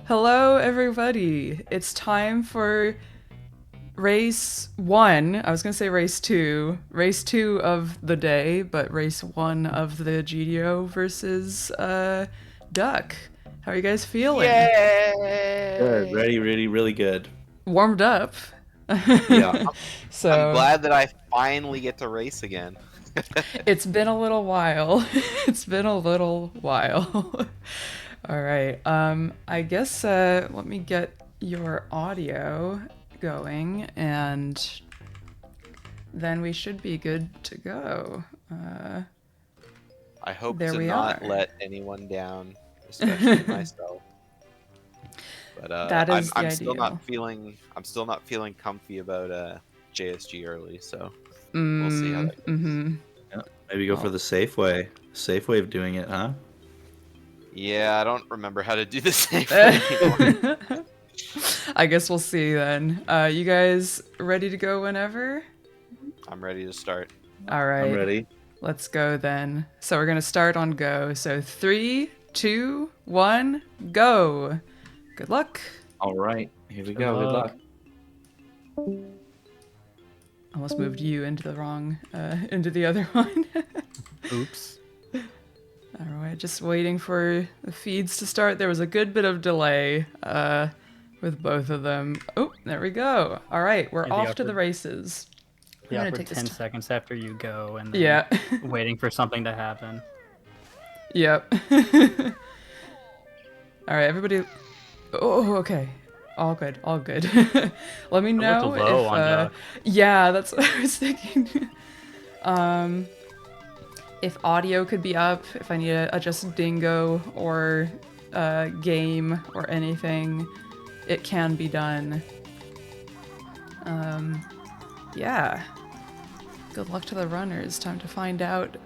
Hello, everybody. It's time for race 1. I was going to say race 2. Race 2 of the day, but race 1 of the GDO versus Duck. How are you guys feeling? Good. Yay! Ready, really, really good. Warmed up. Yeah. I'm So, glad that I finally get to race again. it's been a little while. It's been a little while. All right. I guess let me get your audio going, and then we should be good to go. I hope There to we not are. let anyone down, especially myself. But That I'm is the I'm still not ideal. feeling comfy about JSG early, so we'll see how Mm, that goes. mm-hmm. Yeah. Maybe go for Well, the safe way. Safe way of doing it, huh? Yeah, I don't remember how to do the safe way anymore. I guess we'll see then. You guys ready to go whenever? I'm ready to start. All I'm right. ready. Let's go then. So we're gonna start on go. So 3, 2, 1, go. Good luck. All right. Here we Good go. Good luck. luck. Almost moved you into the wrong, into the other one. Oops. All right, just waiting for the feeds to start. There was a good bit of delay with both of them. Oh, there we go. All right, we're Yeah, the off to the upper- races. The I'm gonna upper take 10 this. seconds after you go and then Yeah. waiting for something to happen. Yep. All right, everybody. Oh, okay. All good. All good. Let me It looked know low if. on Duck. Yeah, that's what I was thinking. If audio could be up, if I need to adjust Dingo or game or anything, it can be done. Yeah. Good luck to the runners. Time to find out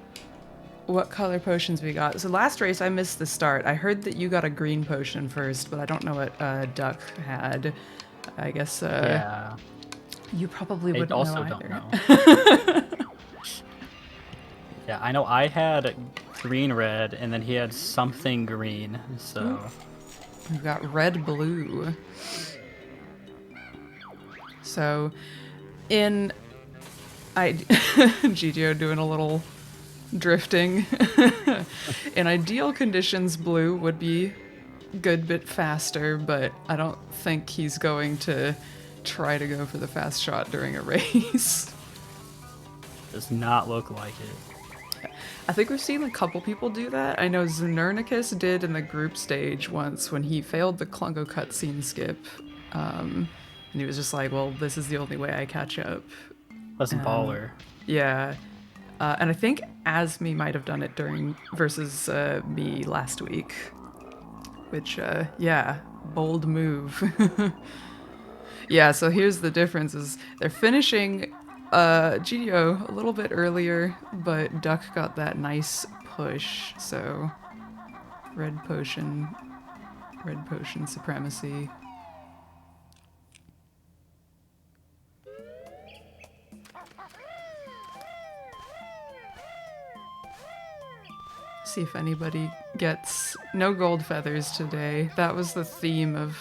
what color potions we got. So last race I missed the start. I heard that you got a green potion first, but I don't know what Duck had. I guess Yeah. you probably I wouldn't know also don't either. know. Yeah, I know I had green red and then he had something green. So We've got red blue. So in GTO doing a little drifting. In ideal conditions, blue would be a good bit faster, but I don't think he's going to try to go for the fast shot during a race. does not look like it. I think we've seen a couple people do that. I know Xernicus did in the group stage once when he failed the Klungo cutscene skip. And he was just like, well, this is the only way I catch up. That's baller. Yeah. And I think Asmi might have done it during versus me last week. Which, yeah, bold move. Yeah, so here's the difference is they're finishing GDO a little bit earlier, but Duck got that nice push, so red potion supremacy. See if anybody gets no gold feathers today. That was the theme of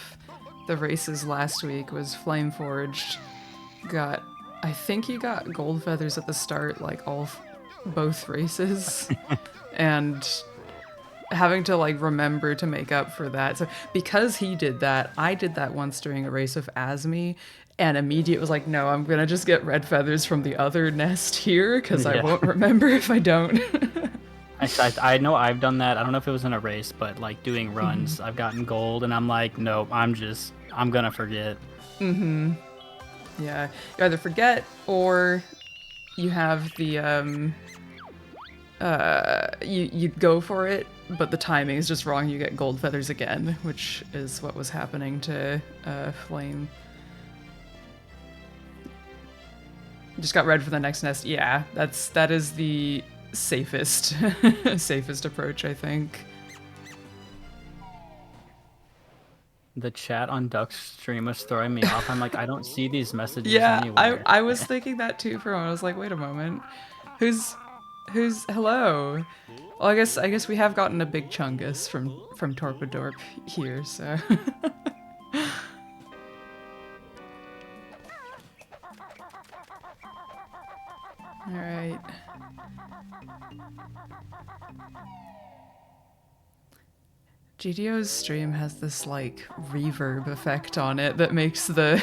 the races last week was Flameforged. I think he got gold feathers at the start, like both races. And having to like remember to make up for that. So because he did that, I did that once during a race with Asmi, and immediate was like, no, I'm gonna just get red feathers from the other nest here because I Yeah. won't remember if I don't. I know I've done that. I don't know if it was in a race, but like doing runs, I've gotten gold and I'm like, nope, I'm gonna forget. Yeah, you either forget or you have the you go for it, but the timing is just wrong. You get gold feathers again, which is what was happening to Flame. Just got red for the next nest. Yeah, that is the safest safest approach, I think. The chat on Duck's stream was throwing me off. I'm like, I don't see these messages Yeah, anywhere. I was thinking that too for a moment. I was like, wait a moment, who's Who's hello? Well, I guess we have gotten a big chungus from Torpedorp here, so. All right. GDO's stream has this like reverb effect on it that makes the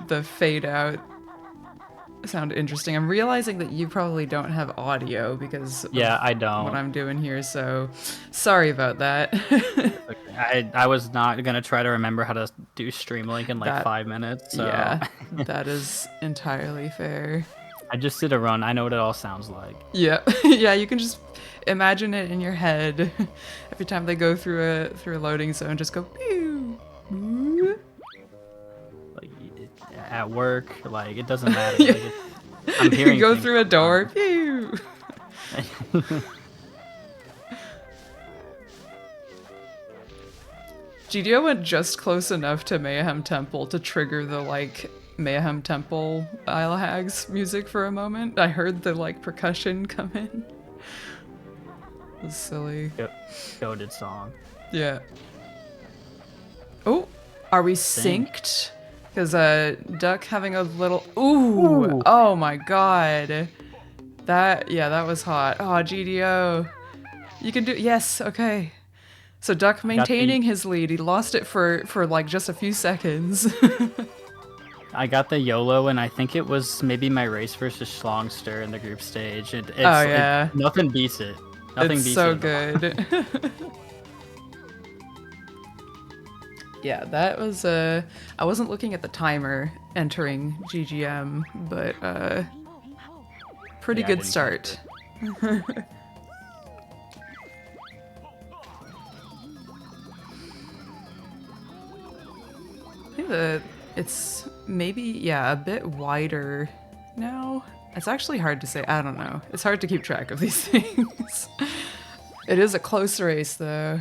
the fade out sound interesting. I'm realizing that you probably don't have audio because Yeah, of I don't. what I'm doing here, so sorry about that. I was not gonna try to remember how to do Streamlink in like That- 5 minutes. So Yeah, that is entirely fair. I just did a run. I know what it all sounds like. Yeah, yeah, you can just imagine it in your head every time they go through a loading zone. Just go pew. Pew. Like at work, like it doesn't matter. Yeah. Like, I'm hearing You go things through a all the door. time. Pew. GDO went just close enough to Mayhem Temple to trigger the like Mayhem Temple Isle Hags music for a moment. I heard the like percussion come in. It was silly. Goated song. Yeah. Oh, are we synced? Because Duck having a little. Ooh. Ooh. Oh my god. That was hot. Oh, GDO. You can do. Yes. Okay. So Duck maintaining his lead. He lost it for like just a few seconds. I got the YOLO, and I think it was maybe my race versus Schlongster in the group stage. Yeah. Nothing beats it. Nothing It's beats so it. good. Yeah, that was I wasn't looking at the timer entering GGM, but pretty Yeah, I good didn't start. I think it's maybe a bit wider now. It's actually hard to say. I don't know. It's hard to keep track of these things. It is a close race though.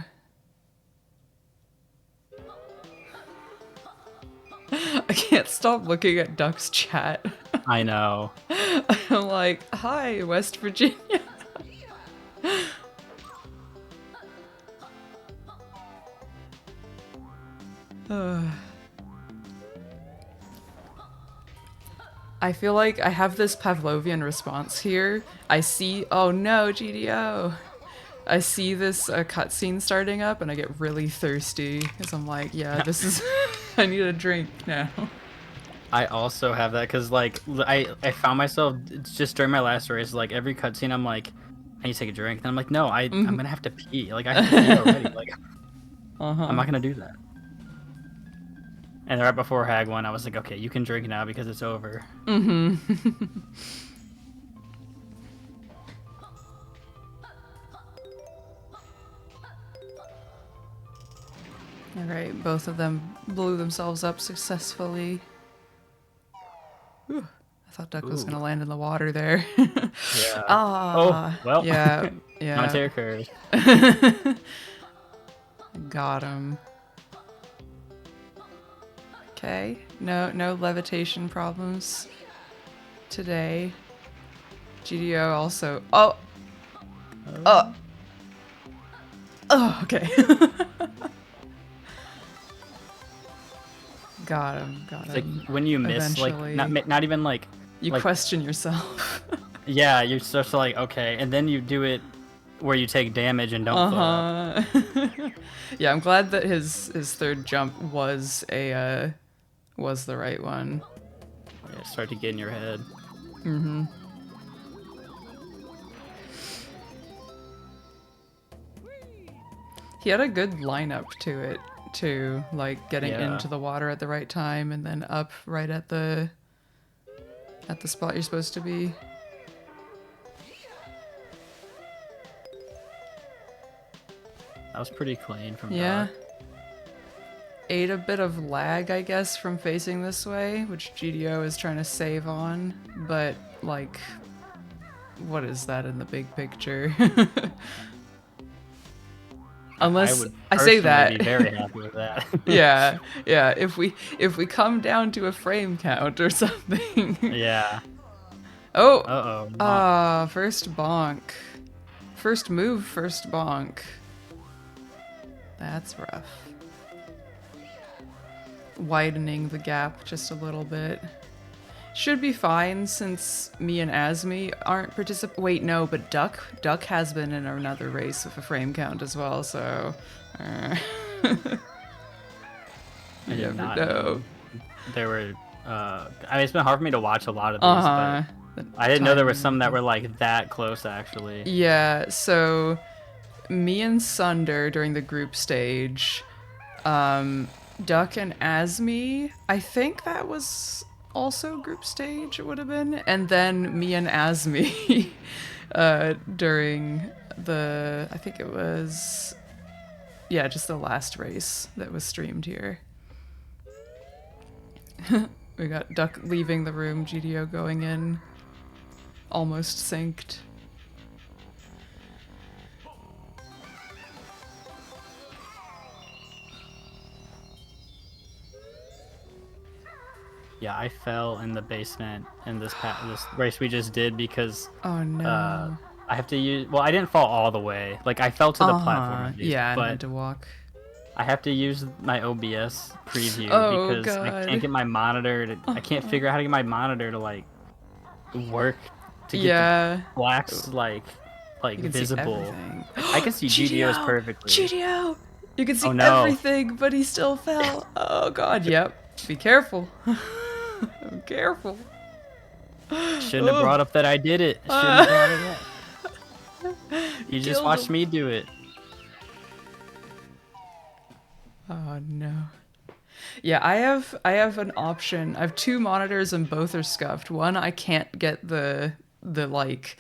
I can't stop looking at Duck's chat. I know. I'm like, hi, West Virginia. I feel like I have this Pavlovian response here. I see, oh no, GDO. I see this cutscene starting up and I get really thirsty because I'm like, yeah, this is, I need a drink now. I also have that because like I found myself just during my last race, like every cutscene, I'm like, I need to take a drink, and I'm like, no, I'm gonna have to pee. Like I have to pee already. Like I'm not gonna do that. And right before Hag 1, I was like, okay, you can drink now because it's over. All right, both of them blew themselves up successfully. Whew. I thought Duck was Ooh. gonna land in the water there. Yeah. Ah, Oh, well. yeah, yeah. Commentary occurs. Got him. Okay, no levitation problems today. GDO also. Oh, okay. Got him. It's like when you miss, Eventually. like not even like You like, question yourself. yeah, you're just like okay, and then you do it where you take damage and don't. Yeah, I'm glad that his third jump was the right one. Yeah, start to get in your head. He had a good lineup to it too, like getting Yeah. into the water at the right time and then up right at the spot you're supposed to be. That was pretty clean from Yeah. Doc. Ate a bit of lag, I guess, from facing this way, which GDO is trying to save on, but like, what is that in the big picture? Unless would I say personally that. be very happy with that. yeah. If we come down to a frame count or something. Yeah. Oh! Uh-oh. First bonk. First move, first bonk. That's rough. Widening the gap just a little bit. Should be fine since me and Asmi aren't Wait, no, but Duck has been in another race with a frame count as well, so... I you did never not know. there were, I mean, it's been hard for me to watch a lot of these, but I didn't know there were some that were, like, that close, actually. Yeah, so me and Sunder during the group stage, Duck and Asmi, I think that was also group stage, it would have been, and then me and Asmi during the, I think it was, yeah, just the last race that was streamed here. We got Duck leaving the room, GDO going in, almost synced. Yeah, I fell in the basement in this race we just did because Oh no. I have to use. Well, I didn't fall all the way. Like I fell to the platform at least, Yeah, and had but to walk. I have to use my OBS preview Oh, because I God. can't get my monitor to. I can't figure out how to get my monitor to like work to get the blacks like You can visible. See everything. I can see GDOs perfectly. GDO! You can see Oh, no. everything, but he still fell. Oh god, yep. Be careful. I'm careful. Shouldn't have brought up that I did it. Shouldn't have brought it up. You just Killed watched him. me do it. Oh no. Yeah, I have an option. I have two monitors and both are scuffed. One, I can't get the like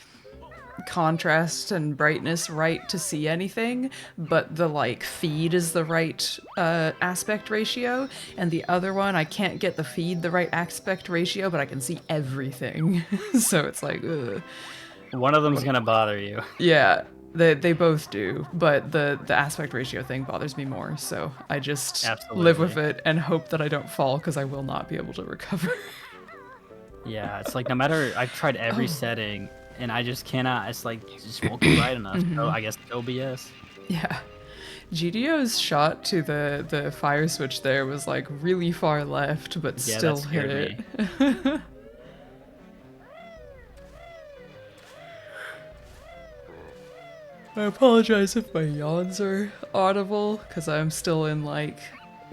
contrast and brightness right to see anything, but the like feed is the right aspect ratio, and the other one I can't get the feed the right aspect ratio, but I can see everything. So it's like, ugh. One of them's gonna bother you. Yeah, they both do, but the aspect ratio thing bothers me more, so I just live with it and hope that I don't fall, because I will not be able to recover. Yeah, it's like no matter, I've tried every setting and I just cannot. It's like just won't be bright enough. So I guess OBS. Yeah. GDO's shot to the fire switch there was like really far left, but Yeah, still that hit scared it. I apologize if my yawns are audible, because I'm still in like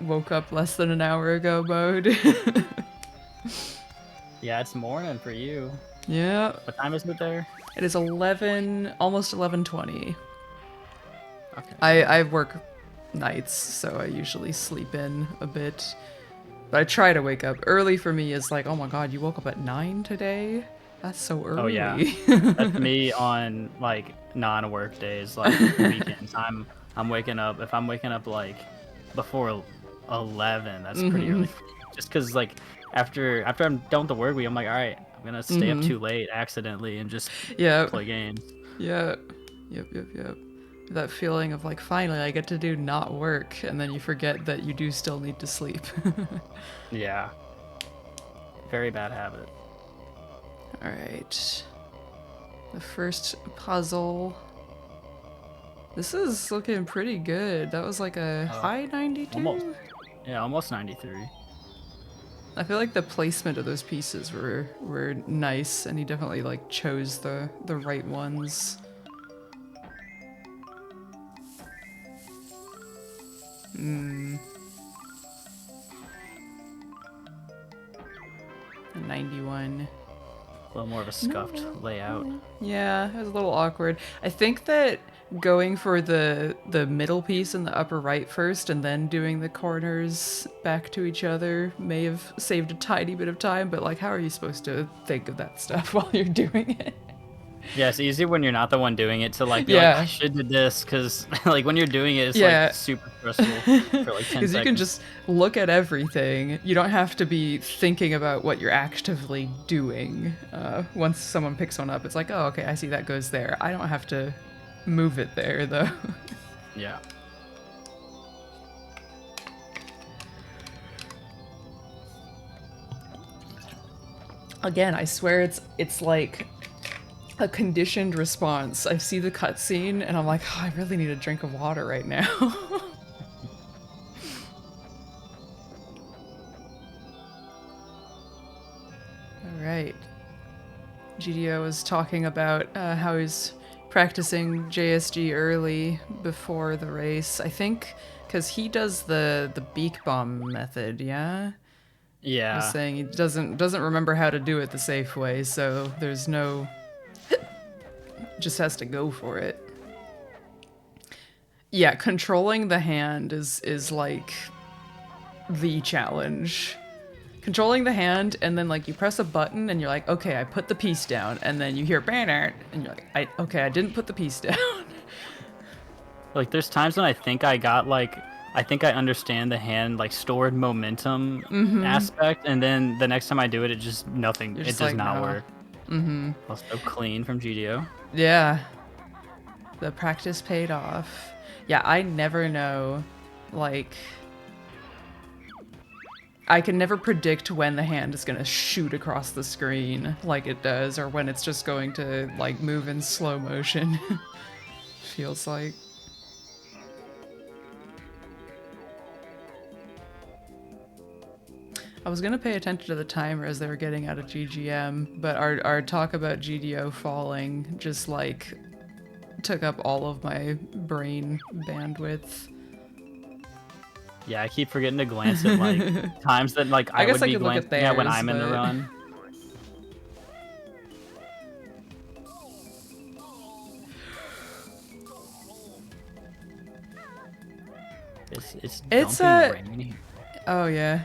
woke up less than an hour ago mode. Yeah, it's morning for you. Yeah. What time is it there? It is 11, almost 11:20. Okay. I work nights, so I usually sleep in a bit. But I try to wake up. Early for me is like, oh my god, you woke up at 9 today? That's so early. Oh yeah, that's me on like non-work days, like weekends. I'm waking up. If I'm waking up like before 11, that's pretty early. Just because like after I'm done with the work week, I'm like, all right, I'm gonna stay up too late accidentally and just play games. Yeah. Yep. That feeling of like, finally I get to do not work, and then you forget that you do still need to sleep. Yeah. Very bad habit. Alright. The first puzzle. This is looking pretty good. That was like a high 92? Almost 93. I feel like the placement of those pieces were nice, and he definitely like chose the right ones. 91. A little more of a scuffed layout. Yeah, it was a little awkward. I think that going for the middle piece in the upper right first and then doing the corners back to each other may have saved a tiny bit of time, but like, how are you supposed to think of that stuff while you're doing it? Yeah, it's easy when you're not the one doing it to like be like, I should do this, because like when you're doing it, it's like super stressful for like 10 seconds. Because you can just look at everything. You don't have to be thinking about what you're actively doing. Once someone picks one up, it's like, oh, okay, I see that goes there. I don't have to move it there, though. Yeah. Again, I swear it's like a conditioned response. I see the cutscene and I'm like, oh, I really need a drink of water right now. All right. GDO is talking about how he's practicing JSG early before the race. I think because he does the beak bomb method, yeah? Yeah. He's saying he doesn't remember how to do it the safe way, so there's no... just has to go for it. Yeah, controlling the hand is like the challenge. Controlling the hand, and then like you press a button and you're like, okay, I put the piece down, and then you hear banner, and you're like, okay, I didn't put the piece down. Like there's times when I think I understand the hand like stored momentum aspect, and then the next time I do it, it just nothing. You're It just does like, not no. work. Also clean from GDO. Yeah. The practice paid off. Yeah, I never know, like... I can never predict when the hand is gonna shoot across the screen like it does, or when it's just going to, like, move in slow motion. Feels like. I was gonna pay attention to the timer as they were getting out of GGM, but our talk about GDO falling just, like, took up all of my brain bandwidth. Yeah, I keep forgetting to glance at like times that like I guess would I be could look at glancing at when theirs, I'm in the but- run. It's dumping a- rain. Oh yeah.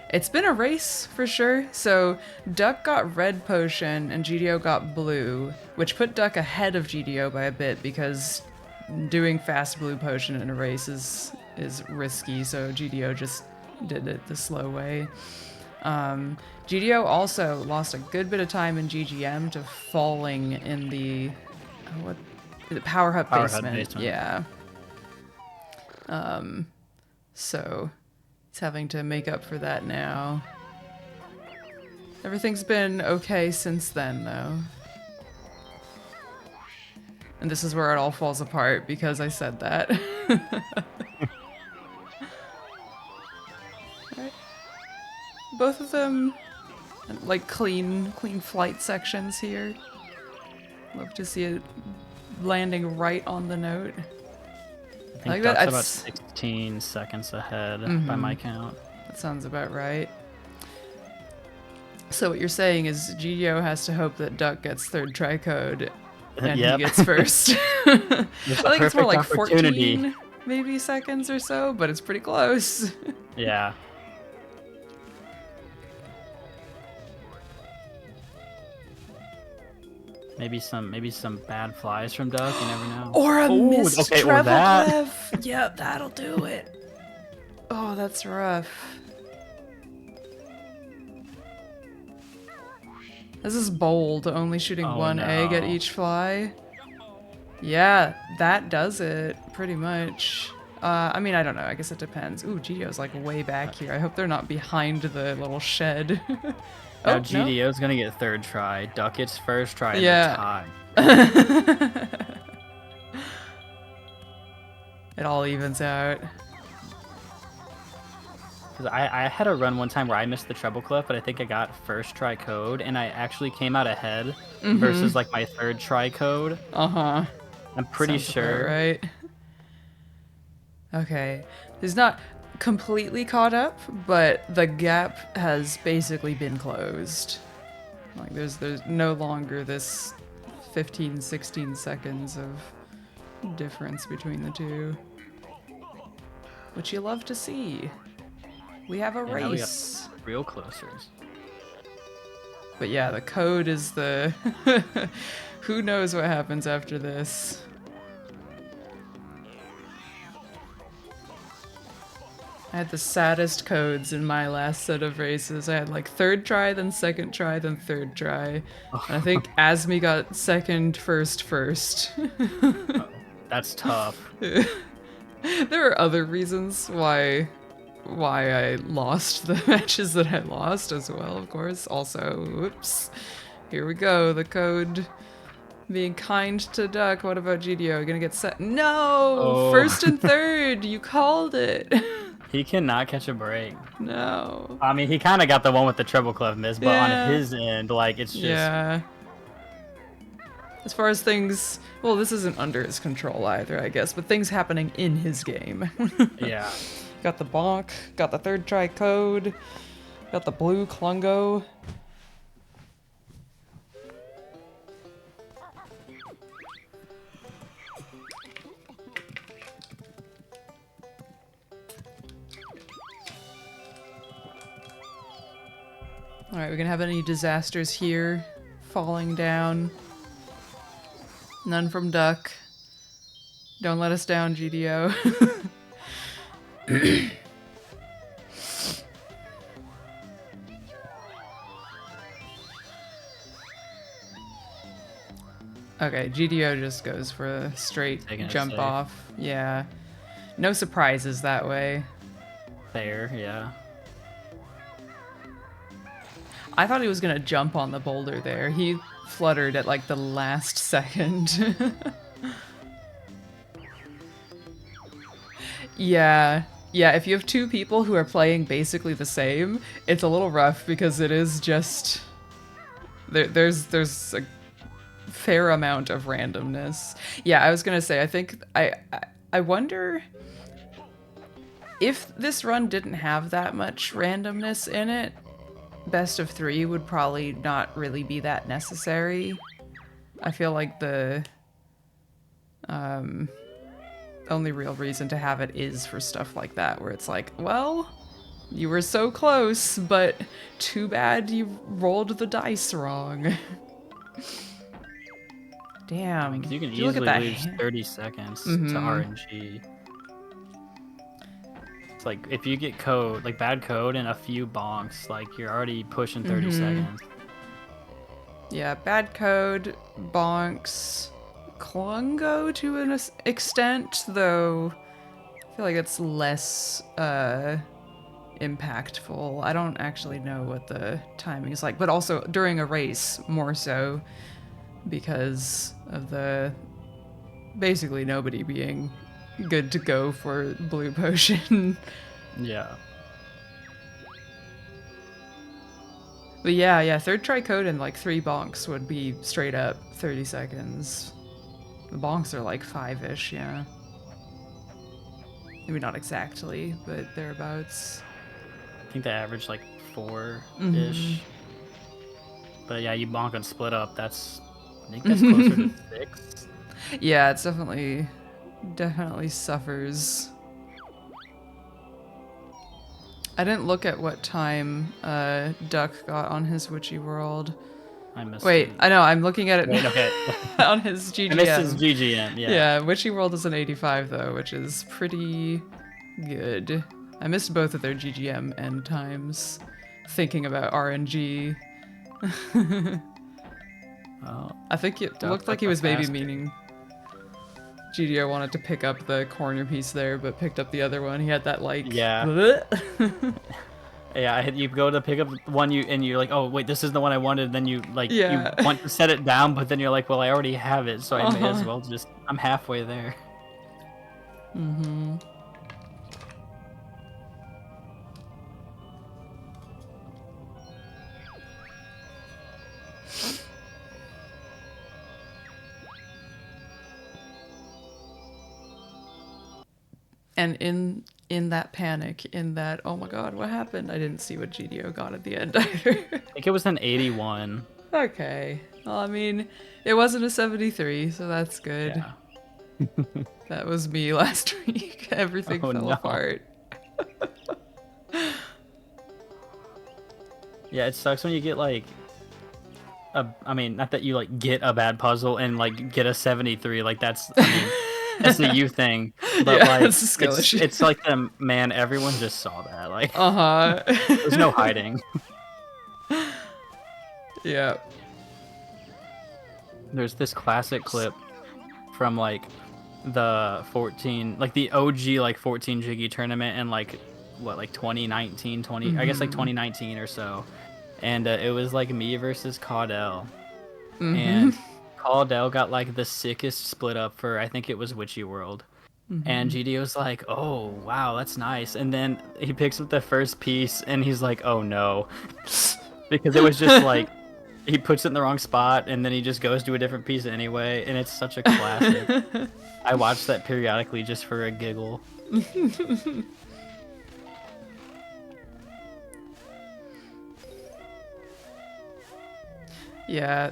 It's been a race for sure. So Duck got red potion and GDO got blue, which put Duck ahead of GDO by a bit because doing fast blue potion in a race is risky, so GDO just did it the slow way. GDO also lost a good bit of time in GGM to falling in the Power Hut basement. Yeah. So he's having to make up for that now. Everything's been okay since then, though. And this is where it all falls apart because I said that. Alright. Both of them, like, clean flight sections here. Love to see it landing right on the note. I think like that's that. about 16 seconds ahead by my count. That sounds about right. So what you're saying is GDO has to hope that Duck gets third try code and Yep. he gets first. I think it's more like opportunity. 14 maybe seconds or so, but it's pretty close. Yeah. Maybe some bad flies from Duck, you never know. Or a Ooh, missed okay, or treble that. clef. Yep, that'll do it. Oh, that's rough. This is bold, only shooting one egg at no. each fly. Yeah, that does it, pretty much. I mean, I don't know, I guess it depends. Ooh, GDO's like way back here. I hope they're not behind the little shed. Now Oh, GDO's gonna get third try. Duck gets first try. Yeah. And they're tied. It all evens out. Because I had a run one time where I missed the treble clef, but I think I got first try code, and I actually came out ahead versus like my third try code. Uh-huh. I'm pretty Sounds sure. about right. Okay. He's not completely caught up, but the gap has basically been closed. Like there's no longer this 15, 16 seconds of difference between the two. Which you love to see. We have a Yeah, now we got race. real closers. But yeah, the code is the... Who knows what happens after this? I had the saddest codes in my last set of races. I had like third try, then second try, then third try. And I think Asmi got second, first. That's tough. There are other reasons why why I lost the matches that I lost as well, of course. Also, whoops. Here we go, the code being kind to Duck. What about GDO? Gonna get set? No! Oh. First and third! You called it! He cannot catch a break. No. I mean, he kind of got the one with the treble clef miss, but Yeah. on his end, like, it's just... Yeah. As far as things... Well, this isn't under his control either, I guess, but things happening in his game. Yeah. Got the bonk, got the third try code, got the blue clungo. Alright, we're gonna have any disasters here. Falling down. None from Duck. Don't let us down, GDO. Okay, GDO just goes for a straight Taking it jump safe. off. Yeah. No surprises that way. Fair, yeah. I thought he was gonna jump on the boulder there. He fluttered at like the last second. Yeah. Yeah, if you have two people who are playing basically the same, it's a little rough because it is just... There's a fair amount of randomness. Yeah, I was gonna say, I think... I wonder... If this run didn't have that much randomness in it, best of 3 would probably not really be that necessary. I feel like the only real reason to have it is for stuff like that, where it's like, well, you were so close, but too bad you rolled the dice wrong. Damn. I mean, 'cause you can Did look at easily that lose hand? 30 seconds to Mhm. RNG. It's like, if you get code, like bad code and a few bonks, like, you're already pushing 30 seconds. Yeah, bad code, bonks, clungo to an extent, though I feel like it's less impactful. I don't actually know what the timing is like, but also during a race more so because of the basically nobody being good to go for blue potion. Yeah. But yeah, third try code and like 3 bonks would be straight up 30 seconds. The bonks are like 5-ish, yeah. Maybe not exactly, but thereabouts. I think they average like 4-ish. Mhm. But yeah, you bonk and split up, that's... I think that's closer to 6. Yeah, it's definitely suffers. I didn't look at what time Duck got on his Witchy World. I missed Wait, it. I know, I'm looking at it Wait, now okay. on his GGM. I missed his GGM, yeah. Yeah, Witchy World is an 85 though, which is pretty good. I missed both of their GGM end times, thinking about RNG. Oh, I think it Duck looked like got he the was maybe faster. meaning GDO wanted to pick up the corner piece there, but picked up the other one. He had that like... Yeah. Yeah, you go to pick up one and you're like, oh wait, this is the one I wanted. Then you like Yeah. you want to set it down, but then you're like, well, I already have it, so I may as Uh-huh. well just. I'm halfway there. Mm-hmm. And in that panic, in that, oh my god, what happened? I didn't see what GDO got at the end either. I think it was an 81. Okay. Well, I mean, it wasn't a 73, so that's good. Yeah. That was me last week. Everything Oh, fell no. apart. Yeah, it sucks when you get like. I mean, not that you like get a bad puzzle and like get a 73. Like that's. I mean, that's the you thing. But Yeah, like, it's a skill issue. it's like the man. Everyone just saw that. Like, Uh-huh. there's no hiding. Yeah. There's this classic clip from like the 14, like the OG like 14 Jiggy tournament, and like what, like 2019, 20, I guess like 2019 or so. And it was like me versus Caudell. And Caudell got like the sickest split up for, I think it was Witchy World. And GDO's like, oh, wow, that's nice. And then he picks up the first piece and he's like, oh no. Because it was just like, he puts it in the wrong spot and then he just goes to a different piece anyway. And it's such a classic. I watch that periodically just for a giggle. Yeah,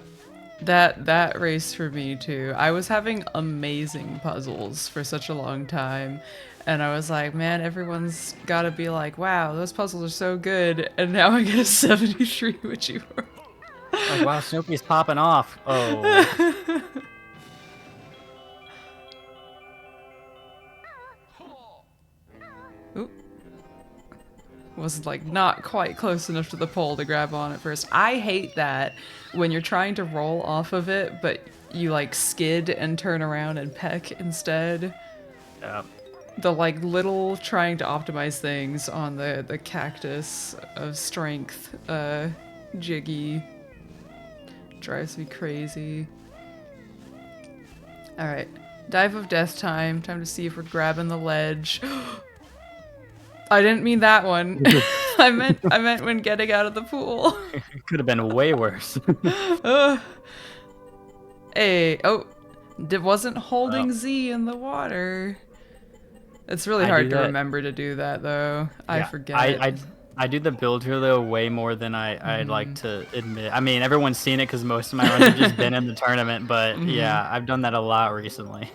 that race for me too. I was having amazing puzzles for such a long time, and I was like, man, everyone's gotta be like, wow, those puzzles are so good, and now I get a 73 Witchy World. Like, wow, Snoopy's popping off. Oh. Oop. Was like not quite close enough to the pole to grab on at first. I hate that when you're trying to roll off of it, but you like skid and turn around and peck instead. Yeah. The like little trying to optimize things on the cactus of strength jiggy drives me crazy. All right, dive of death time. Time to see if we're grabbing the ledge. I didn't mean that one. I meant when getting out of the pool. It could have been way worse. Hey, oh, wasn't holding Z in the water. It's really hard to remember to do that though. I forget. I do the build here though way more than I'd like to admit. I mean, everyone's seen it because most of my runs have just been in the tournament, but yeah, I've done that a lot recently.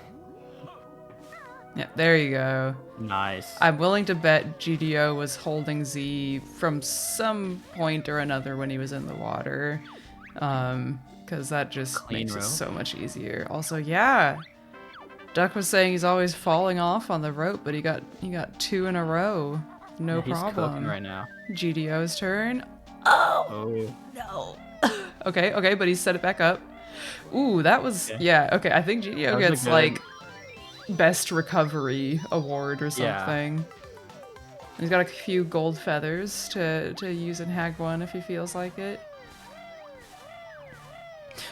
Yeah, there you go. Nice. I'm willing to bet GDO was holding Z from some point or another when he was in the water. Because that just makes it so much easier. Also, yeah, Duck was saying he's always falling off on the rope, but he got 2 in a row. No he's problem. cooking right now. GDO's turn. Oh, no. Okay, but he set it back up. Ooh, that was, yeah, okay, I think GDO gets, like, best recovery award or something. Yeah. He's got a few gold feathers to use in Hag 1 if he feels like it.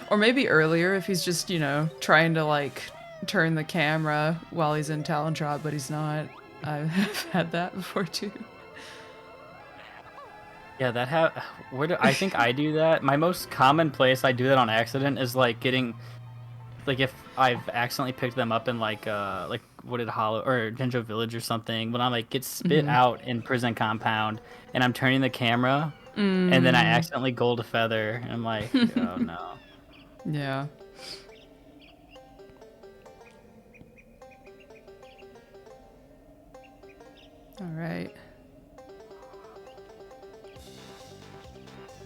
Or maybe earlier if he's just, you know, trying to, like, turn the camera while he's in Talon Trot, but he's not. I've had that before too. Yeah, I think I do that. My most common place I do that on accident is like getting, like if I've accidentally picked them up in like Wooded Hollow or Genjo Village or something, when I like get spit out in Prison Compound and I'm turning the camera and then I accidentally gold a feather and I'm like, oh no. Yeah. All right.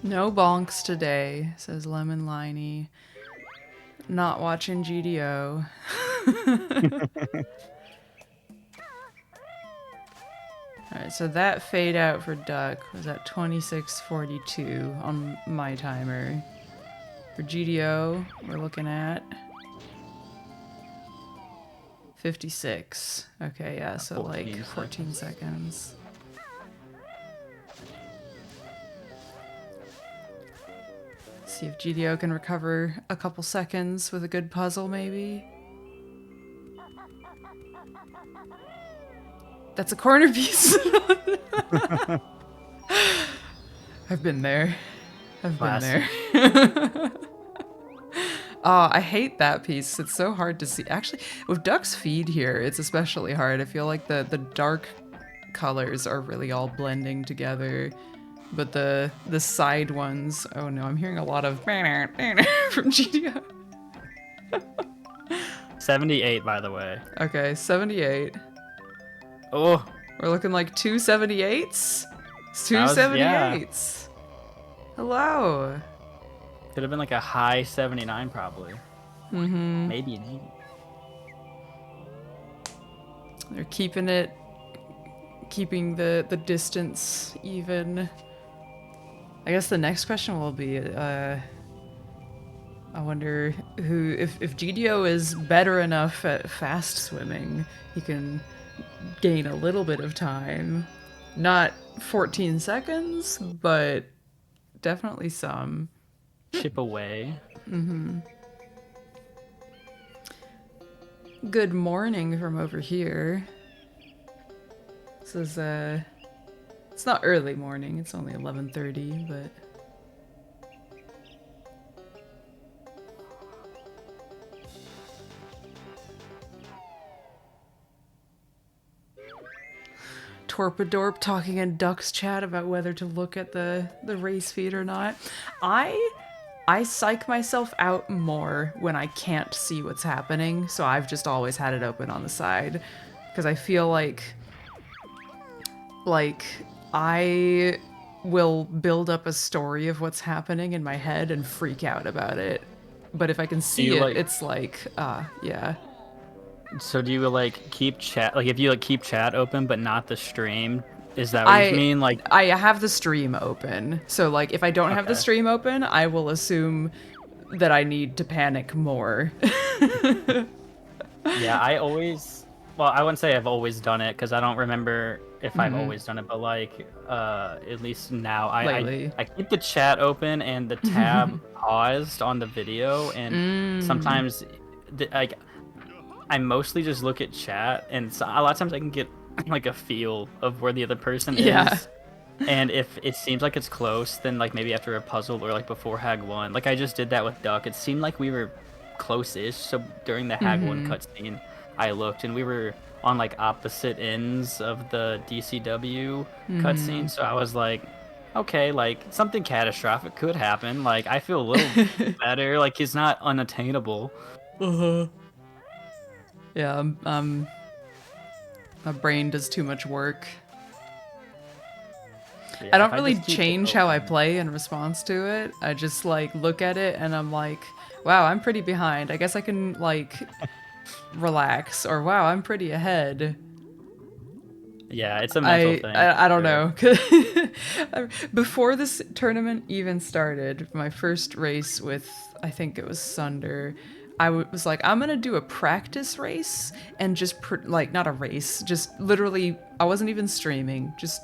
No bonks today, says Lemon Liney. Not watching GDO. Alright, so that fade out for Duck was at 26:42 on my timer. For GDO, we're looking at 56. Okay, yeah, so like 14 seconds. See if GDO can recover a couple seconds with a good puzzle, maybe. That's a corner piece. I've been there. I've been there. Oh, I hate that piece. It's so hard to see. Actually, with Duck's feed here, it's especially hard. I feel like the dark colors are really all blending together. But the side ones, oh no, I'm hearing a lot of from GDO. 78, by the way. Okay, 78. Oh. We're looking like 2 78s? 2 78s. Yeah. Hello. Could have been like a high 79 probably. Mm-hmm. Maybe an 80. They're keeping the distance even. I guess the next question will be, I wonder if GDO is better enough at fast swimming, he can gain a little bit of time, Not 14 seconds, but definitely some. Chip away. Good morning from over here. This is it's not early morning, it's only 11:30, but Torpidorp talking in Duck's chat about whether to look at the race feed or not. I psych myself out more when I can't see what's happening, so I've just always had it open on the side because I feel like I will build up a story of what's happening in my head and freak out about it. But if I can see it, it's like, yeah. So do you like keep chat, like if you like keep chat open but not the stream? Is that what you mean? Like I have the stream open. So like if I don't have the stream open, I will assume that I need to panic more. Yeah, I always, well, I wouldn't say I've always done it because I don't remember if I've always done it, but like at least now I keep the chat open and the tab paused on the video, and sometimes like I mostly just look at chat, and so a lot of times I can get like a feel of where the other person is. And if it seems like it's close, then like maybe after a puzzle or like before Hag 1, like I just did that with Duck. It seemed like we were close-ish. So during the Hag 1 cutscene, I looked and we were on like opposite ends of the DCW cutscene. So I was like, okay, like something catastrophic could happen. Like I feel a little better. Like he's not unattainable. Yeah, my brain does too much work. Yeah, I don't really change how I play in response to it. I just like look at it and I'm like, wow, I'm pretty behind. I guess I can like relax, or wow, I'm pretty ahead. Yeah, it's a mental thing. I don't know. Before this tournament even started, my first race with, I think it was Sunder, I was like, I'm gonna do a practice race and just like not a race, just literally, I wasn't even streaming, just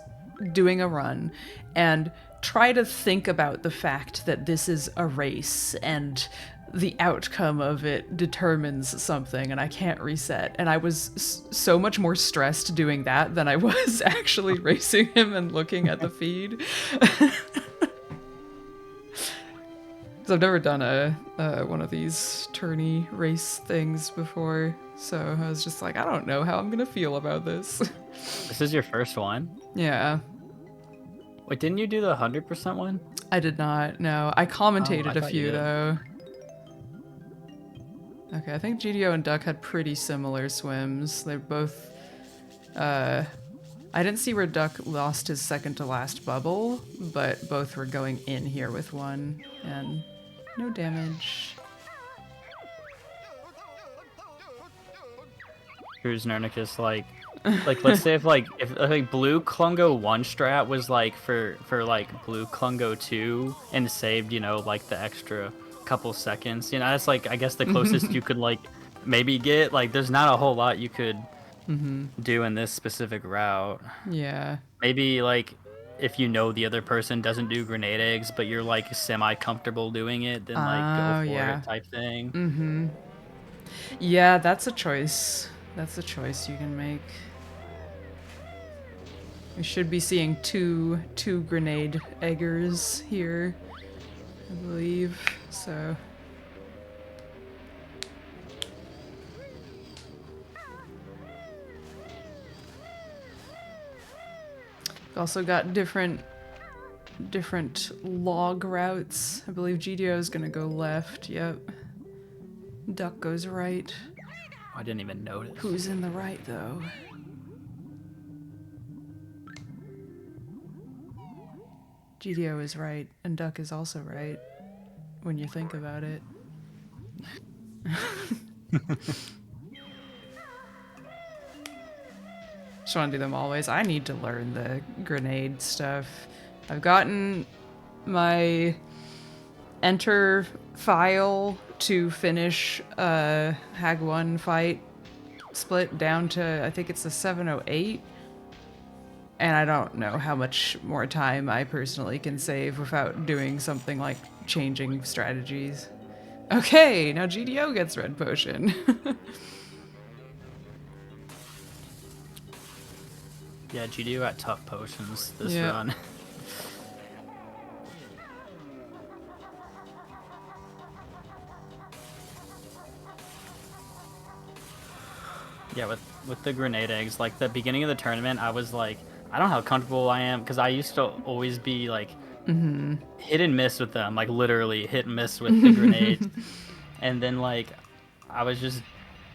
doing a run, and try to think about the fact that this is a race and the outcome of it determines something and I can't reset. And I was so much more stressed doing that than I was actually racing him and looking at the feed. So I've never done one of these tourney race things before, so I was just like, I don't know how I'm gonna feel about this. This is your first one? Yeah. Wait, didn't you do the 100% one? I did not, no. I commentated a few, though. Okay, I think GDO and Duck had pretty similar swims. They're both... I didn't see where Duck lost his second to last bubble, but both were going in here with one, and no damage. Here's Nernicus, like let's say if Blue Klungo 1 strat was like for like Blue Klungo 2 and saved, you know, like the extra couple seconds, you know, that's like I guess the closest you could like maybe get. Like there's not a whole lot you could do in this specific route. Yeah. Maybe like if you know the other person doesn't do grenade eggs but you're like semi comfortable doing it, then like go for it type thing. Yeah, that's a choice. That's a choice you can make. We should be seeing two grenade eggers here, I believe. So we've also got different log routes. I believe GDO is gonna go left. Yep. Duck goes right. I didn't even notice. Who's in the right, though? GDO is right, and Duck is also right, when you think about it. Just want to do them always. I need to learn the grenade stuff. I've gotten my enter file to finish Hag 1 fight split down to, I think it's a 708. And I don't know how much more time I personally can save without doing something like changing strategies. Okay, now GDO gets red potion. Yeah, GDO got tough potions this Yeah. run. Yeah, with the grenade eggs, like the beginning of the tournament, I was like, I don't know how comfortable I am because I used to always be like hit and miss with them, like literally hit and miss with the grenades. And then like I was just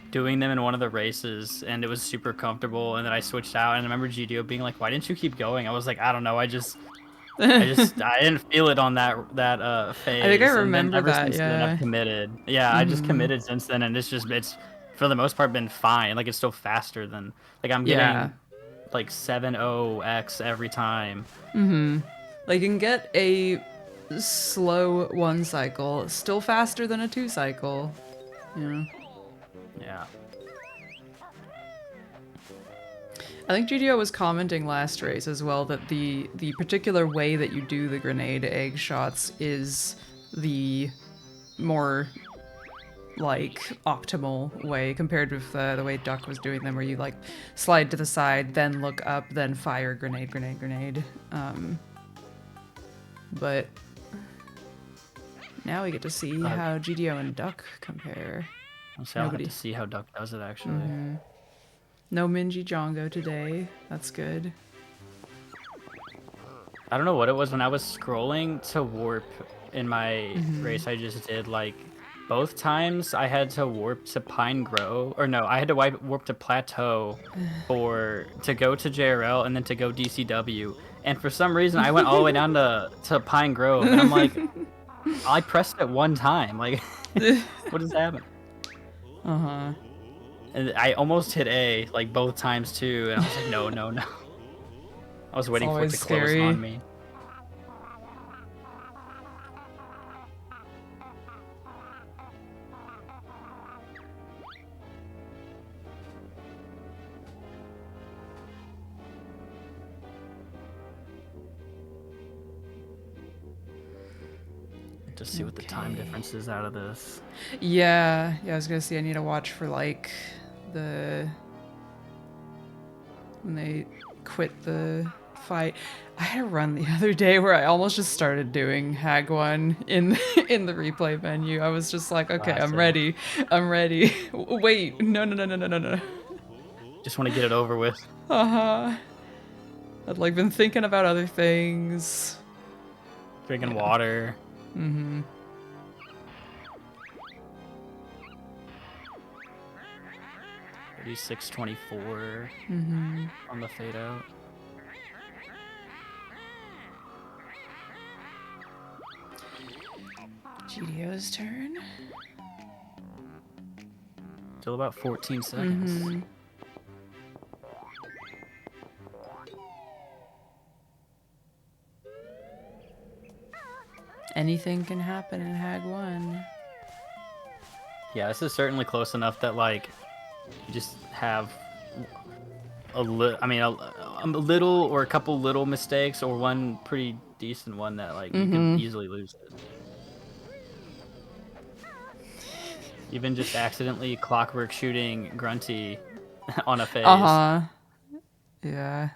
doing them in one of the races and it was super comfortable, and then I switched out and I remember GDO being like, why didn't you keep going? I was like, I don't know, I didn't feel it on that phase. I think I And then remember ever that, since then yeah. I've committed. Yeah, I just committed since then, and it's for the most part been fine. Like it's still faster than like I'm Yeah. getting like 7.0x every time. Like you can get a slow 1 cycle, still faster than a 2 cycle. Yeah. Yeah. I think GDO was commenting last race as well that the particular way that you do the grenade egg shots is the more like optimal way compared with the way Duck was doing them, where you like slide to the side, then look up, then fire grenade. But now we get to see how GDO and Duck compare. I'll have to see how Duck does it actually. No Minji Jongo today. That's good. I don't know what it was when I was scrolling to warp in my race I just did. Like both times I had to warp to Pine Grove, or no, I had to warp to Plateau to go to JRL and then to go DCW. And for some reason I went all the way down to Pine Grove, and I'm like, I pressed it one time. Like, what is happening? And I almost hit A like both times too, and I was like, no. I was waiting for it to close on me. To see what the time difference is out of this. Yeah, I was gonna say I need to watch for like when they quit the fight. I had a run the other day where I almost just started doing Hag 1 in in the replay menu. I was just like, okay, I'm ready. Wait, no. Just want to get it over with. I'd like been thinking about other things. Drinking water. 36-24 on the fade out. GDO's turn. Still about 14 seconds. Anything can happen in Hag 1. Yeah, this is certainly close enough that like you just have a little or a couple little mistakes, or one pretty decent one that like you can easily lose it. Even just accidentally clockwork shooting Grunty on a phase. Yeah.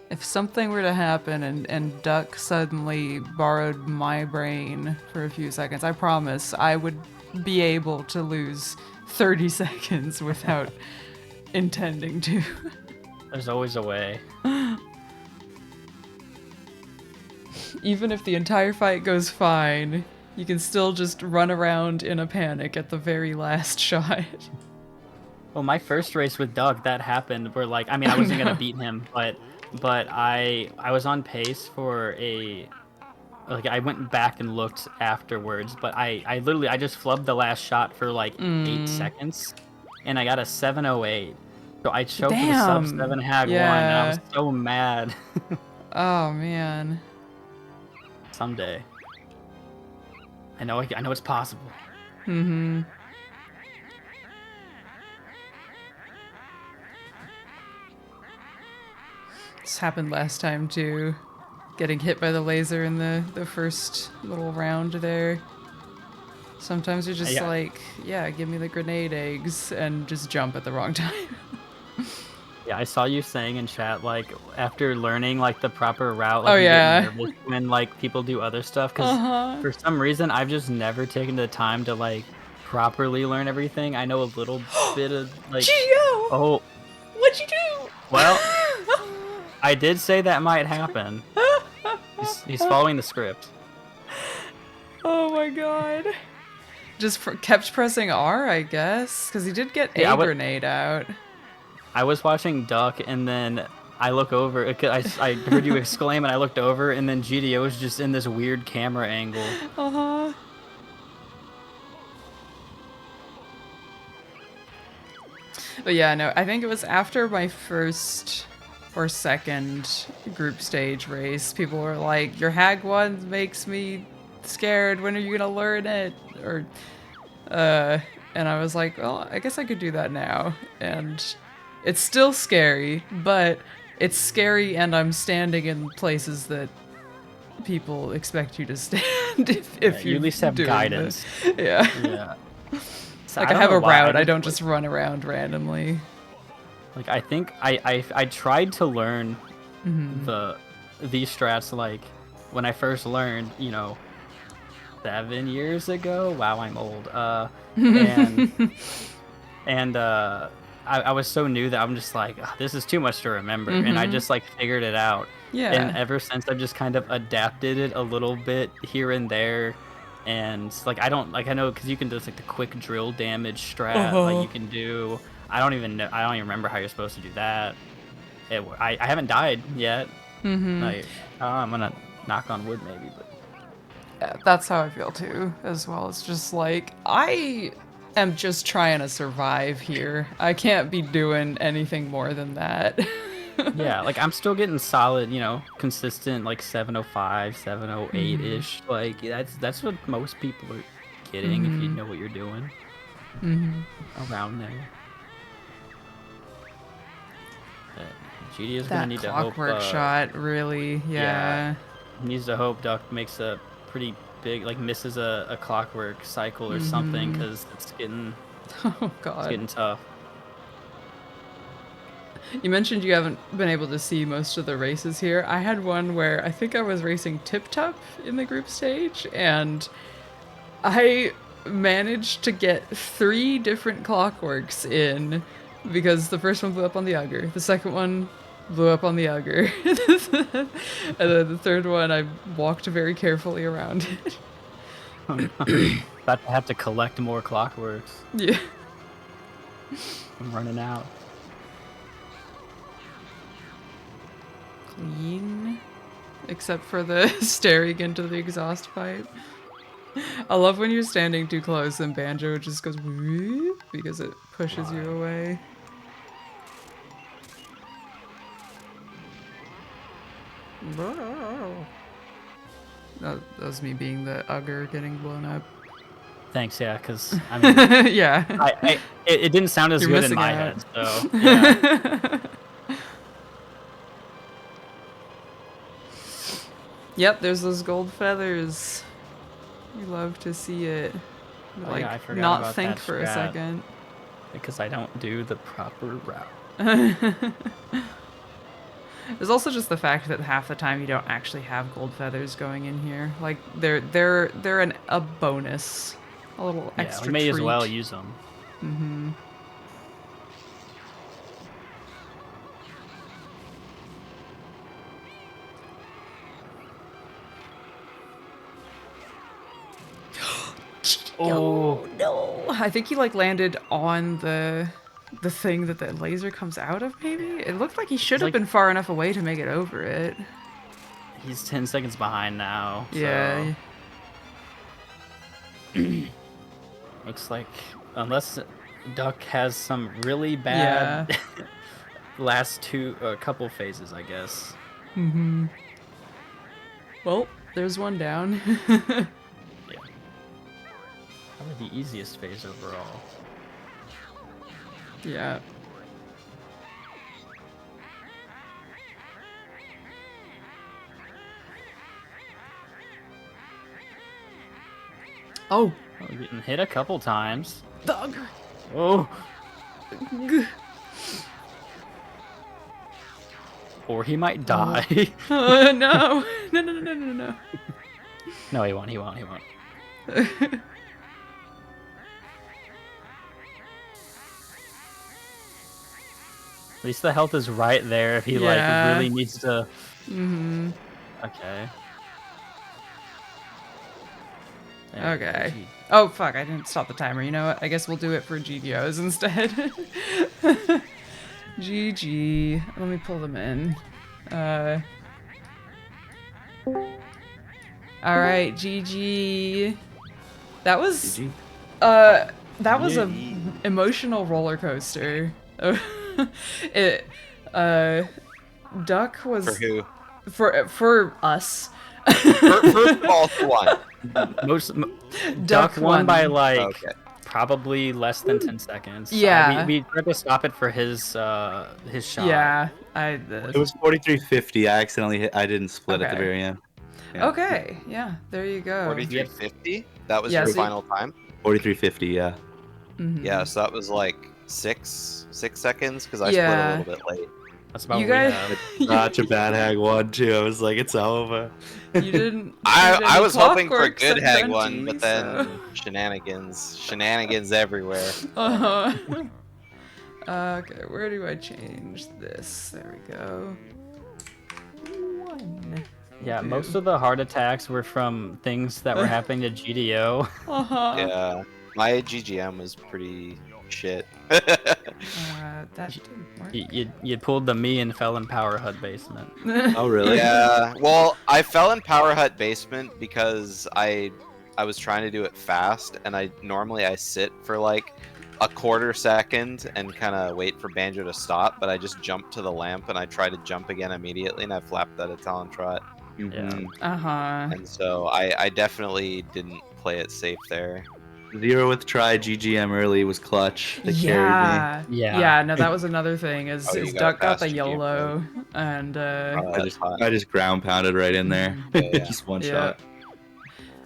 If something were to happen and Duck suddenly borrowed my brain for a few seconds, I promise I would be able to lose 30 seconds without intending to. There's always a way. Even if the entire fight goes fine, you can still just run around in a panic at the very last shot. Well, my first race with Doug, that happened where like, I mean, I wasn't gonna beat him, but I was on pace for like I went back and looked afterwards, but I literally just flubbed the last shot for like 8 seconds, and I got a 7:08. So I choked with a sub 7 Hag 1, and I was so mad. Oh man. Someday. I know it's possible. This happened last time too. Getting hit by the laser in the first little round there. Sometimes you're just Yeah. like, yeah, give me the grenade eggs, and just jump at the wrong time. Yeah, I saw you saying in chat, like, after learning, like, the proper route, like, Oh, you yeah. get nervous when, like, people do other stuff, because Uh-huh. for some reason, I've just never taken the time to, like, properly learn everything. I know a little bit of, like, Gio! oh, What'd you do? well, I did say that might happen. He's following the script. Oh my god. Just kept pressing R, I guess, because he did get Yeah, a grenade out. I was watching Duck, and then I look over. I heard you exclaim, and I looked over, and then GDO was just in this weird camera angle. Uh-huh. But yeah, no, I think it was after my first or second group stage race, people were like, your hag one makes me scared, when are you gonna learn it? Or, and I was like, well, I guess I could do that now. And it's still scary, but it's scary and I'm standing in places that people expect you to stand if You at least have doing guidance. Yeah. Yeah. So Like I don't have know a why, route, I don't just run around randomly. Like, I think I tried to learn these strats, like, when I first learned, 7 years ago. Wow, I'm old. And I was so new that I'm just like, "Ugh, this is too much to remember," and I just like figured it out. Yeah. And ever since, I've just kind of adapted it a little bit here and there. And like, I know, because you can do like the quick drill damage strat, like you can do. I don't even remember how you're supposed to do that. I haven't died yet. Like, I'm gonna knock on wood maybe, but Yeah, that's how I feel too, as well. It's just like, I am just trying to survive here. I can't be doing anything more than that. yeah, like I'm still getting solid, consistent, like 705, 708-ish. Like that's what most people are getting if you know what you're doing. Around there. But GD is gonna That need to hope. clockwork shot, really, yeah. He needs to hope Duck makes a pretty big, like misses a clockwork cycle or something, because it's getting Oh god. tough. You mentioned you haven't been able to see most of the races here. I had one where I think I was racing Tip Top in the group stage, and I managed to get 3 different clockworks in, because the first one blew up on the Ugger, the second one blew up on the Ugger, and then the third one I walked very carefully around it. About to have to collect more clockworks. Yeah. I'm running out. Clean. Except for the staring into the exhaust pipe. I love when you're standing too close and Banjo just goes whoop, because it pushes you away. That was me being the Ugger getting blown up. Thanks, yeah, because I mean, Yeah. it didn't sound as You're good in missing my out. head, so yeah. Yep, there's those gold feathers. You love to see it. Oh, Like, yeah, I forgot not about think that for a strat. second. Because I don't do the proper route. There's also just the fact that half the time you don't actually have gold feathers going in here. Like they're a bonus, a little Yeah, extra we may as treat. well use them. Oh no! I think he like landed on the thing that the laser comes out of. Maybe it looked like he should have like- been far enough away to make it over it. He's 10 seconds behind now. Yeah. So. Looks like, unless Duck has some really bad last couple phases, I guess. Well, there's one down. Yeah. Probably the easiest phase overall. Yeah. Oh, Oh, getting hit a couple times. dog. Oh. Or he might die. Oh, no. No. No, he won't. He won't. He won't. At least the health is right there if he like Yeah. really needs to. Mm-hmm. Okay. Okay. Gee. Oh, fuck, I didn't stop the timer. You know what? I guess we'll do it for GGOs instead. GG. Let me pull them in. Alright, GG. That was... GG. That was a Yeah. emotional roller coaster. It... Duck was... For who? For us. First of all, who won? Duck won by like Okay. probably less than 10 seconds. Yeah. We tried to stop it for his shot. Yeah, It was 43-50. I accidentally hit. I didn't split at the Okay. very end. Yeah. Okay, yeah, there you go. 43.50? That was Yeah, your so- final time? 43-50. Yeah. Mhm. Yeah, so that was like six seconds because I Yeah. split a little bit late. That's about You what we guys, have. Such a bad hag one too. I was like, it's over. you didn't. I do I any was hoping for a clockwork good hag Santi, one, but then so- shenanigans everywhere. Uh-huh. Okay, where do I change this? There we go. 1. Yeah, Two. most of the heart attacks were from things that were happening to GDO. Uh-huh. Yeah, my GGM was pretty shit. That didn't work. You pulled the me and fell in Power Hut basement. Oh really? Yeah, well, I fell in Power Hut basement because I was trying to do it fast, and I sit for like a quarter second and kind of wait for Banjo to stop, but I just jumped to the lamp and I tried to jump again immediately, and I flapped out a Talon Trot, Mhm. Uh-huh. and so I definitely didn't play it safe there. 0 with try GGM early was clutch. They carried me. Yeah. Yeah, no, that was another thing, is, Oh, you is got Duck got fast the GGM YOLO, and, I just ground pounded right in there. Yeah. Just one Yeah. shot.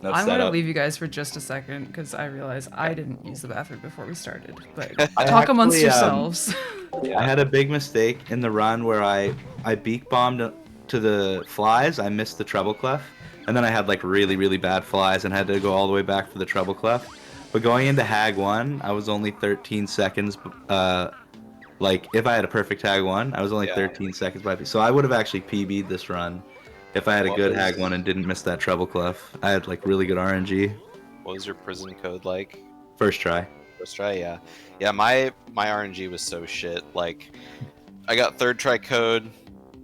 No I'm gonna setup. leave you guys for just a second, because I realize I didn't use the bathroom before we started, but I talk amongst actually, yourselves. I had a big mistake in the run where I beak bombed to the flies. I missed the treble clef, and then I had like really bad flies and had to go all the way back for the treble clef. But going into Hag 1, I was only 13 seconds. Like if I had a perfect Hag 1, I was only 13 seconds by. So I would have actually PB'd this run if I had a good Hag 1 and didn't miss that treble clef. I had like really good RNG. What was your prison code like? First try. First try, yeah. Yeah, my RNG was so shit. Like, I got third try code,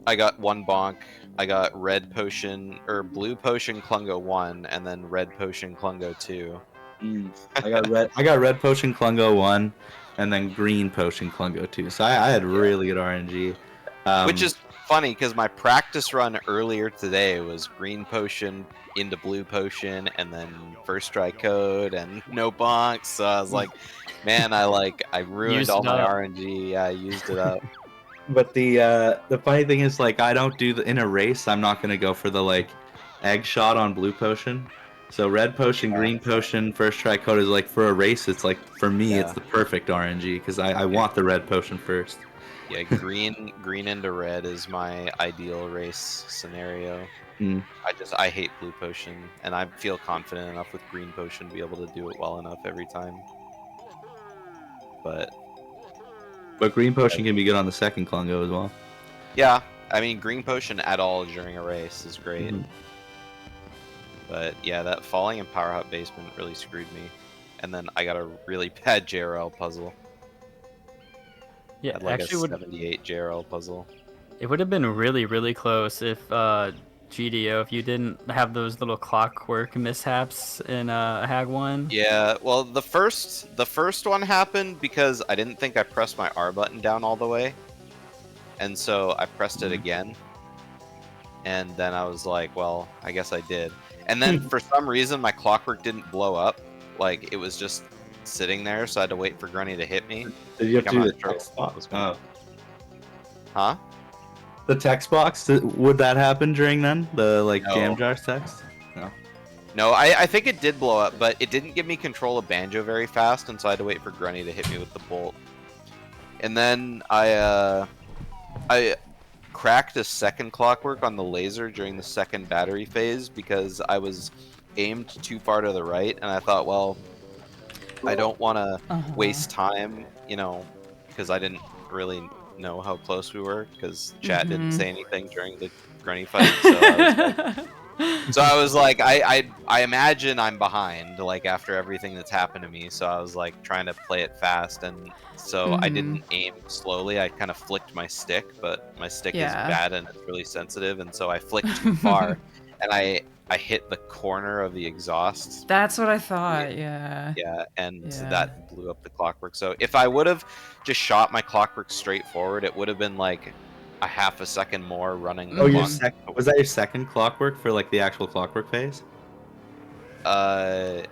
I got 1 bonk, I got red potion, or blue potion Klungo 1, and then red potion Klungo 2. I got red potion Klungo 1, and then green potion Klungo 2. So I had really good RNG. Which is funny, because my practice run earlier today was green potion into blue potion, and then first try code, and no bonks. So I was like, man, I ruined Used all it my up. RNG. Yeah, I used it up. But the funny thing is, like, I don't do in a race. I'm not gonna go for the like egg shot on blue potion. So red potion, green potion, first try code is like for a race. It's like for me, it's the perfect RNG because I want the red potion first. Yeah, green into red is my ideal race scenario. Mm. I hate blue potion, and I feel confident enough with green potion to be able to do it well enough every time. But green potion can be good on the second Klungo as well. yeah, I mean green potion at all during a race is great. Mhm. But yeah, that falling in Power Hut basement really screwed me. And then I got a really bad JRL puzzle. Yeah, Had like actually, a 78 JRL puzzle. it would have been really close if GDO, if you didn't have those little clockwork mishaps in Hag 1. Yeah, well, the first one happened because I didn't think I pressed my R button down all the way, and so I pressed it again, and then I was like, well, I guess I did. And then for some reason, my clockwork didn't blow up; like it was just sitting there, so I had to wait for Grunny to hit me. Did you have Like, to I'm do not the sure text what box? was going Oh. Huh? The text box? Would that happen during then? The like No. jam jars text? No. No, I think it did blow up, but it didn't give me control of Banjo very fast, and so I had to wait for Grunny to hit me with the bolt. And then I cracked a second clockwork on the laser during the second battery phase because I was aimed too far to the right, and I thought, well, I don't want to waste time, you know, because I didn't really know how close we were because chat didn't say anything during the Grunny fight, so I was like, I imagine I'm behind, like, after everything that's happened to me, so I was like trying to play it fast, and so I didn't aim slowly. I kind of flicked my stick, but my stick is bad and it's really sensitive, and so I flicked too far, and I hit the corner of the exhaust. That's what I thought. Yeah. Yeah, and that blew up the clockwork. So if I would have just shot my clockwork straight forward, it would have been like a half a second more running. Oh, was that your second clockwork for like the actual clockwork phase? Is that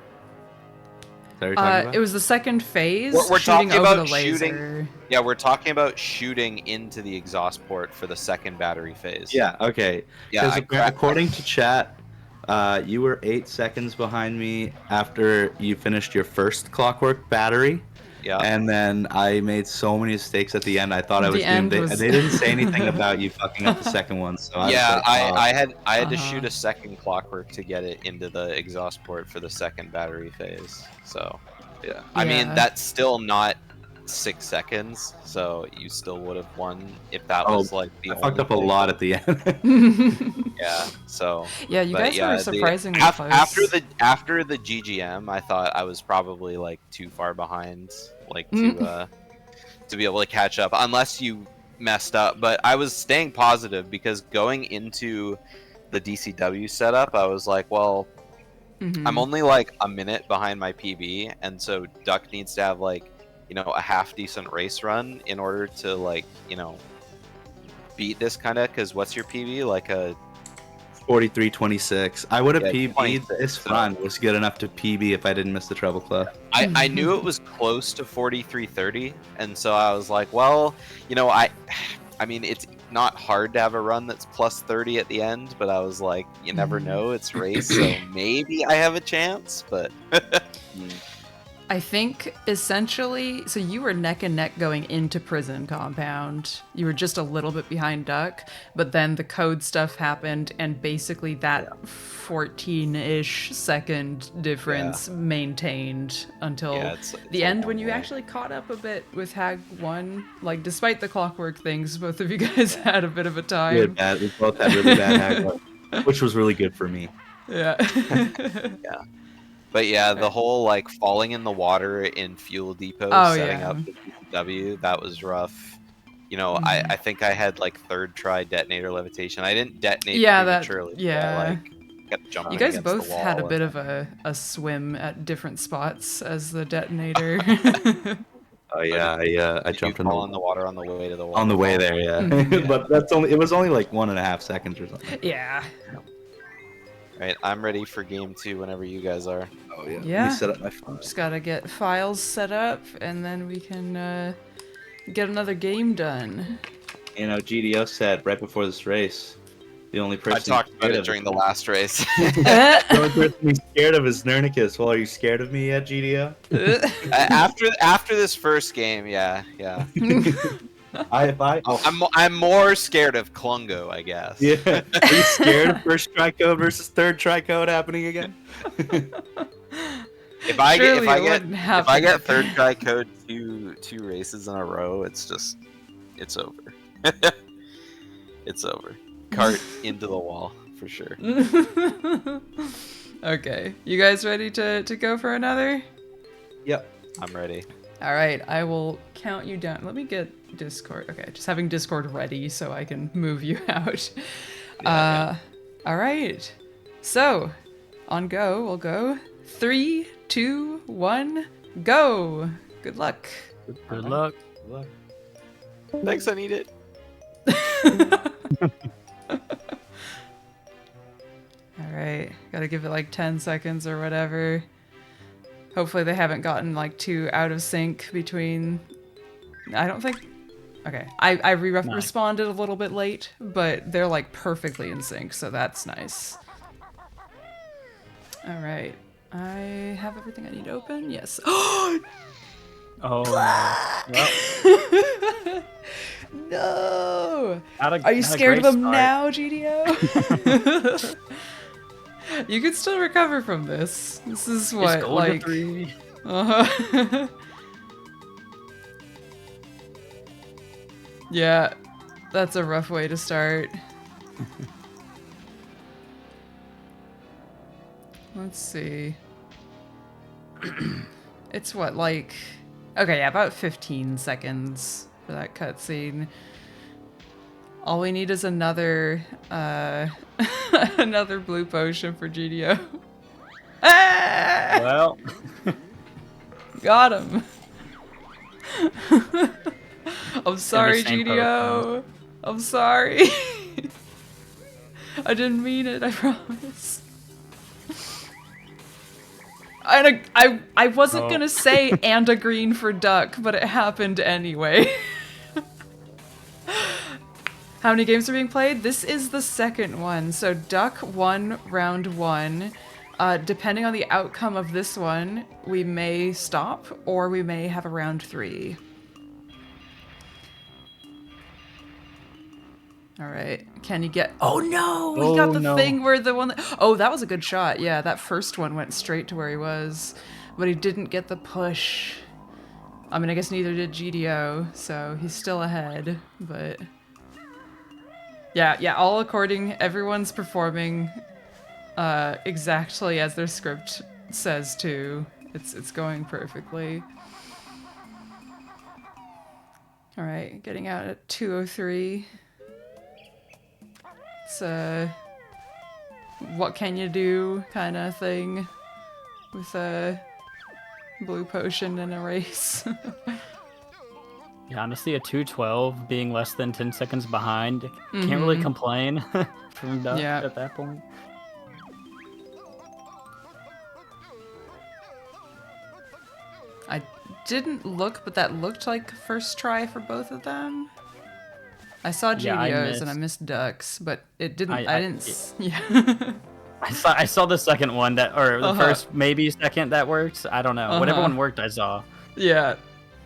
what you're talking about? It was the second phase. We're shooting talking over about the laser. shooting. Yeah, we're talking about shooting into the exhaust port for the second battery phase. Yeah. Okay. Yeah. According to chat, you were 8 seconds behind me after you finished your first clockwork battery. Yeah. And then I made so many mistakes at the end. I thought I was doomed. They didn't say anything about you fucking up the second one. So I had to shoot a second clockwork to get it into the exhaust port for the second battery phase. So yeah. I mean, that's still not 6 seconds, so you still would have won if that was like the I fucked up a lot at the end. Yeah, so yeah, you guys were surprisingly close. After the GGM, I thought I was probably like too far behind, like to be able to catch up, unless you messed up. But I was staying positive because going into the DCW setup, I was like, well, I'm only like a minute behind my PB, and so Duck needs to have like, you know, a half decent race run in order to, like, you know, beat this kind of, because what's your PB? Like a 43.26. I would have PB'd this run. Was good enough to PB if I didn't miss the treble clef. I knew it was close to 43.30, and so I was like, well, you know, I mean, it's not hard to have a run that's plus 30 at the end, but I was like, you never know, it's race, so maybe I have a chance, but I think essentially, so you were neck and neck going into prison compound. You were just a little bit behind Duck, but then the code stuff happened, and basically that 14-ish second difference maintained until the end, when you actually caught up a bit with Hag 1. Like, despite the clockwork things, both of you guys had a bit of a time. We both had really bad Hag 1, which was really good for me. Yeah. Yeah. But yeah, the whole like falling in the water in fuel depot, setting up the PCW, that was rough. You know, I think I had like third try detonator levitation. I didn't detonate prematurely. I, like, kept jumping. You guys against both the wall had a bit of a swim at different spots as the detonator. Oh yeah, I jumped in the water on the way to the wall. On the way there, yeah. But it was only like 1.5 seconds or something. Yeah. Right, I'm ready for game 2 whenever you guys are. Oh yeah. Yeah. Let me set up my phone. Just gotta get files set up, and then we can get another game done. You know, GDO said right before this race, the only person I talked about it during the last race. The only person he's scared of is Nernicus. Well, are you scared of me yet, GDO? after this first game, yeah. I'm more scared of Klungo, I guess. Yeah. Are you scared of first tricode versus third tricode happening again? If I get third tricode two races in a row, it's over. It's over. Cart into the wall for sure. Okay, you guys ready to go for another? Yep, I'm ready. All right, I will count you down. Let me get Discord. Okay, just having Discord ready so I can move you out. All right, so on go, we'll go 3, 2, 1, go. Good luck. Good luck. Thanks, I need it. All right, gotta give it like 10 seconds or whatever. Hopefully they haven't gotten like too out of sync between. I don't think. Okay, I responded a little bit late, but they're like perfectly in sync, so that's nice. All right. I have everything I need open. Yes. Oh no. Well, No! not a, Are you not a scared great of him start. now, GDO? You can still recover from this. This is It's what, going to like... 3. Uh-huh. Yeah, that's a rough way to start. Let's see. It's what, like... Okay, yeah, about 15 seconds for that cutscene. All we need is another, another blue potion for GDO. Ah! Well, Got him. I'm gonna be sorry, same GDO. I'm sorry. I didn't mean it, I promise. I wasn't Oh. gonna say and a green for duck, but it happened anyway. How many games are being played? This is the second one. So duck won round 1. Depending on the outcome of this one, we may stop or we may have a round 3. All right, can you get... Oh no, he got Oh, the no. thing where the one that... Oh, that was a good shot. Yeah, that first one went straight to where he was, but he didn't get the push. I mean, I guess neither did GDO, so he's still ahead, but... Yeah, all according, everyone's performing exactly as their script says to. It's going perfectly. All right, getting out at 2:03. It's a what can you do kind of thing with a blue potion in a race. Yeah, honestly, a 212 being less than 10 seconds behind, can't really complain from Duck Yeah. at that point. I didn't look, but that looked like first try for both of them. I saw Yeah, I GDOs and I missed. missed Ducks, but it didn't. I- I didn't. Yeah. I saw the second one that, or the Uh-huh. first maybe second that worked. I don't know. Whatever one worked, I saw. Yeah.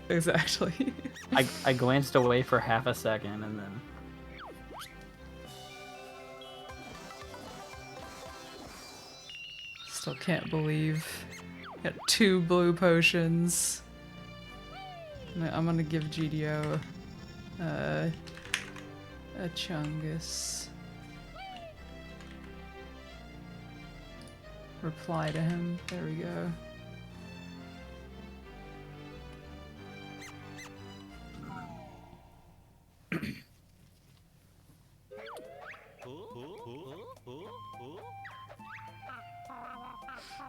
Exactly. I glanced away for half a second and then. Still can't believe. Got 2 blue potions. I'm gonna give GDO a Chungus. Reply to him. There we go.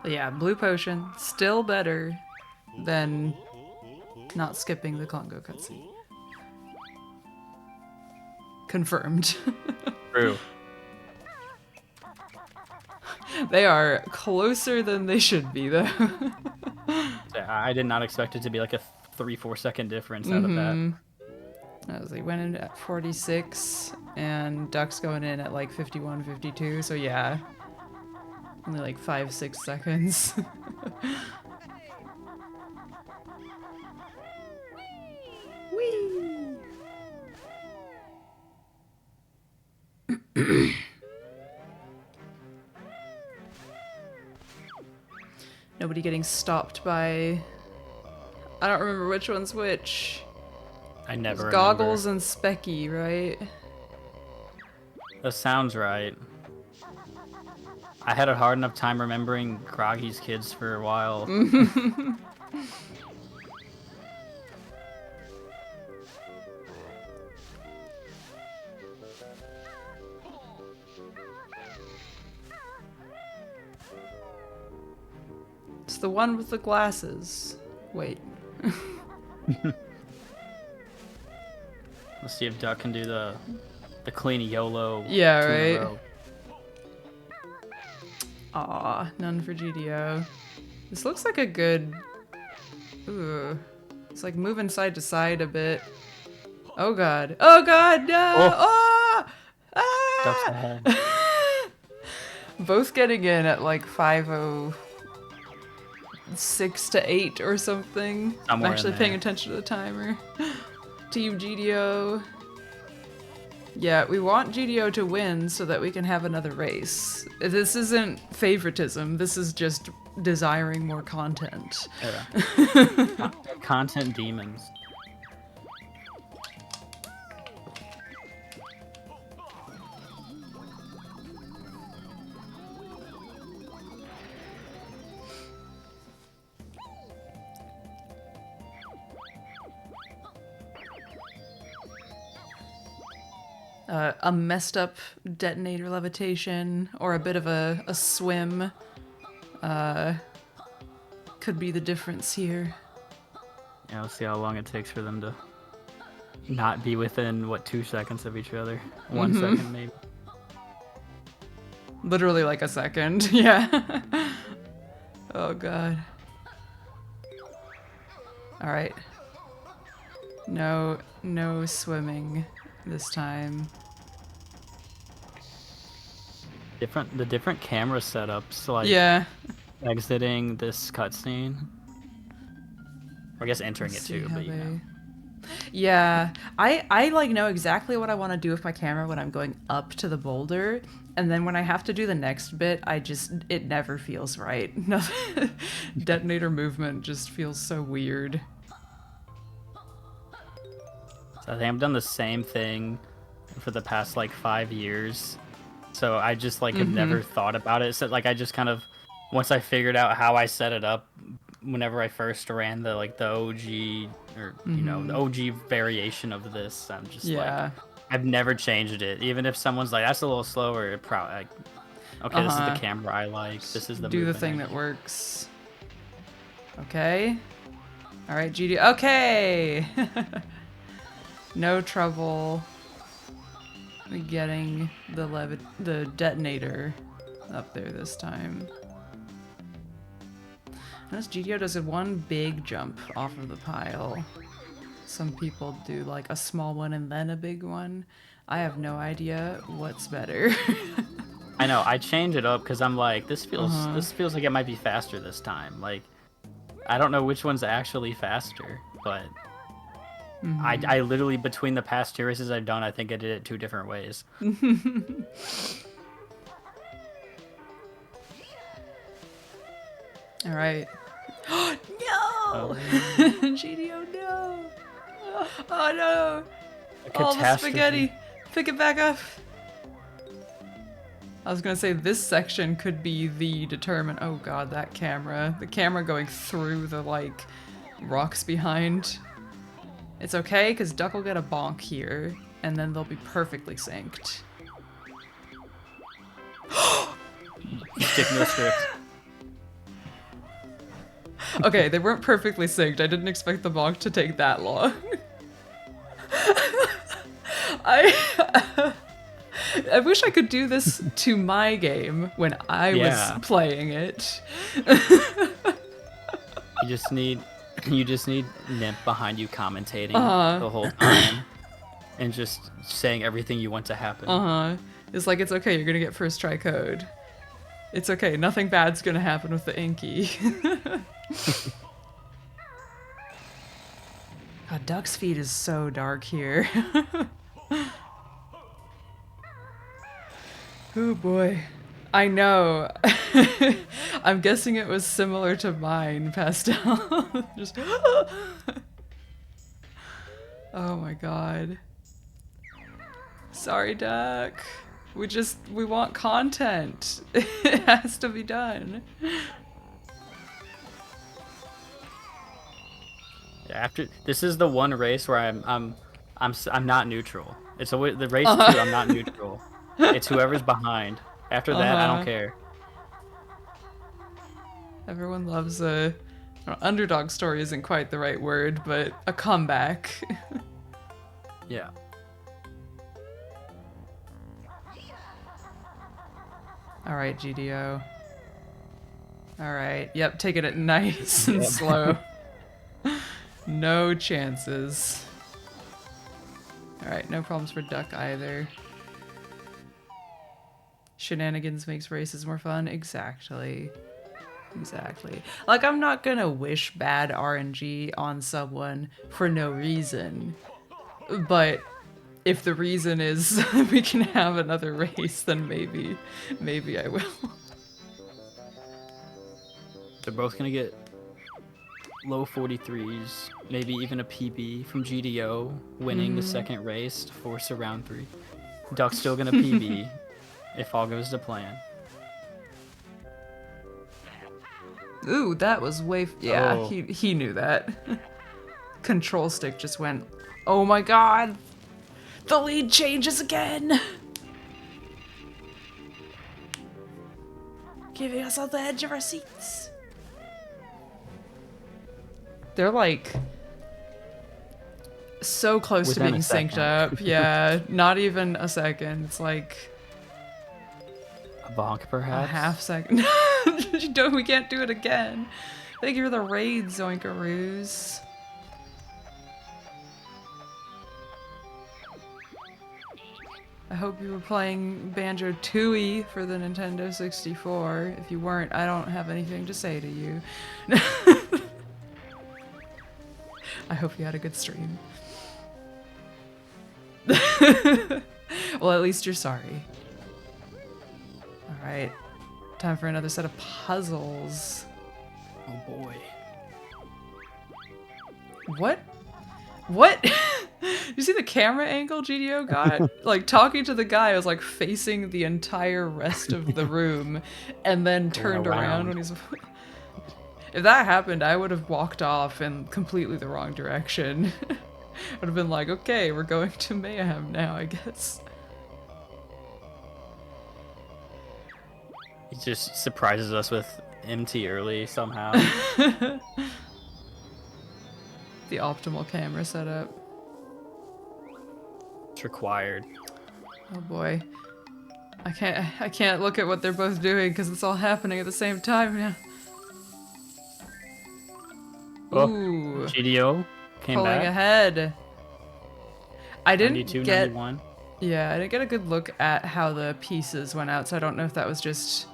But yeah, blue potion, still better than not skipping the Congo cutscene. Confirmed. True. They are closer than they should be, though. I did not expect it to be like a 3-4 second difference out of that. They went in at 46, and Duck's going in at like 51, 52, so yeah. Only like 5-6 seconds. Whee! Nobody getting stopped by... I don't remember which one's which. I never remember. Goggles and Specky, right? That sounds right. I had a hard enough time remembering Groggy's kids for a while. It's the one with the glasses. Wait. Let's see if Duck can do the clean YOLO. Yeah, 2 in a right. row. Aw, none for GDO. This looks like a good... Ooh. It's like moving side to side a bit. Oh god. Oh god, no! Oh. Oh! Ah! Duck's ahead. Both getting in at like 5:06 to 8 or something. I'm Somewhere in actually paying there. attention to the timer. Team GDO. Yeah, we want GDO to win so that we can have another race. This isn't favoritism, this is just desiring more content. Yeah. Content demons. A messed up detonator levitation or a bit of a swim could be the difference here. Yeah, let's see how long it takes for them to not be within, what, 2 seconds of each other? 1 second, maybe. Literally like a second, yeah. Oh god. Alright. No swimming this time. The different camera setups, like Yeah. exiting this cutscene. Or I guess entering Let's it see too, how but you know. Yeah, I like know exactly what I want to do with my camera when I'm going up to the boulder, and then when I have to do the next bit, it never feels right. Nothing, detonator movement just feels so weird. So I think I've done the same thing for the past like 5 years. So I just like have never thought about it. So like I just kind of, once I figured out how I set it up, whenever I first ran the OG or you know the OG variation of this, I'm just like I've never changed it. Even if someone's like that's a little slower, it probably like, okay, this is the camera I like. This is the do the movement thing I that like. works. Okay. All right, GD. Okay. No trouble getting the detonator up there this time. Notice GDO does one big jump off of the pile. Some people do like a small one and then a big one. I have no idea what's better. I know I change it up because I'm like this feels like it might be faster this time. Like I don't know which one's actually faster, but I literally between the past 2 races I've done, I think I did it 2 different ways. All right. No! Oh. GDO, no! Oh no! A All the catastrophe. spaghetti! Pick it back up! I was gonna say this section could be the determinant. Oh god, that camera. The camera going through the, like, rocks behind. It's okay, because Duck will get a bonk here, and then they'll be perfectly synced. Stick no script. Okay, they weren't perfectly synced. I didn't expect the bonk to take that long. I wish I could do this to my game when I was playing it. You just need Nimp behind you commentating the whole time and just saying everything you want to happen. It's like, it's okay, you're gonna get first try code. It's okay, nothing bad's gonna happen with the Inky. God, Duck's feet is so dark here. Oh boy. I know. I'm guessing it was similar to mine, Pastel. Just oh my god. Sorry, Duck. We want content. It has to be done. After this is the one race where I'm not neutral. It's always the race 2. I'm not neutral. It's whoever's behind. After that, I don't care. Everyone loves a underdog story. Isn't quite the right word, but a comeback. Yeah. All right, GDO. All right. Yep, taking it nice and slow. No chances. All right, no problems for Duck either. Shenanigans makes races more fun. Exactly. Like, I'm not gonna wish bad RNG on someone for no reason. But if the reason is we can have another race, then maybe I will. They're both gonna get low 43s, maybe even a PB from GDO, winning the second race to force a round 3. Duck's still gonna PB if all goes to plan. Ooh, that was yeah, Oh. he knew that. Control stick just went, oh my god! The lead changes again! Giving us on the edge of our seats. They're like so close Within to a being synced second. up. Yeah, not even a second. It's like A bonk, a perhaps? half second. We can't do it again. Thank you for the raid, Zoinkaroos. I hope you were playing Banjo-Tooie for the Nintendo 64. If you weren't, I don't have anything to say to you. I hope you had a good stream. Well, at least you're sorry. Alright. Time for another set of puzzles. Oh boy. What? What? You see the camera angle GDO got? Like, talking to the guy, I was like facing the entire rest of the room and then turned around when he's... If that happened, I would have walked off in completely the wrong direction. Would have been like, okay, we're going to mayhem now, I guess. He just surprises us with MT early somehow. The optimal camera setup. It's required. Oh boy. I can't look at what they're both doing because it's all happening at the same time now. Oh, Ooh. GDO came Pulling back. ahead. I didn't 92, get 91. Yeah, I didn't get a good look at how the pieces went out, so I don't know if that was just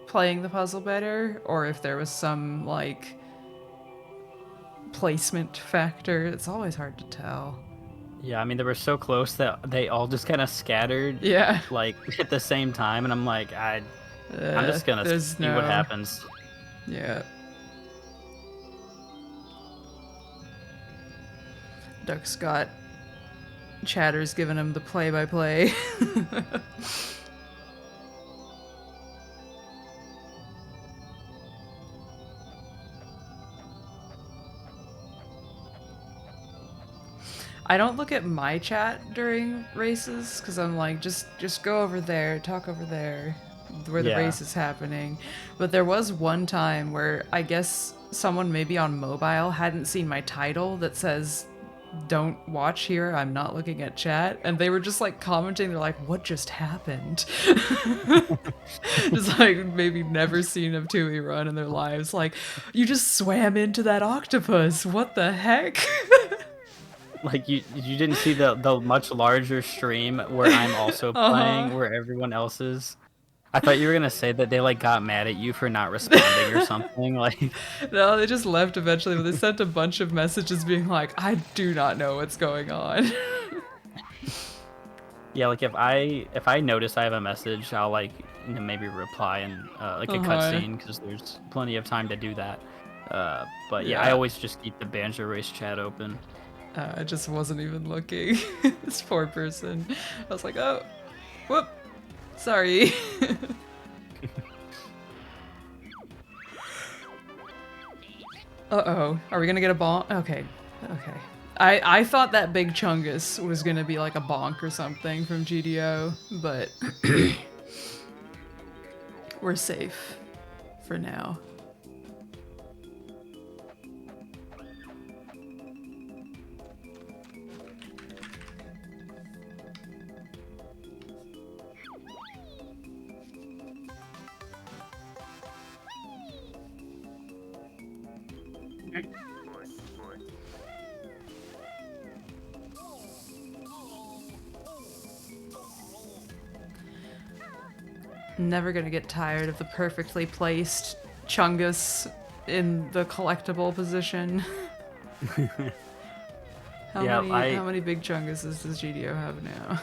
playing the puzzle better or if there was some like placement factor. It's always hard to tell. Yeah, I mean, they were so close that they all just kind of scattered, Yeah. like, at the same time, and I'm like, I'm just gonna There's see what happens. Yeah. Duck Scott Chatter's giving him the play-by-play. I don't look at my chat during races because I'm like, just go over there, talk over there, where the race is happening. But there was one time where I guess someone maybe on mobile hadn't seen my title that says, "Don't watch here, I'm not looking at chat," and they were just like commenting. They're like, "What just happened?" Just like maybe never seen a Tooie run in their lives. Like, you just swam into that octopus. What the heck? Like, you didn't see the much larger stream where I'm also playing, where everyone else is? I thought you were gonna say that they like got mad at you for not responding or something. Like, No, they just left eventually, but they sent a bunch of messages being like, I do not know what's going on. yeah, like if I notice I have a message, I'll like maybe reply in like a cutscene because there's plenty of time to do that. But yeah, I always just keep the BanjoRace chat open. I just wasn't even looking. This poor person. I was like, oh, whoop, sorry. Uh-oh, are we gonna get a bonk? Okay. I thought that Big Chungus was gonna be like a bonk or something from GDO, but we're safe for now. Never gonna get tired of the perfectly placed Chungus in the collectible position. Yeah, How many big Chunguses does GDO have now?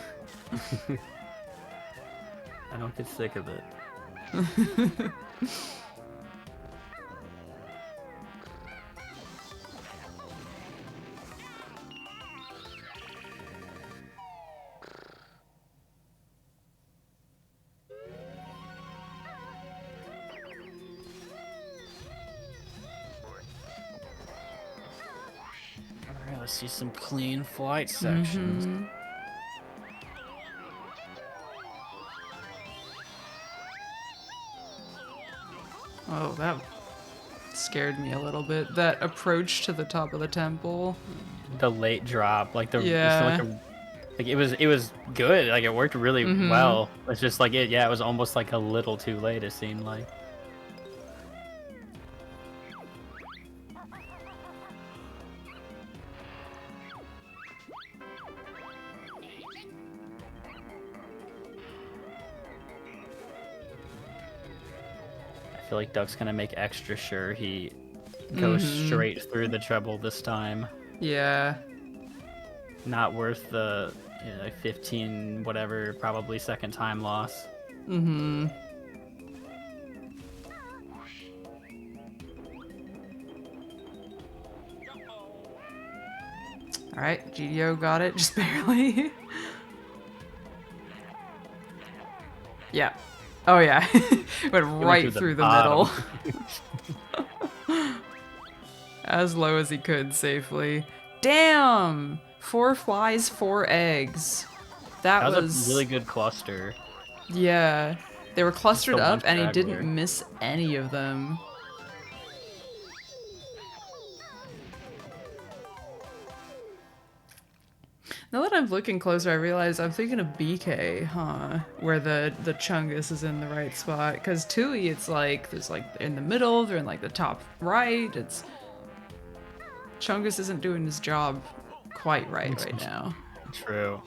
I don't get sick of it. Alright, let's see some clean flight sections. Oh, that scared me a little bit. That approach to the top of the temple. The late drop, like Yeah. it was good. Like it worked really well. It's just like it was almost like a little too late. It seemed like. I feel like Duck's gonna make extra sure he goes straight through the treble this time. Yeah. Not worth the like 15 whatever probably second time loss. Alright, GDO got it, just barely. Yeah. Oh yeah. Went right through the middle. As low as he could safely. Damn! 4 flies, 4 eggs. That was a really good cluster. Yeah. They were clustered the up one and he straggler. didn't miss any of them. Now that I'm looking closer, I realize I'm thinking of BK, huh? Where the Chungus is in the right spot. Because Tooie, it's like, there's like in the middle, they're in like the top right. It's Chungus isn't doing his job quite right now. True.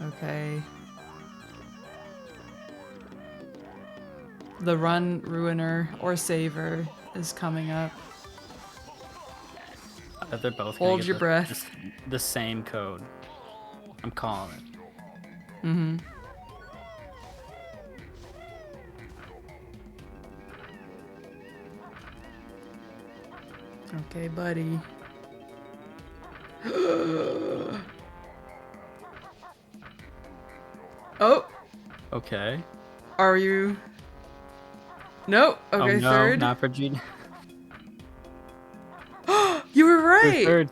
Okay. The run ruiner or saver is coming up. I bet they're both Hold gonna your get breath. the same code. I'm calling it. Okay, buddy. Oh, Okay. are you? No. Okay, oh, no, third. not for Gene. You were right. Third.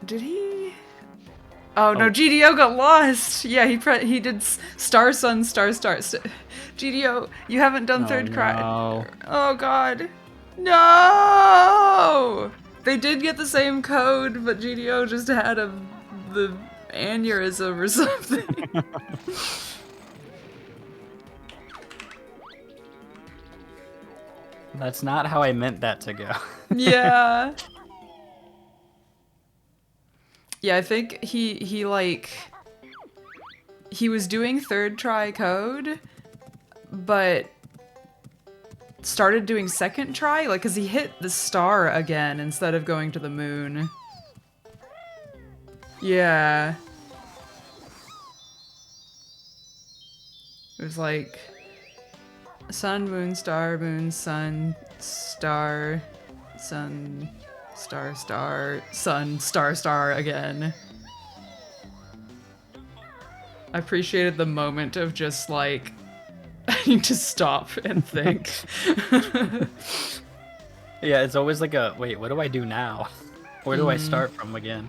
Did he? Oh no, GDO got lost. Yeah, he did star sun star star. GDO, you haven't done third cry. No. Oh god, no! They did get the same code, but GDO just had the aneurysm or something. That's not how I meant that to go. Yeah. Yeah, I think he was doing third try code, but started doing second try, like, cause he hit the star again instead of going to the moon. Yeah. It was like sun, sun, star, sun, star, sun, star again. I appreciated the moment of just like, I need to stop and think. Yeah, it's always like a, wait, what do I do now? Where do I start from again?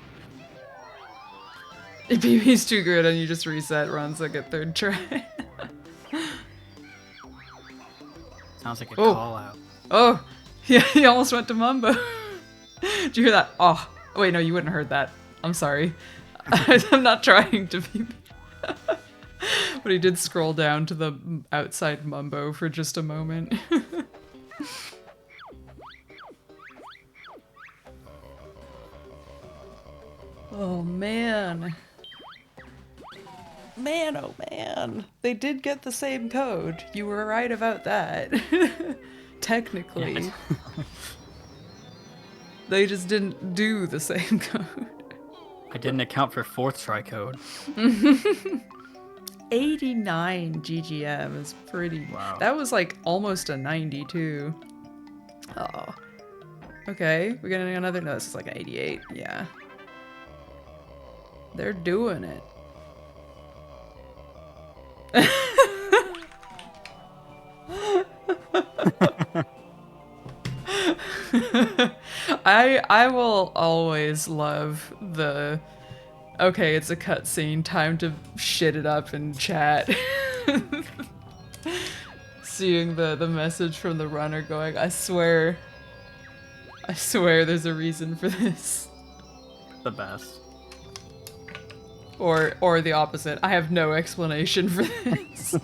If BB's too good and you just reset runs like a third try. Sounds like a Oh. call out. Oh, yeah, he almost went to Mumbo. Did you hear that? Oh, wait, no, you wouldn't have heard that. I'm sorry. I'm not trying to be. But he did scroll down to the outside Mumbo for just a moment. Oh man. Man, oh man. They did get the same code. You were right about that. Technically. They just didn't do the same code. I didn't account for fourth try code. 89 GGM is pretty. Wow. That was like almost a 92. Oh. Okay, we're getting another. No, this is like an 88. Yeah. They're doing it. I will always love the okay, it's a cutscene, time to shit it up in chat. Seeing the message from the runner going, I swear there's a reason for this. The best. Or the opposite. I have no explanation for this.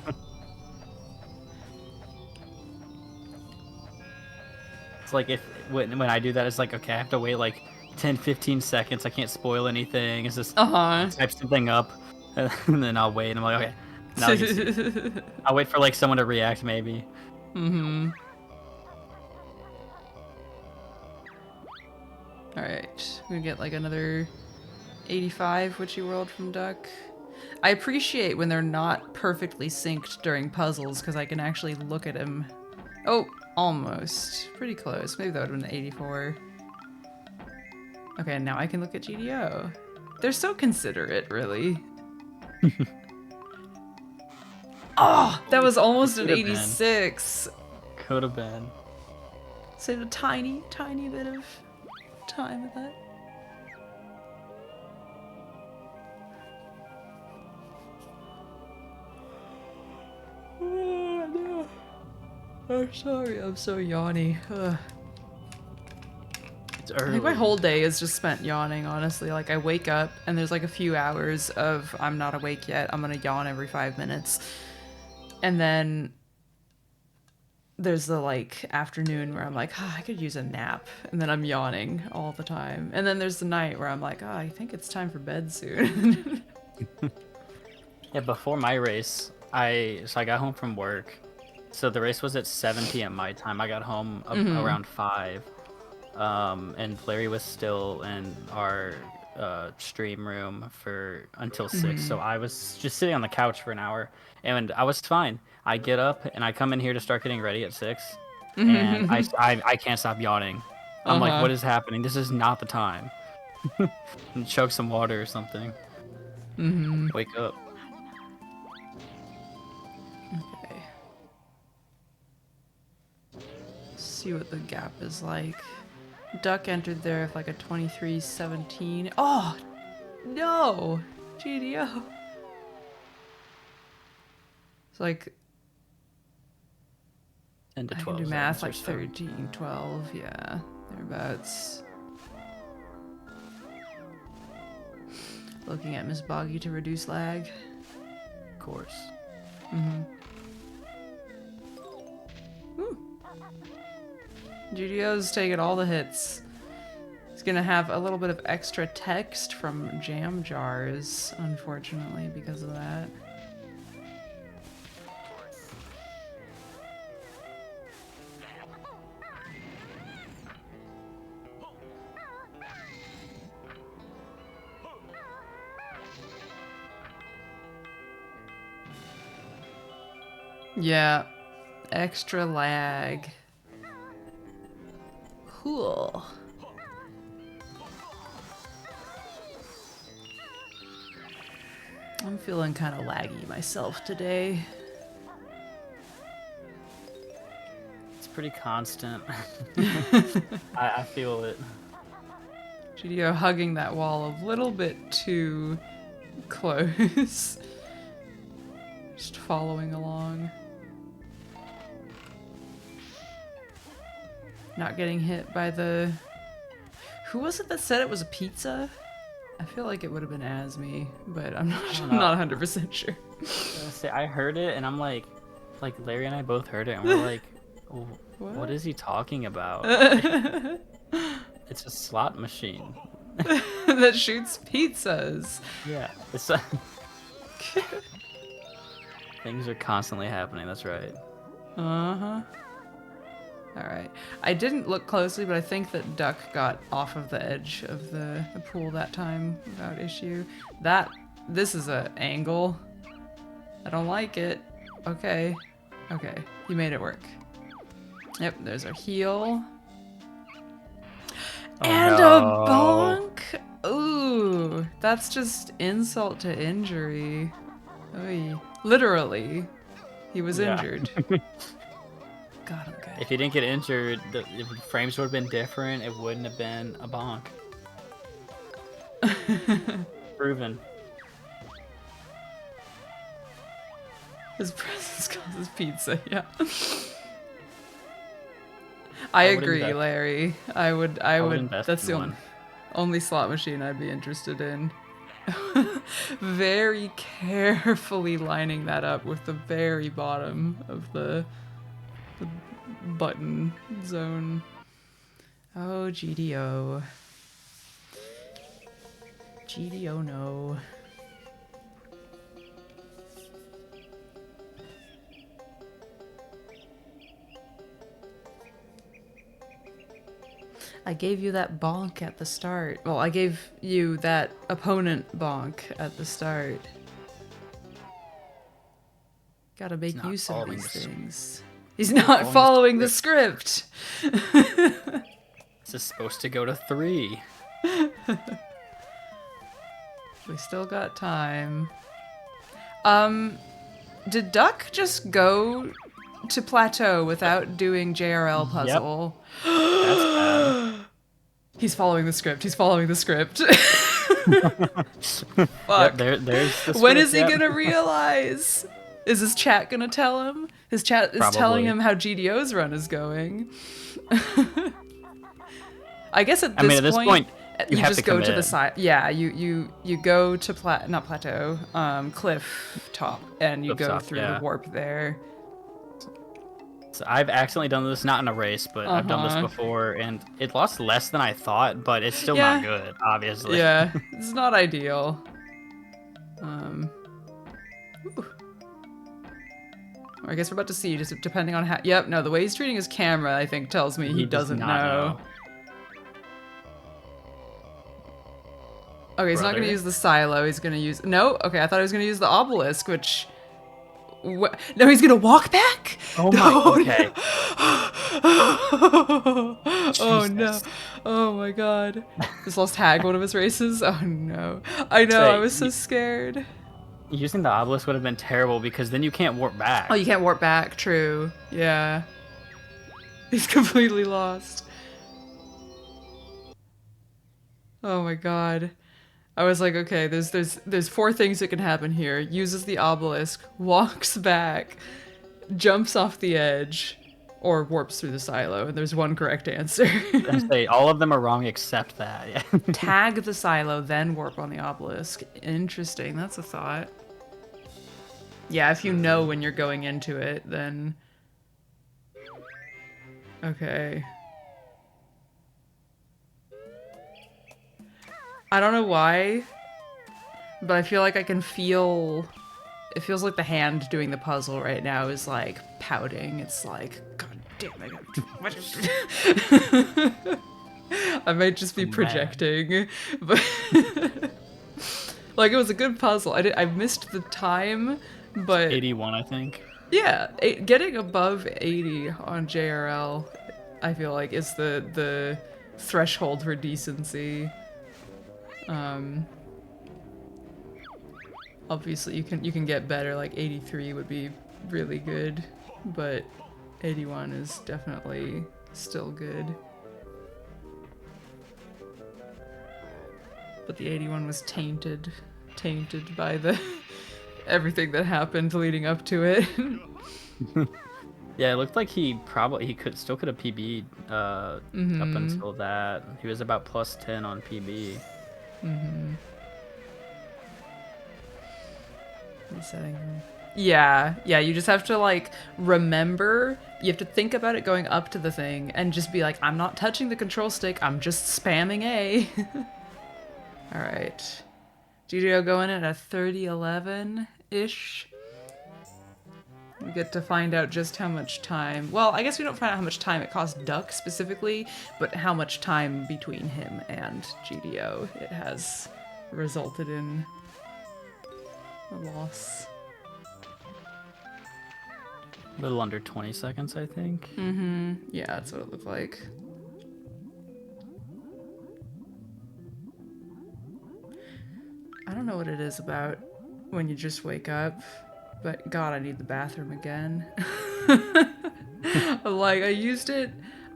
It's like if when I do that, it's like, okay, I have to wait like 10-15 seconds. I can't spoil anything. It's just type something up, and then I'll wait. And I'm like, okay, now you can see. I'll wait for like someone to react, maybe. Mm-hmm. Alright, we get like another 85 Witchy World from Duck. I appreciate when they're not perfectly synced during puzzles, because I can actually look at him. Oh, almost. Pretty close. Maybe that would have been 84. Okay, now I can look at GDO. They're so considerate, really. Oh, that was almost an 86. Could have been. Saved a tiny, tiny bit of time with that. Oh, no. I'm sorry, I'm so yawny. Ugh. It's I early. think my whole day is just spent yawning, honestly. Like, I wake up and there's like a few hours of I'm not awake yet. I'm gonna yawn every 5 minutes. And then there's the like afternoon where I'm like, oh, I could use a nap. And then I'm yawning all the time. And then there's the night where I'm like, oh, I think it's time for bed soon. Yeah, before my race, I got home from work. So the race was at 7 p.m. my time. I got home around 5. And Larry was still in our stream room until 6. So I was just sitting on the couch for an hour, and I was fine. I get up and I come in here to start getting ready at 6, and I can't stop yawning. I'm like, what is happening? This is not the time. And chug some water or something. Wake up. Okay. See what the gap is like. Duck entered there with like a 23:17. Oh no, GDO. It's like 10 to I 12 can do math, seconds like or so. 13, 12, yeah, thereabouts. Looking at Miss Boggy to reduce lag. Of course. GDO's taking all the hits. He's gonna have a little bit of extra text from jam jars, unfortunately, because of that. Yeah, extra lag. Cool. I'm feeling kind of laggy myself today. It's pretty constant. I feel it. GDO hugging that wall a little bit too close. Just following along. Not getting hit by the... Who was it that said it was a pizza? I feel like it would have been Asmi, but I'm not 100% sure. I heard it and I'm like Larry and I both heard it and we're like, what is he talking about? It's a slot machine. that shoots pizzas. Yeah. It's, things are constantly happening. That's right. Uh-huh. All right. I didn't look closely, but I think that Duck got off of the edge of the pool that time without issue. This is a angle. I don't like it. Okay. Okay. You made it work. Yep, there's our heel. And a bonk! Ooh, that's just insult to injury. Oy. Literally. He was injured. God, I'm good. If he didn't get injured, the frames would have been different. It wouldn't have been a bonk. Proven. His presence causes pizza, yeah. I agree, invest. Larry. I would invest that's in the one. only slot machine I'd be interested in. Very carefully lining that up with the very bottom of the button zone. Oh, GDO. GDO no. I gave you that bonk at the start. Well, I gave you that opponent bonk at the start. Gotta make not use of following these the things. He's not following the script. This is supposed to go to 3. We still got time. Did Duck just go to plateau without doing JRL puzzle? That's bad. He's following the script. He's following the script. Yep, Fuck. there's the When script, is he yep. gonna realize? Is his chat gonna tell him? His chat is telling Probably. him how GDO's run is going. I guess at I mean, at this point, you have just to go to the commit. side. Yeah, you go to not plateau, cliff top, and you Cliff go top, through yeah. the warp there. So I've accidentally done this, not in a race, but I've done this before, and it lost less than I thought, but it's still Yeah. not good, obviously. Yeah, it's not ideal. Ooh. I guess we're about to see, just depending on how. Yep, no, the way he's treating his camera, I think, tells me he does doesn't not know. Okay, he's not gonna Brother. use the silo. He's gonna use no. Okay, I thought he was gonna use the obelisk, which. No, he's gonna walk back. Oh my, okay. Oh no! Jesus. Oh my God! Just lost Hag one of his races. Oh no! I know. Say, I was so scared. Using the obelisk would have been terrible because then you can't warp back. Oh, you can't warp back. True. Yeah. He's completely lost. Oh my God. I was like, okay, there's 4 things that can happen here. Uses the obelisk, walks back, jumps off the edge, or warps through the silo, and there's one correct answer. And say all of them are wrong except that. Yeah. Tag the silo, then warp on the obelisk. Interesting, that's a thought. Yeah, if you know when you're going into it, then... Okay. I don't know why, but I feel like I can feel... It feels like the hand doing the puzzle right now is, like, pouting. It's like, God damn it. I might just be projecting, but... Like, it was a good puzzle. I missed the time, but... 81, I think. Yeah, getting above 80 on JRL, I feel like, is the threshold for decency. Obviously you can get better, like 83 would be really good, but 81 is definitely still good. But the 81 was tainted by the everything that happened leading up to it. Yeah, it looked like he still could have PB'd up until that. He was about plus 10 on PB. Resetting. Yeah, you just have to, like, remember, you have to think about it going up to the thing and just be like, I'm not touching the control stick, I'm just spamming A. All right. GDO going in at 30:11-ish. We get to find out just how much time... Well, I guess we don't find out how much time it costs Duck specifically, but how much time between him and GDO it has resulted in a loss. A little under 20 seconds, I think. Mm-hmm. Yeah, that's what it looked like. I don't know what it is about when you just wake up, but God, I need the bathroom again. Like, I used it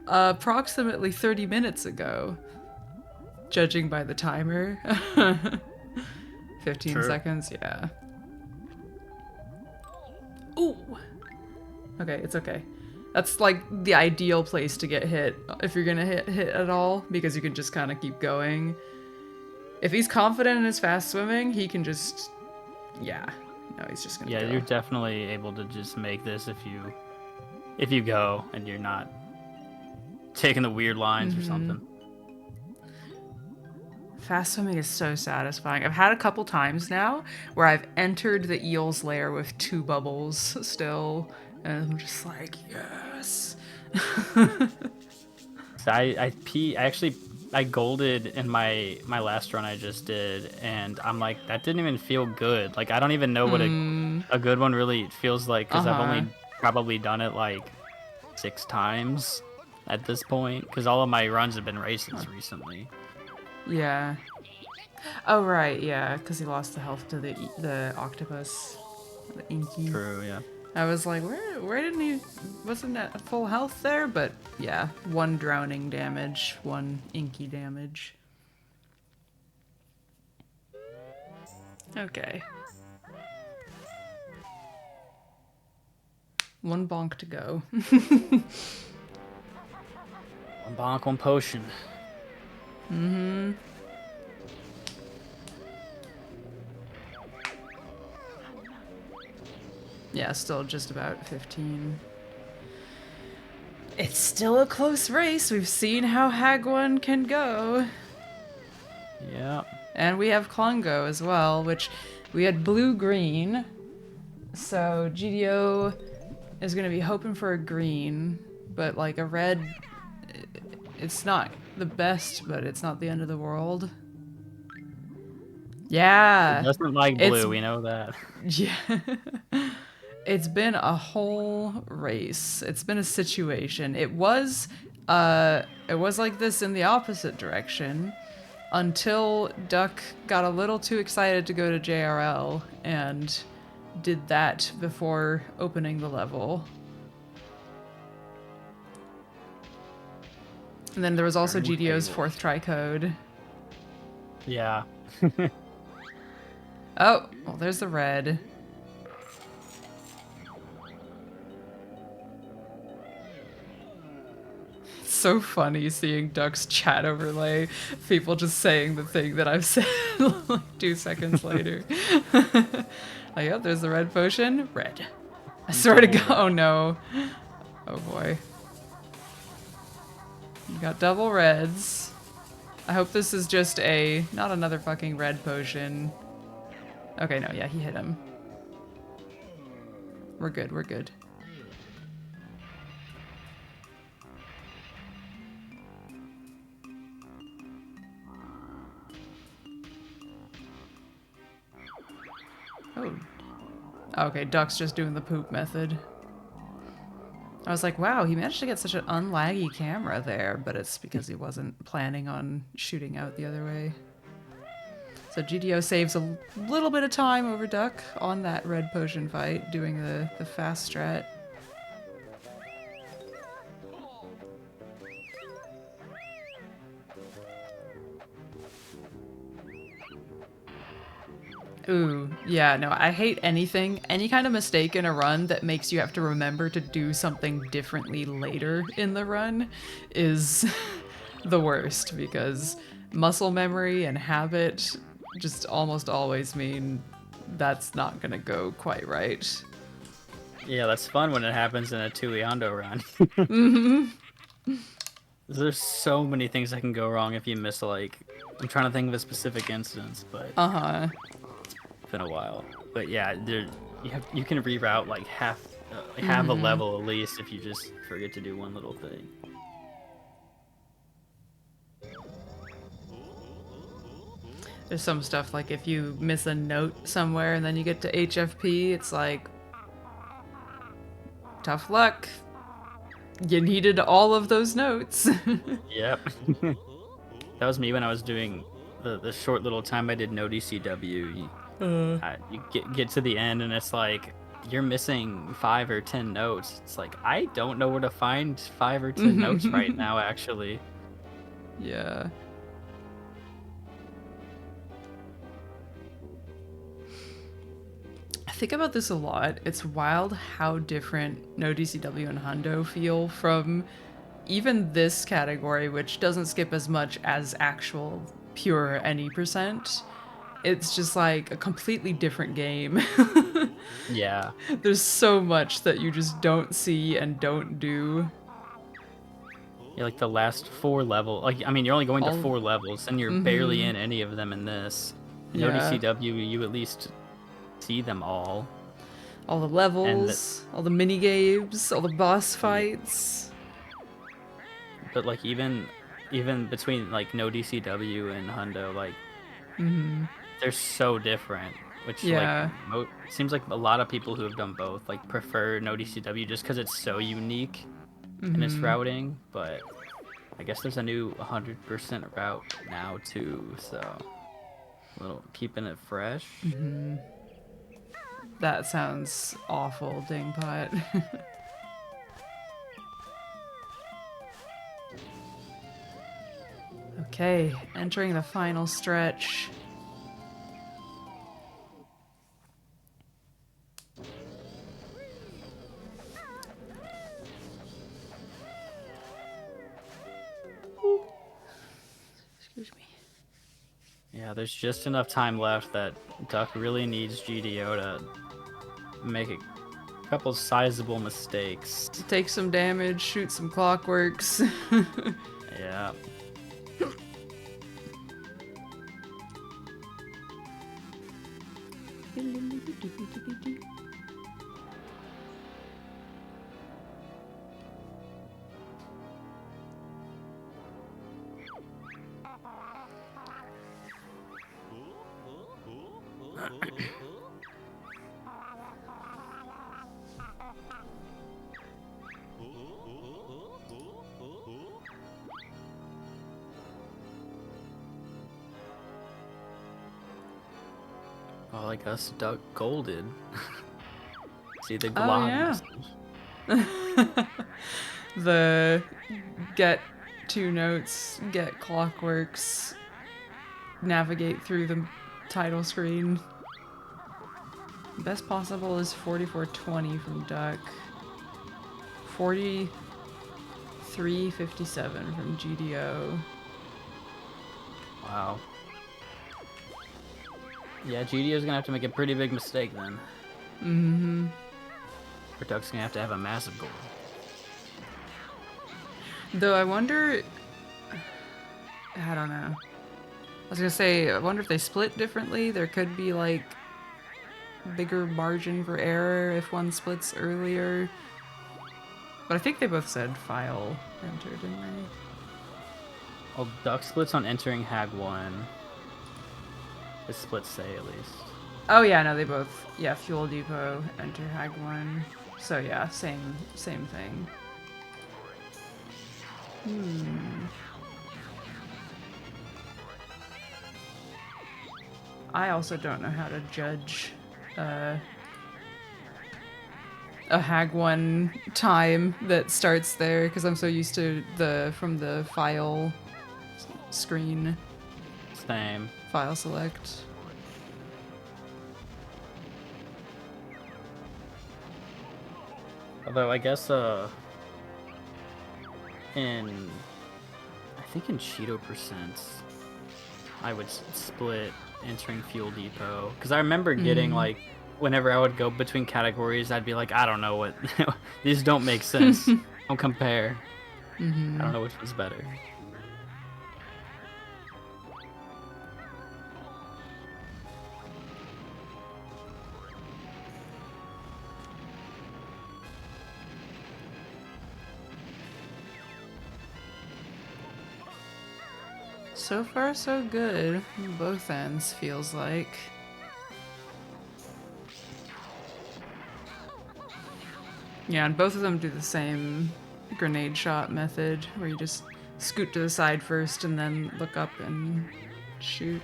approximately 30 minutes ago, judging by the timer. 15 True. seconds, yeah. Ooh! Okay, it's okay. That's like the ideal place to get hit if you're gonna hit at all, because you can just kind of keep going. If he's confident in his fast swimming, he can just... Yeah. No, he's just gonna go. Yeah, you're definitely able to just make this if you go and you're not taking the weird lines or something. Fast swimming is so satisfying. I've had a couple times now where I've entered the eel's lair with 2 bubbles still, and I'm just like, yes. So I golded in my last run I just did, and I'm like, that didn't even feel good. Like, I don't even know what a good one really feels like, because I've only probably done it like 6 times at this point, because all of my runs have been races recently. Yeah. Oh, right, yeah, because he lost the health to the octopus, the inky. True, yeah. I was like, where didn't he... Wasn't at full health there? But yeah, 1 drowning damage, 1 inky damage. Okay. 1 bonk to go. 1 bonk, 1 potion. Mm-hmm. Yeah, still just about 15. It's still a close race. We've seen how Hagwon can go. Yeah. And we have Klongo as well, which we had blue-green. So GDO is going to be hoping for a green, but like a red, it's not the best, but it's not the end of the world. Yeah. It doesn't like blue, we know that. Yeah. It's been a whole race. It's been a situation. It was like this in the opposite direction until Duck got a little too excited to go to JRL and did that before opening the level. And then there was also GDO's 4th try code. Yeah. Oh, well, there's the red. So funny seeing Duck's chat overlay, people just saying the thing that I've said like 2 seconds later. Like, oh, there's the red potion. Red. I swear to God. Oh no. Oh boy. You got double reds. I hope this is just not another fucking red potion. Okay, no, yeah, he hit him. We're good, we're good. Oh. Okay, Duck's just doing the poop method. I was like, wow, he managed to get such an unlaggy camera there, but it's because he wasn't planning on shooting out the other way. So GDO saves a little bit of time over Duck on that red potion fight, doing the fast strat. Ooh, yeah, no, I hate any kind of mistake in a run that makes you have to remember to do something differently later in the run is the worst, because muscle memory and habit just almost always mean that's not gonna go quite right. Yeah, that's fun when it happens in a Tooie Hondo run. Mm-hmm. There's so many things that can go wrong if you miss, like, I'm trying to think of a specific instance, but Uh-huh. it's been a while. But yeah, you can reroute like half a level at least if you just forget to do one little thing. There's some stuff like if you miss a note somewhere and then you get to HFP, it's like, tough luck. You needed all of those notes. Yep. That was me when I was doing the short little time I did no DCW. You get to the end and it's like you're missing 5 or 10 notes. It's like I don't know where to find 5 or 10 notes right now. Actually, Yeah. I think about this a lot. It's wild how different No DCW and Hundo feel from even this category, which doesn't skip as much as actual pure any percent. It's just like a completely different game. yeah. There's so much that you just don't see and don't do. You're like the last 4 level. Like I mean, you're only going to All- 4 levels, and you're barely in any of them in this. No Yeah. DCW, you at least see them all. All the levels, all the mini games, all the boss fights. But like even between like no DCW and Hundo, like they're so different. Which Yeah. like seems like a lot of people who have done both like prefer no DCW just because it's so unique in its routing. But I guess there's a new 100% route now too, so a little keeping it fresh. That sounds awful, Dingpot. Okay, entering the final stretch. Excuse me. Yeah, there's just enough time left that Duck really needs GDO to make a couple sizable mistakes. Take some damage, shoot some clockworks. Yeah. Well, I guess Duck golded. See the glob. Oh, yeah. The get 2 notes, get clockworks, navigate through the title screen. Best possible is 4420 from Duck. 4357 from GDO. Wow. Yeah, GDO's gonna have to make a pretty big mistake then. Mm-hmm. Or Duck's gonna have to have a massive goal. Though I wonder... I don't know. I was gonna say, I wonder if they split differently. There could be, like, bigger margin for error if one splits earlier. But I think they both said file enter, didn't they? Well, Duck splits on entering Hag 1. His splits say at least. Oh yeah, no, they both... Yeah, Fuel Depot, enter Hag 1. So yeah, same thing. I also don't know how to judge a Hag 1 time that starts there because I'm so used to from the file screen, Same. file select. Although I guess in I think in Cheeto percents I would split entering Fuel Depot because I remember getting like whenever I would go between categories I'd be like I don't know what these don't make sense. Don't compare. Mm-hmm. I don't know which one's better. So far, so good. Both ends, feels like. Yeah, and both of them do the same grenade shot method, where you just scoot to the side first and then look up and shoot.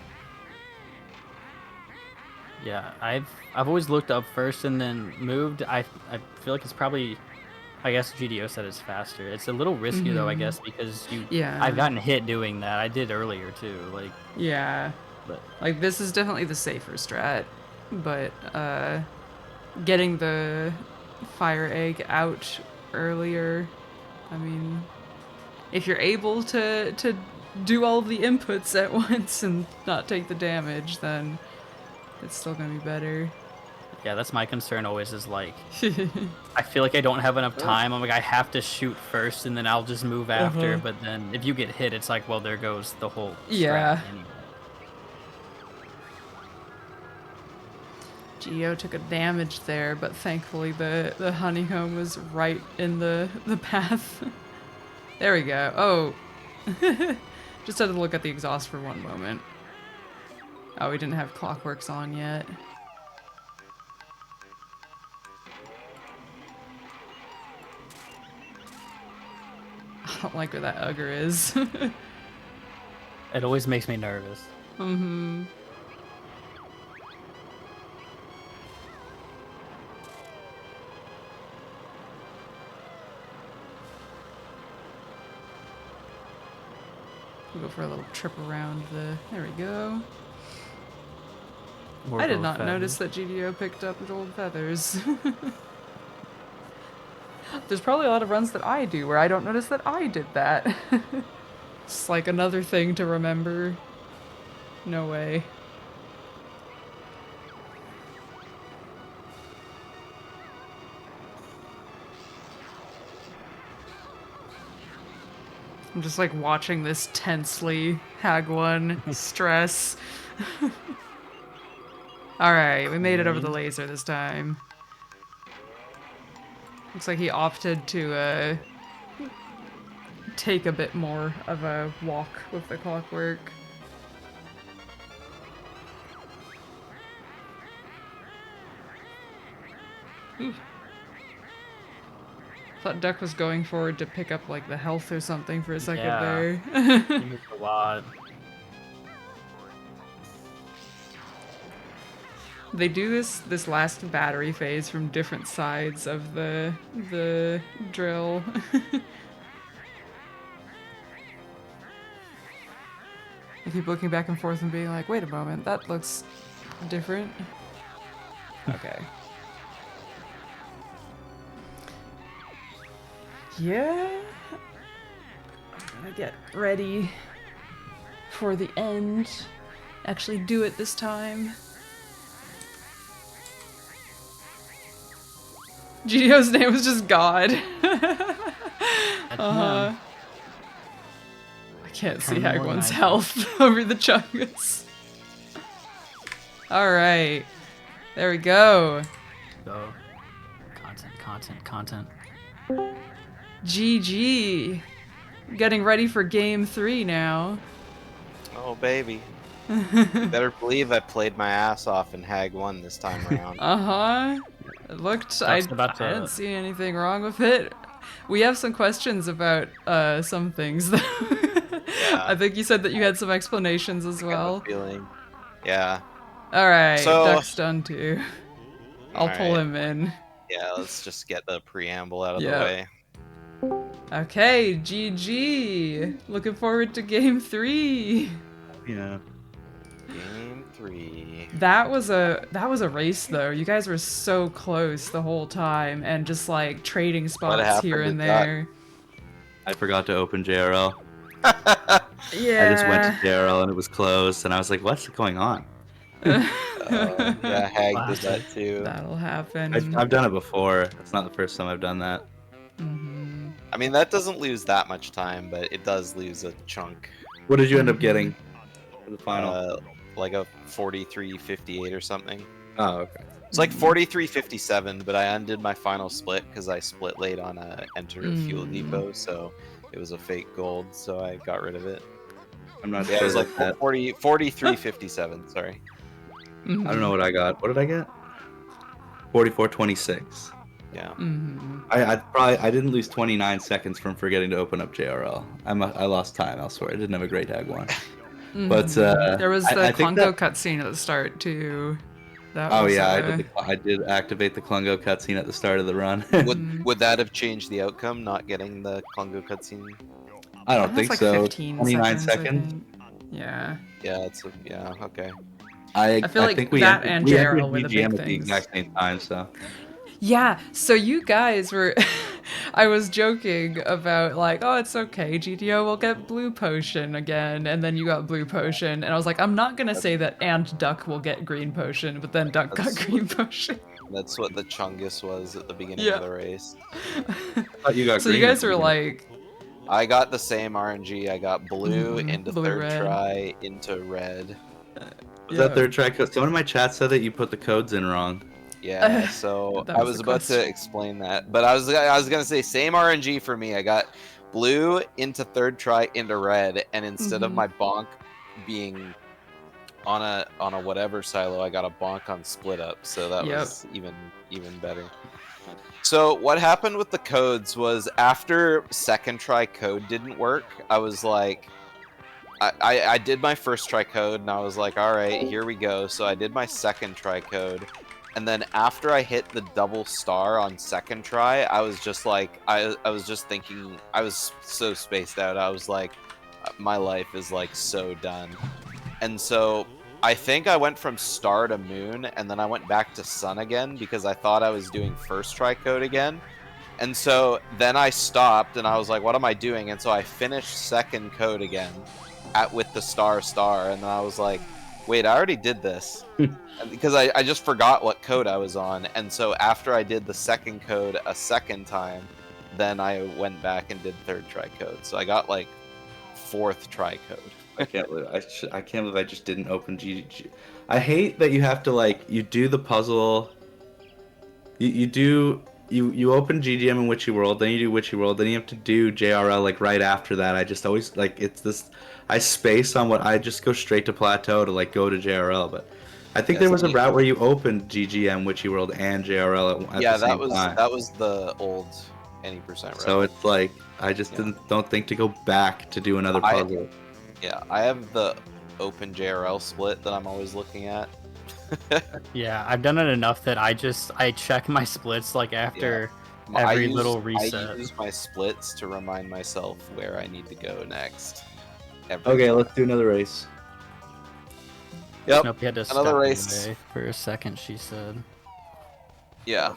Yeah, I've always looked up first and then moved. I feel like it's probably, I guess GDO said it's faster. It's a little risky though, I guess, because Yeah. I've gotten hit doing that. I did earlier too. Like, Yeah. but Like, this is definitely the safer strat, but getting the fire egg out earlier, I mean, if you're able to do all the inputs at once and not take the damage, then it's still gonna be better. yeah, that's my concern always is like, I feel like I don't have enough time. I'm like, I have to shoot first and then I'll just move after. But then if you get hit, it's like, well, there goes the whole strat Yeah. anyway. Geo took a damage there, but thankfully the honeycomb was right in the path. There we go. Oh. Just had to look at the exhaust for one moment. Oh, we didn't have clockworks on yet. I don't like where that Ugger is. It always makes me nervous. Mm-hmm. We'll go for a little trip around the... There we go. More I did gold not feathers. notice that GDO picked up gold feathers. There's probably a lot of runs that I do where I don't notice that I did that. It's like another thing to remember. No way. I'm just like watching this tensely. Hag 1. Stress. Alright, we made it over the laser this time. Looks like he opted to take a bit more of a walk with the clockwork. Ooh. Thought Duck was going forward to pick up like the health or something for a second Yeah. there. You moved a lot. They do this last battery phase from different sides of the drill. I keep looking back and forth and being like, wait a moment, that looks different. Okay. Yeah. I'm gonna get ready for the end. Actually do it this time. GDO's name was just God. I can't see Kinda more Hagwon's than I health over the Chungus. Alright. There we go. Go. Content. GG. Getting ready for game 3 now. Oh, baby. You better believe I played my ass off in Hag 1 this time around. Uh-huh. It looked... I about to- didn't see anything wrong with it. We have some questions about some things, though. Yeah. I think you said that you had some explanations as I have a well. feeling. Yeah. Alright, So- Duck's done too. I'll pull Alright. him in. Yeah, let's just get the preamble out of the Yeah. way. Okay, GG. Looking forward to game 3. Yeah. Game 3. That was a race though. You guys were so close the whole time and just like trading spots happened here to and Duck? there. I forgot to open JRL. Yeah. I just went to JRL and it was closed, and I was like, "What's going on?" Yeah, Hag did that too. That'll happen. I've done it before. It's not the first time I've done that. Mhm. I mean, that doesn't lose that much time, but it does lose a chunk. What did you end up getting for the final? Like a 43.58 or something. Oh, okay. It's like 43.57, but I undid my final split because I split late on a enter fuel depot, so it was a fake gold, so I got rid of it. I'm not Yeah, it sure was like that. 43.57. Sorry. I don't know what I got. What did I get? 44.26. Yeah. I didn't lose 29 seconds from forgetting to open up JRL. I lost time elsewhere. I didn't have a great tag one. But There was the I think Klungo that. cutscene at the start too. That Oh was, yeah, I did activate the Klungo cutscene at the start of the run. Would that have changed the outcome, not getting the Klungo cutscene? I don't that's think like so. 15 29 seconds. I seconds. think. Yeah. Yeah, yeah, okay. I feel like think we that entered, and we entered JRL were the BGM big at the things. exact same time, so. Yeah, so you guys were. I was joking about, like, oh, it's okay, GTO will get blue potion again, and then you got blue potion, and I was like, I'm not gonna say that and Duck will get green potion, but then Duck got That's green potion. That's what the Chungus was at the beginning Yeah. of the race. I thought you got So you green at guys the were beginning. like, I got the same RNG. I got blue into blue, third red. try into red. Was that third try code? Someone in my chat said that you put the codes in wrong. Yeah, so That I was was the about to question. explain that, but I was gonna say same RNG for me. I got blue into third try into red, and instead of my bonk being on a whatever silo, I got a bonk on split up, so that Yep. was even better. So what happened with the codes was after second try code didn't work, I was like, I did my first try code and I was like, all right, here we go. So I did my second try code. And then after I hit the double star on second try, I was just like, I was just thinking, I was so spaced out. I was like, my life is like so done. And so I think I went from star to moon and then I went back to sun again because I thought I was doing first try code again. And so then I stopped and I was like, what am I doing? And so I finished second code again with the star and then I was like, wait, I already did this. Because I just forgot what code I was on. And so after I did the second code a second time, then I went back and did third try code. So I got like fourth try code. I can't believe I can't believe I just didn't open GG. I hate that you have to you do the puzzle. You open GGM in Witchy World, then you do Witchy World, then you have to do JRL right after that. I just always it's this. I space on what I just go straight to plateau to go to JRL, but I think there was a route where you opened GGM, Witchy World, and JRL at the same time. that was the old any percent route. So it's like I just don't think to go back to do another puzzle. I have the open JRL split that I'm always looking at. Yeah, I've done it enough that I check my splits after every little reset. I use my splits to remind myself where I need to go next. Okay, let's do another race. Yep. Nope, you had to Another step race. away for a second, she said. Yeah.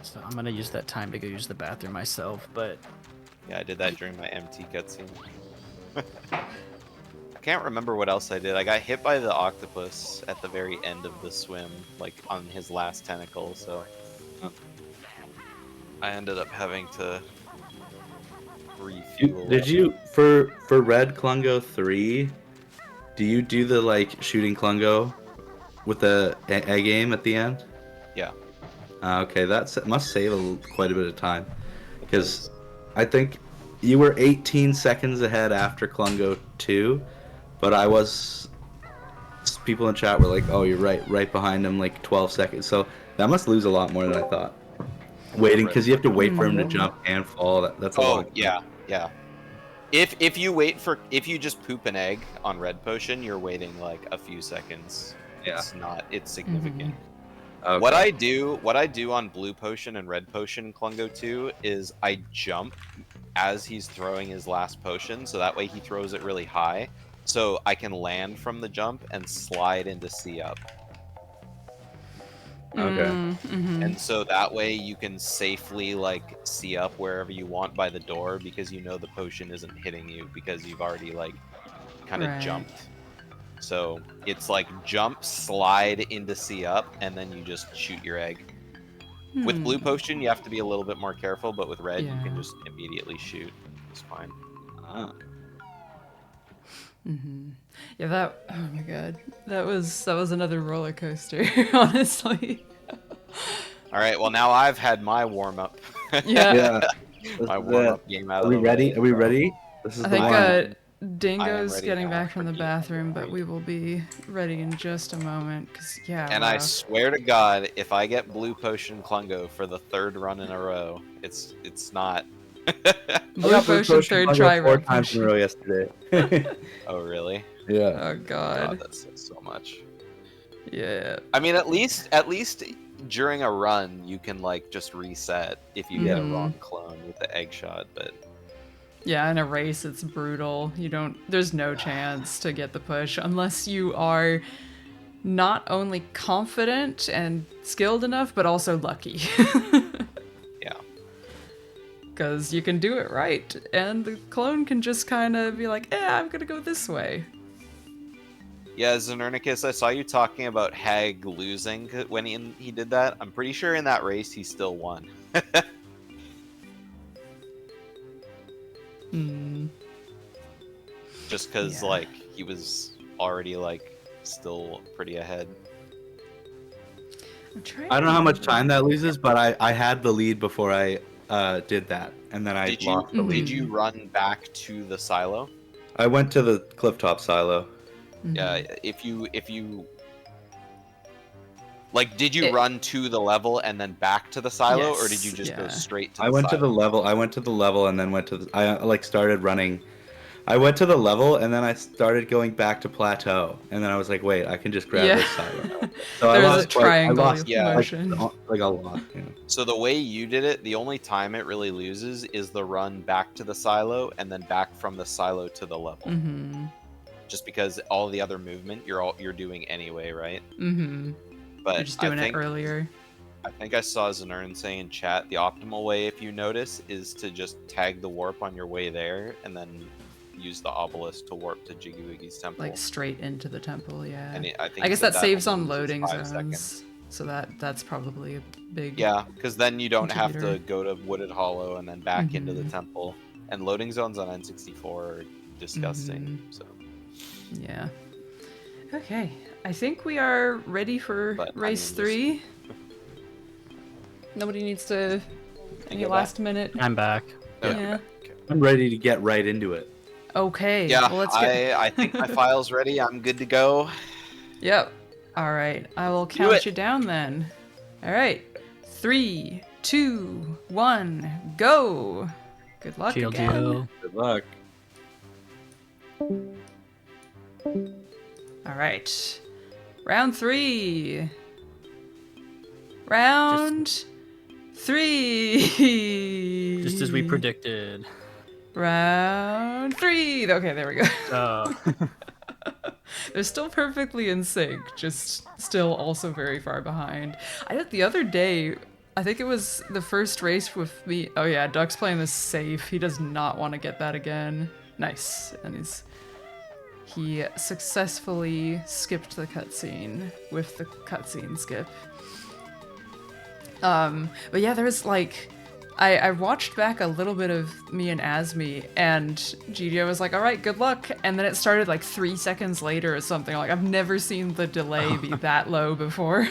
So I'm gonna use that time to go use the bathroom myself, but yeah, I did that during my MT cutscene. I can't remember what else I did. I got hit by the octopus at the very end of the swim, on his last tentacle, so I ended up having to refuel. Did you for Red Klungo 3? Do you do the shooting Klungo with the egg aim at the end? Yeah. Okay, that must save quite a bit of time, because I think you were 18 seconds ahead after Klungo 2, but I was. People in chat were like, "Oh, you're right behind him, 12 seconds." So that must lose a lot more than I thought. Waiting, because you have to wait for him to jump and fall. That's a lot. Yeah. If you just poop an egg on red potion, you're waiting a few seconds. Yeah. It's significant. Okay. What I do on blue potion and red potion Klungo 2 is I jump as he's throwing his last potion, so that way he throws it really high, so I can land from the jump and slide into C up. Okay. And so that way you can safely C up wherever you want by the door, because you know the potion isn't hitting you because you've already kind of jumped. So it's jump, slide into C up, and then you just shoot your egg. With blue potion, you have to be a little bit more careful, but with red, you Yeah. can just immediately shoot. It's fine. Yeah, that. Oh my god, that was another roller coaster. Honestly. All right, well now I've had my warm up. Yeah. Yeah. My This is warm it. up game out Are of we the ready? way. Are we ready? This is I the think one. Dingo's ready getting now back from for the game number bathroom, but 3. we will be ready in just a moment. Cause yeah, And I wow. swear to God, if I get blue potion Klungo for the 3rd run in a row, it's not. I Blue got blue potion, potion third Bungo try, 4 red times in a potion. row yesterday. Oh really? Yeah. Oh God, god. that says so much. Yeah. I mean, at least during a run, you can like just reset if you get a wrong clone with the egg shot. But Yeah, in a race, it's brutal. There's no chance to get the push unless you are not only confident and skilled enough, but also lucky. yeah, Because you can do it right, and the clone can just kind of be like, I'm gonna go this way. yeah, Xenernicus, I saw you talking about Hag losing when he did that. I'm pretty sure in that race he still won. Just because Yeah. like he was already like still pretty ahead. I don't know how much time that loses, but I had the lead before I did that, and then I Did you lost the lead. did you run back to the silo? I went to the clifftop silo. Yeah, if you like, did you run to the level and then back to the silo, or did you Yes, just go yeah. straight to I the went silo? to the level. I went to the level and then went to the. I like started running. I went to the level and then I started going back to plateau, and then I was like, wait, I can just grab Yeah. this silo. So I There's a lost triangle Yeah. motion. like a lot. You know. So the way you did it, the only time it really loses is the run back to the silo and then back from the silo to the level. Just because all the other movement you're doing anyway, right? But You're just doing I think, it earlier. I think I saw Xenern say in chat the optimal way, if you notice, is to just tag the warp on your way there and then use the obelisk to warp to Jiggy Wiggy's temple. Like straight into the temple, yeah. And I think I he guess said that saves only on loses loading 5 zones. seconds. So that's probably a big. Yeah, because then you don't have to contributor. go to Wooded Hollow and then back into the temple. And loading zones on N64 are disgusting. So, Yeah. Okay. I think we are ready for But, I race mean, 3. Nobody needs to. Any go last minute. I'm back. Yeah. I'm ready to get right into it. Okay. Yeah, Well, let's get. I think my file's ready. I'm good to go. Yep. All right. I will Do count it. you down then. All right. 3, 2, 1, go. Good luck Shield again. you. Good luck. All right. Round 3. Round 3. Just as we predicted. Round 3. Okay, there we go. They're still perfectly in sync, just still also very far behind. The other day, I think it was the first race with me. Oh yeah, Duck's playing this safe. He does not want to get that again. Nice. And he successfully skipped the cutscene with the cutscene skip. But yeah, there was like, I watched back a little bit of me and Asmi, and GDO was like, all right, good luck. And then it started like 3 seconds later or something. Like, I've never seen the delay be that low before.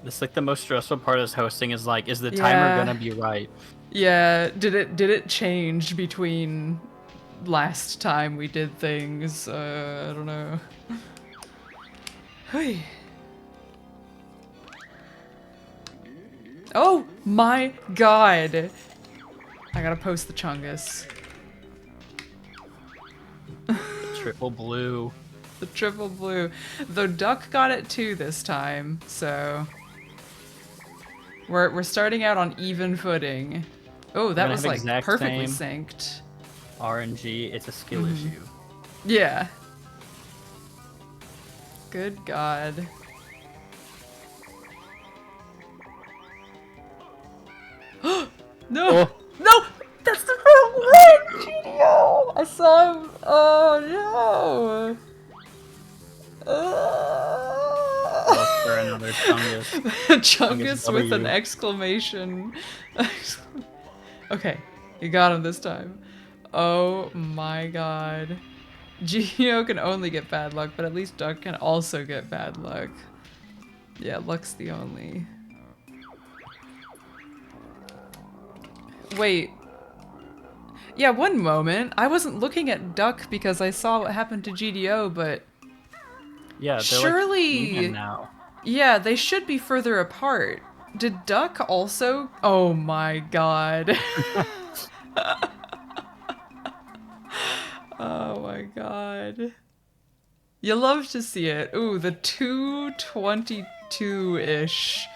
It's like the most stressful part of hosting is like, is the timer Yeah. gonna be right? Yeah, did it change between last time we did things? I don't know. Hey. Oh my god! I gotta post the Chungus. Triple blue. The triple blue. Though Duck got it too this time, so we're starting out on even footing. Oh, that gonna was have like exact perfectly same. synced. RNG, it's a skill issue. Yeah. Good God. No! Oh. No! That's the wrong one! GDO! I saw him. Oh no! We're in another Chungus. Chungus with an W. exclamation. Okay, you got him this time. Oh my god. Geo can only get bad luck, but at least Duck can also get bad luck. Yeah, luck's the only. Wait. Yeah, one moment. I wasn't looking at Duck because I saw what happened to GDO, but Yeah, they're surely, like even now. yeah, they should be further apart. Did Duck also? Oh my god. Oh my god. You love to see it. Ooh, the 222-ish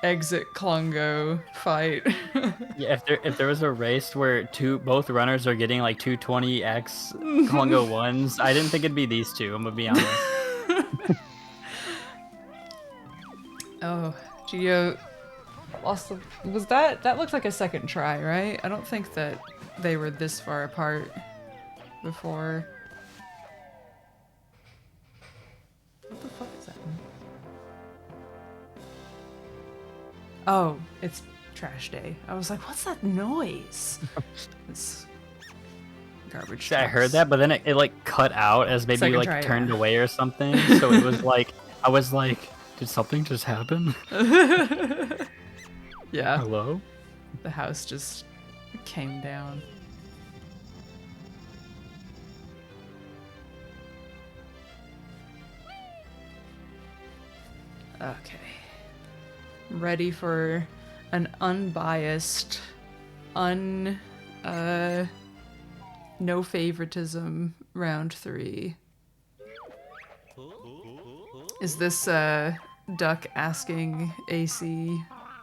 exit Klongo fight. Yeah, if there was a race where both runners are getting like 220x Congo ones, I didn't think it'd be these two. I'm gonna be honest. Oh, Geo lost the. Was that looked like a second try, right? I don't think that they were this far apart before. What the fuck is that? Oh, it's trash day. I was like, what's that noise? It's garbage. I heard that, but then it like cut out as maybe Second like try, turned yeah. away or something. So it was like I was like, did something just happen? Yeah. Hello? The house just came down. Okay. Ready for an unbiased, no favoritism round 3. Is this Duck asking AC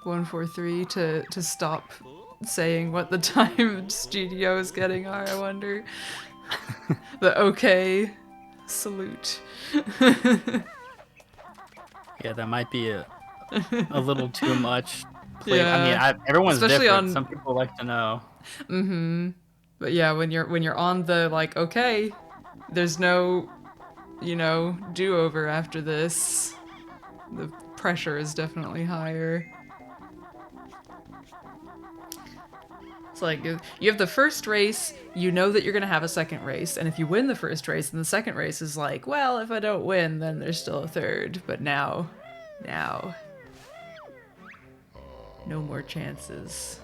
143 to stop saying what the times GDO is getting are, I wonder? The okay salute. Yeah, that might be a little too much. I mean, Yeah. everyone's Especially different. on- Some people like to know. Mm-hmm. But yeah, when you're on the like, okay, there's no, do-over after this. The pressure is definitely higher. It's like you have the first race, you know that you're gonna have a second race, and if you win the first race, then the second race is like, well, if I don't win, then there's still a third. But now, no more chances.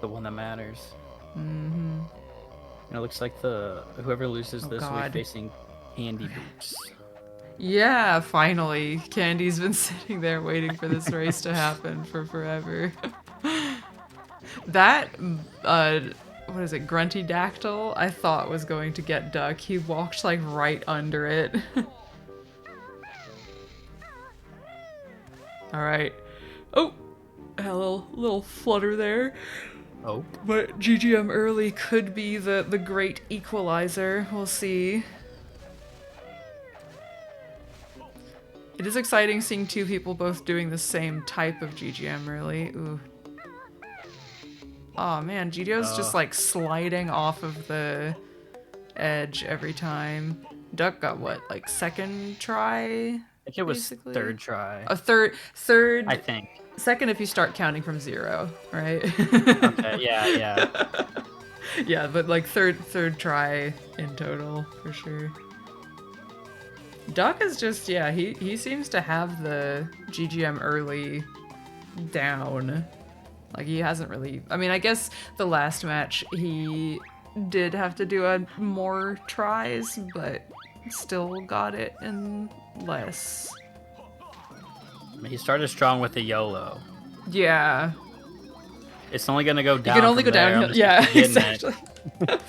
The one that matters. Mm-hmm. And it looks like whoever loses Oh, this will God. be facing Candy Boots. Yeah, finally. Candy's been sitting there waiting for this race to happen for forever. That, what is it, Grunty Dactyl, I thought was going to get Duck. He walked, like, right under it. Alright. Oh! Had a little flutter there. Oh. But GGM early could be the great equalizer. We'll see. It is exciting seeing two people both doing the same type of GGM early. Ooh. Oh man, GDO's just like sliding off of the edge every time. Duck got what, like second try? I think it was basically? third try. A third. I think. Second if you start counting from 0, right? Okay, yeah. Yeah, but like third try in total for sure. Duck is just, yeah, he seems to have the GGM early down. Like he hasn't really, I mean, I guess the last match he did have to do more tries, but still got it in less. He started strong with the YOLO. Yeah. It's only gonna go down. You can only from go there. downhill. I'm just Yeah, getting exactly. it.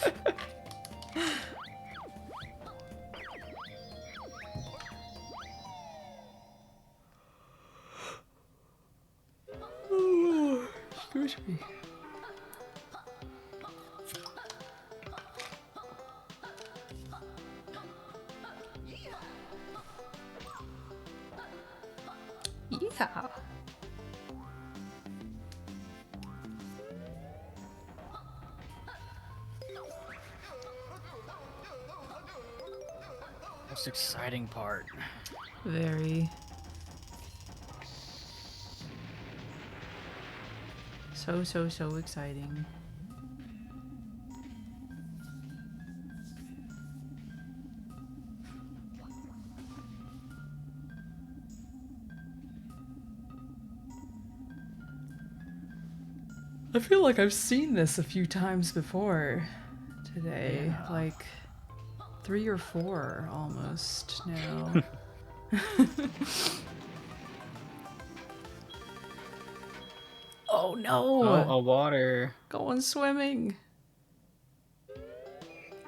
Excuse me. Yeah. Most exciting part. Very. So exciting. I feel like I've seen this a few times before today. Yeah. Like 3 or 4 almost now. Oh no! Oh, a water. Going swimming.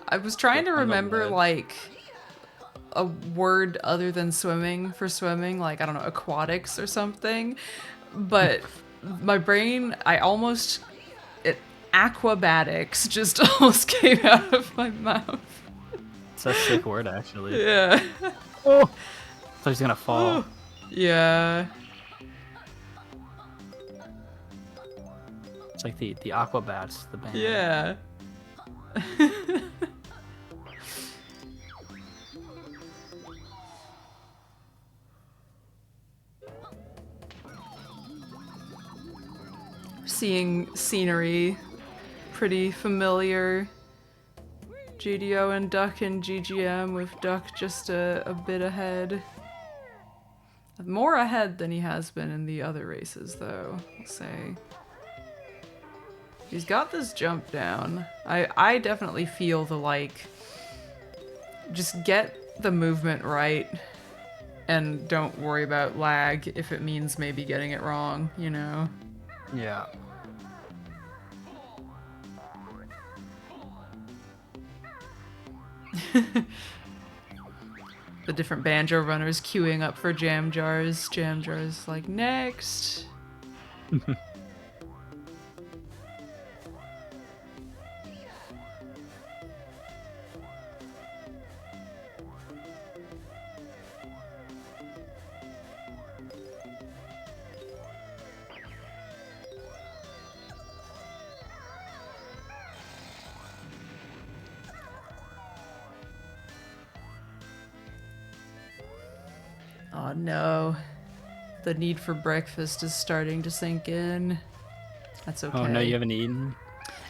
I was trying to On the remember ledge. like a word other than swimming for swimming, like I don't know, aquatics or something. But my brain, aquabatics just almost came out of my mouth. It's a sick word, actually. Yeah. Oh! I thought he was gonna fall. Yeah. It's like the Aquabats, the band. Yeah. Seeing scenery, pretty familiar. GDO and Duck in GGM with Duck just a bit ahead. More ahead than he has been in the other races, though, I'll say. He's got this jump down. I definitely feel the, like, just get the movement right and don't worry about lag if it means maybe getting it wrong, you know? Yeah. The different banjo runners queuing up for jam jars. Jam jars like, next! Oh no. The need for breakfast is starting to sink in. That's okay. Oh no, you haven't eaten?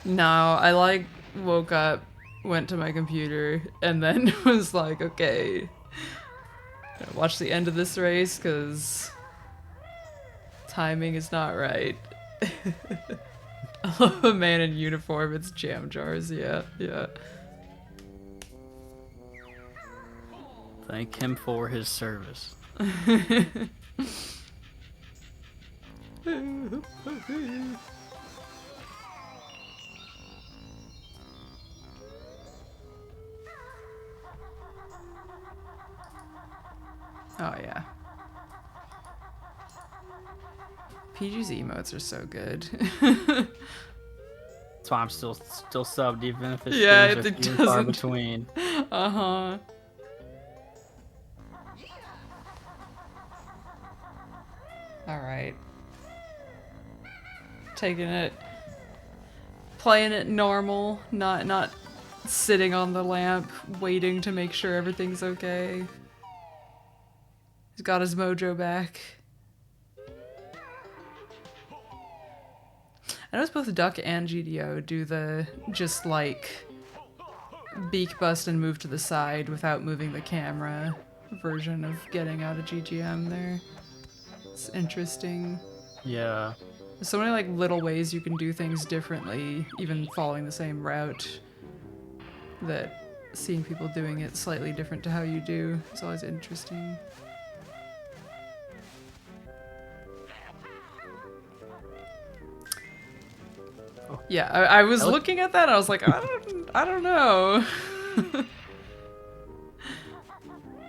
No, I like woke up, went to my computer, and then was like, okay, gonna watch the end of this race because timing is not right. I love a man in uniform. It's jam jars. Yeah, yeah. Thank him for his service. Oh yeah. PG's emotes are so good. That's why I'm still subbed, even if it's Yeah, streams are it few and far doesn't- between. Uh-huh. Alright. Taking it. Playing it normal, not sitting on the lamp, waiting to make sure everything's okay. He's got his mojo back. I notice both Duck and GDO do the just like beak bust and move to the side without moving the camera version of getting out of GGM there. It's interesting. Yeah. There's so many like little ways you can do things differently, even following the same route, that seeing people doing it slightly different to how you do is always interesting. Yeah, I was looking at that and I was like, I don't know.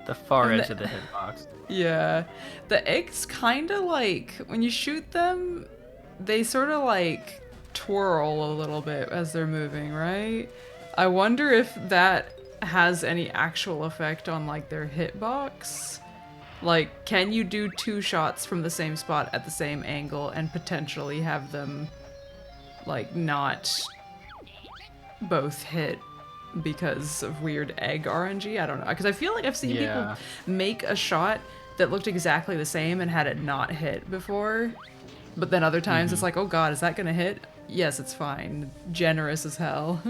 The far And edge of the hitbox. Yeah. The eggs kind of like, when you shoot them, they sort of like twirl a little bit as they're moving, right? I wonder if that has any actual effect on like their hitbox. Like, can you do 2 shots from the same spot at the same angle and potentially have them like not both hit because of weird egg RNG. I don't know, because I feel like I've seen Yeah. people make a shot that looked exactly the same and had it not hit before, but then other times it's like, oh god, is that gonna hit? Yes, it's fine. Generous as hell.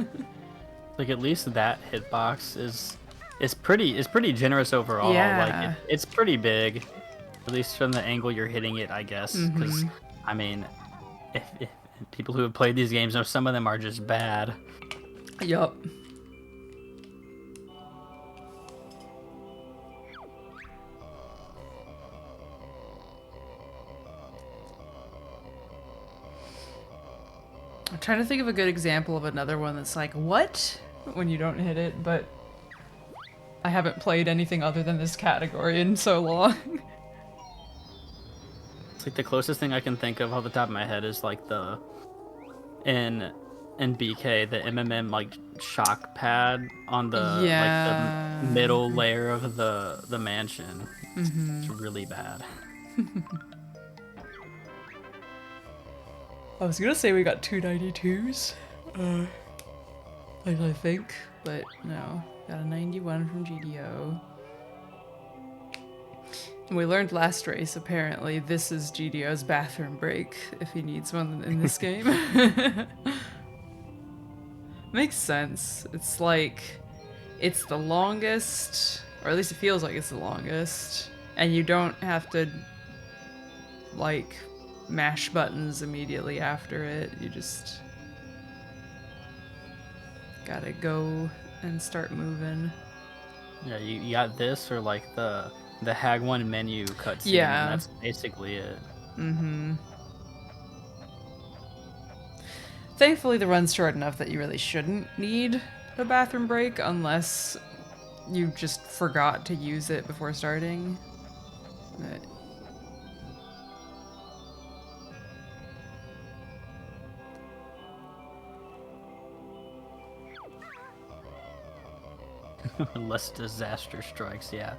Like at least that hitbox is pretty generous overall. Yeah. Like it's pretty big, at least from the angle you're hitting it, I guess. Because I mean, if people who have played these games know some of them are just bad. Yup. I'm trying to think of a good example of another one that's like, what? When you don't hit it, but I haven't played anything other than this category in so long. It's like the closest thing I can think of off the top of my head is like the in BK, the MMM like shock pad on the like the middle layer of the mansion. It's really bad. I was gonna say we got 292s, I think, but no, got a 91 from GDO. And we learned last race, apparently, this is GDO's bathroom break, if he needs one in this game. Makes sense. It's like, it's the longest, or at least it feels like it's the longest, and you don't have to, like, mash buttons immediately after it. You just gotta go and start moving. Yeah, you got this or like the Hag 1 menu cutscene. Yeah. And that's basically it. Thankfully, the run's short enough that you really shouldn't need a bathroom break unless you just forgot to use it before starting. But Unless disaster strikes, yeah.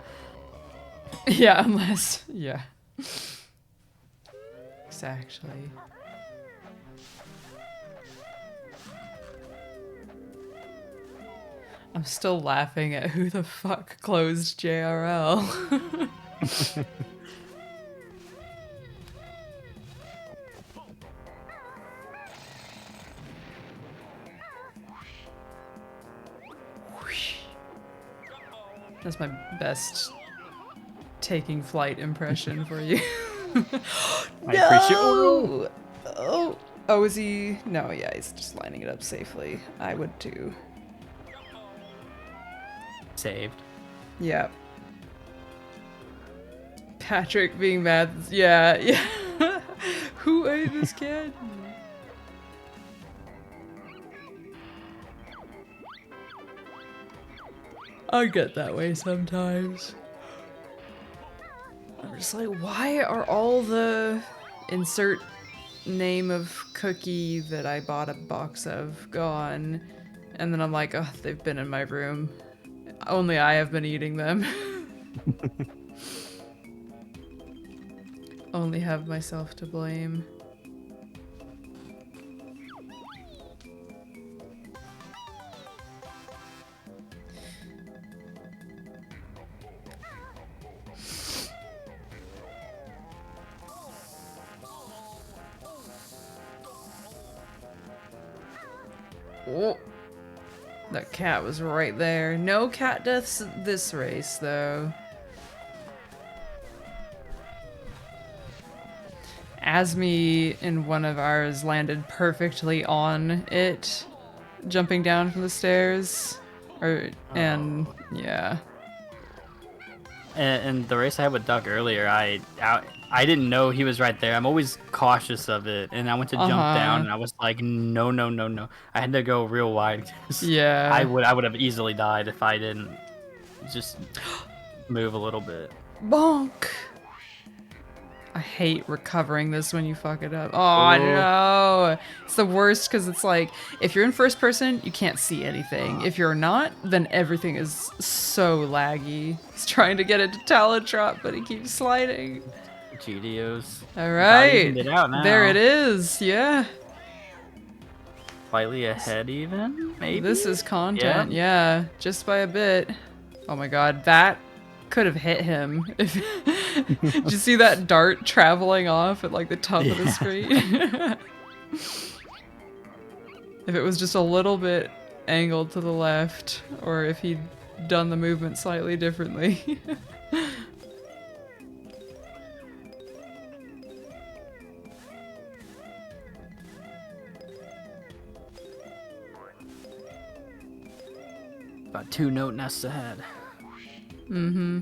yeah, unless, yeah. Exactly. I'm still laughing at who the fuck closed JRL. That's my best taking flight impression for you. I appreciate it. Oh, is he? No, yeah, he's just lining it up safely. I would too. Saved. Yeah. Patrick being mad. Yeah. Who ate this kid? I get that way sometimes. I'm just like, why are all the insert name of cookie that I bought a box of gone? And then I'm like, oh, they've been in my room. Only I have been eating them. Only have myself to blame. Oh, that cat was right there. No cat deaths this race, though. Asmi in one of ours landed perfectly on it, jumping down from the stairs. Yeah. And the race I had with Duck earlier, I didn't know he was right there. I'm always cautious of it, and I went to jump down, and I was like, no. I had to go real wide. 'Cause Yeah. I would have easily died if I didn't just move a little bit. Bonk! I hate recovering this when you fuck it up. Oh no! It's the worst because it's like, if you're in first person, you can't see anything. If you're not, then everything is so laggy. He's trying to get it to talent drop, but he keeps sliding. GDOs. Alright. It out now. There it is, yeah. slightly ahead even, maybe? This is content, yeah, just by a bit. Oh my god, that could have hit him. If did you see that dart traveling off at like the top of the screen? If it was just a little bit angled to the left, or if he'd done the movement slightly differently. About 2 note nests ahead. Mm-hmm.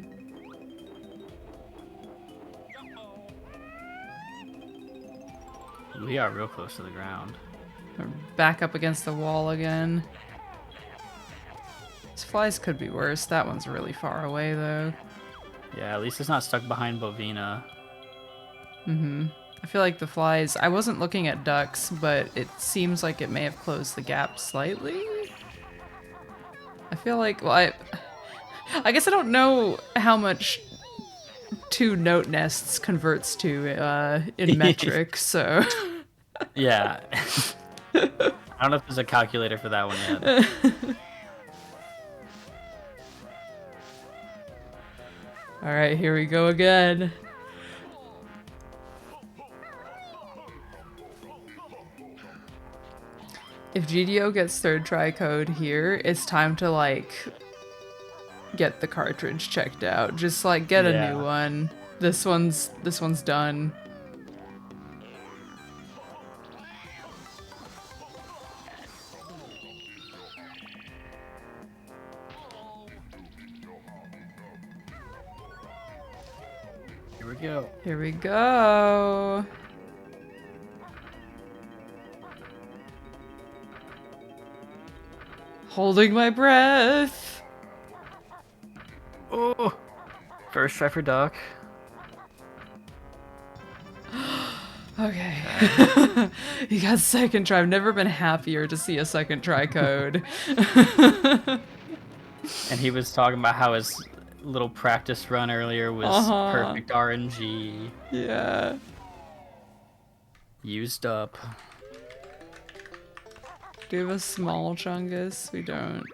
We are real close to the ground. We're back up against the wall again. These flies could be worse. That one's really far away, though. Yeah, at least it's not stuck behind Bovina. Mm-hmm. I feel like the flies... I wasn't looking at ducks, but it seems like it may have closed the gap slightly. I feel like... Well, I guess I don't know how much 2 note nests converts to in metric, so... Yeah. I don't know if there's a calculator for that one yet. Alright, here we go again. If GDO gets 3rd try code here, it's time to, like, get the cartridge checked out. Just, like, get a new one. This one's done. Here we go. Here we go. Holding my breath. Oh, first try for duck. Okay. You got 2nd try. I've never been happier to see a 2nd try code. And he was talking about how his little practice run earlier was perfect RNG. Yeah. Used up. Do we have a small chungus? We don't.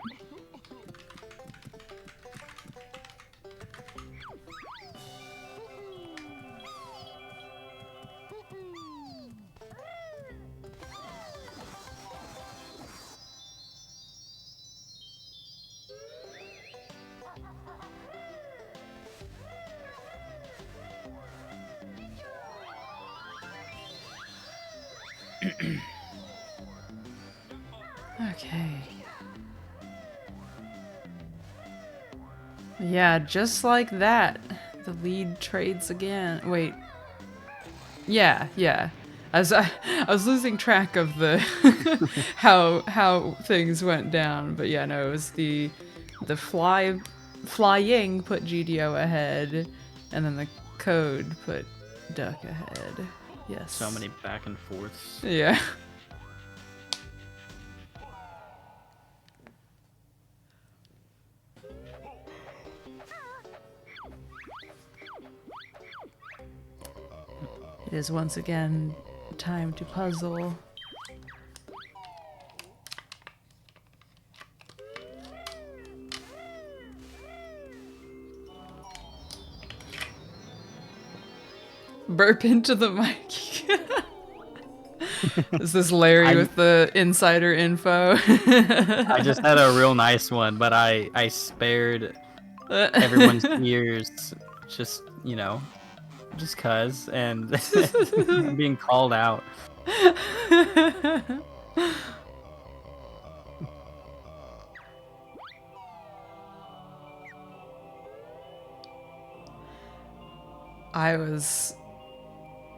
Okay. Yeah, just like that. The lead trades again. Wait. Yeah. I was losing track of the how things went down, but yeah, no, it was the flying put GDO ahead, and then the code put duck ahead. Yes. So many back and forths. Yeah. It is once again time to puzzle. Burp into the mic. Is this Larry with the insider info? I just had a real nice one, but I spared everyone's ears, just, you know, just cuz, and I'm being called out.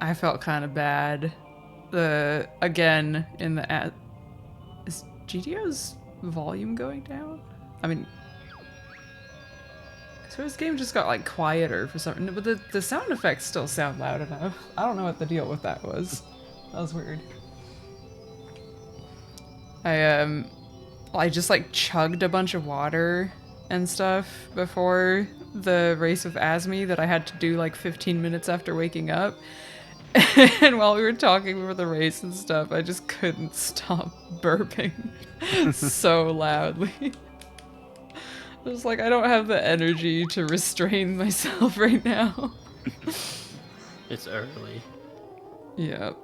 I felt kind of bad. Again, in the ad, is GDO's volume going down? I mean, so his game just got like quieter for some reason, but the sound effects still sound loud enough. I don't know what the deal with that was. That was weird. I just like chugged a bunch of water and stuff before the race with Asmi that I had to do like 15 minutes after waking up. And while we were talking before the race and stuff, I just couldn't stop burping so loudly. I was like, I don't have the energy to restrain myself right now. It's early. Yep.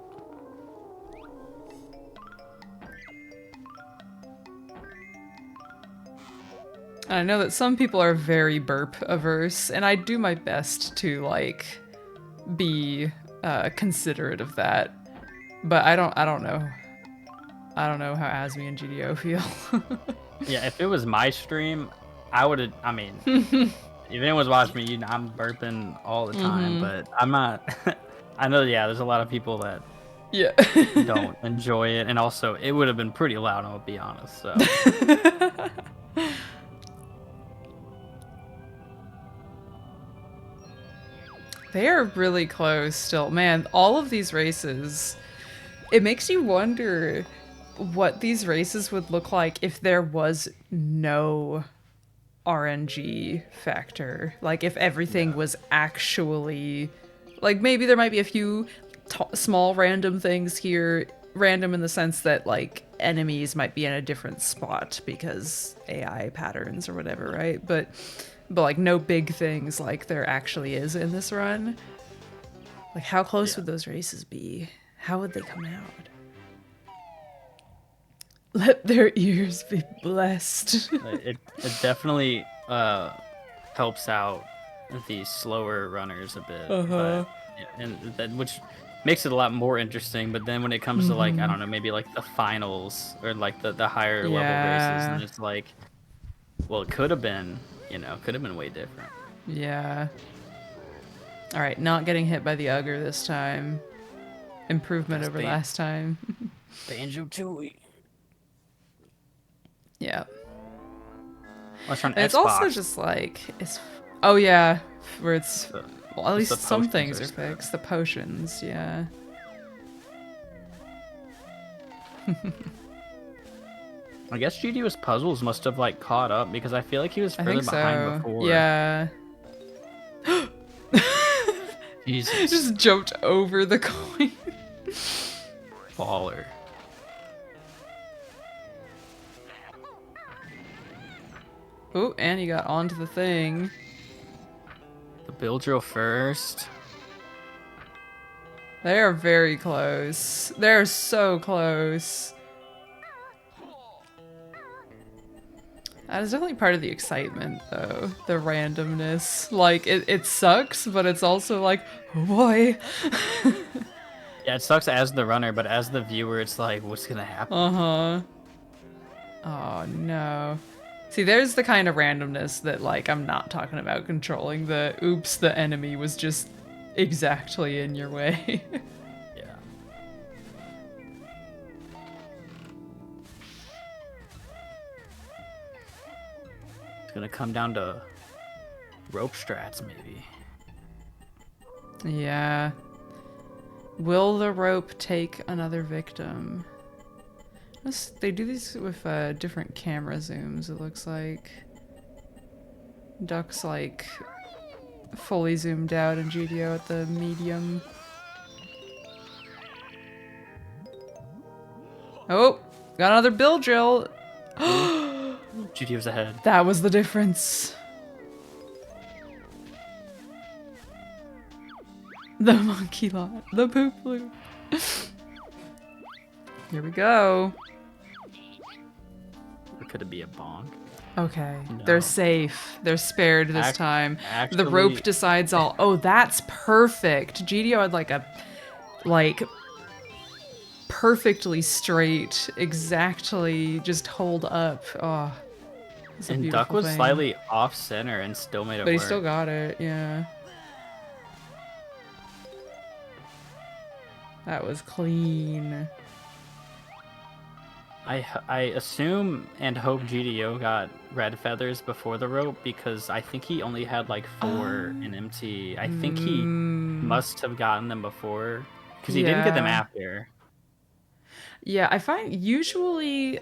I know that some people are very burp averse, and I do my best to like be considerate of that. But I don't know. I don't know how Asmi and GDO feel. Yeah, if it was my stream, I would have. I mean, if anyone's watching me, you know, I'm burping all the time, but I'm not. I know, yeah, there's a lot of people that Yeah. don't enjoy it, and also it would have been pretty loud. I'll be honest. So they are really close still. Man, all of these races, it makes you wonder what these races would look like if there was no RNG factor. Like if everything was actually, like maybe there might be a few small random things here, random in the sense that like enemies might be in a different spot because AI patterns or whatever, right? But like no big things like there actually is in this run. Like how close would those races be? How would they come out? Let their ears be blessed. it definitely helps out the slower runners a bit, but, and that which makes it a lot more interesting. But then when it comes to like I don't know, maybe like the finals or like the higher level races, and it's like, well, it could have been, you know, could have been way different. Yeah. All right, not getting hit by the Ugger this time. Improvement over last time. Banjo-Tooie. Yeah. Let's run It's Xbox. also just like it's. Oh yeah, where it's. Well, at least the some potions things are are stuck. fixed. The potions, yeah. I guess GDO's puzzles must have like caught up because I feel like he was I further think behind so. before. Yeah. Jesus. Just jumped over the coin. Baller. Oh, and he got onto the thing. The build drill first. They are very close. They're so close. That is definitely part of the excitement, though. The randomness. Like, it sucks, but it's also like, oh boy. Yeah, it sucks as the runner, but as the viewer, it's like, what's gonna happen? Uh-huh. Oh, no. See, there's the kind of randomness that, like, I'm not talking about controlling the, oops, the enemy was just exactly in your way. Yeah. It's gonna come down to rope strats, maybe. Yeah. Will the rope take another victim? They do these with different camera zooms, it looks like. Duck's like fully zoomed out and GDO at the medium. Oh, got another bill drill. GDO's ahead. That was the difference. The monkey lot, the poop loop. Here we go. Or could it be a bonk? Okay, No. they're safe. They're spared this time. Actually, The rope decides all. Oh, that's perfect. GDO had like perfectly straight, exactly just hold up. Oh, it's a and beautiful Duck was thing. slightly off center and still made it But he work. still got it, yeah. That was clean. I assume and hope GDO got red feathers before the rope because I think he only had like 4 in MT. I think he must have gotten them before because he didn't get them Yeah. after. Yeah, I find usually,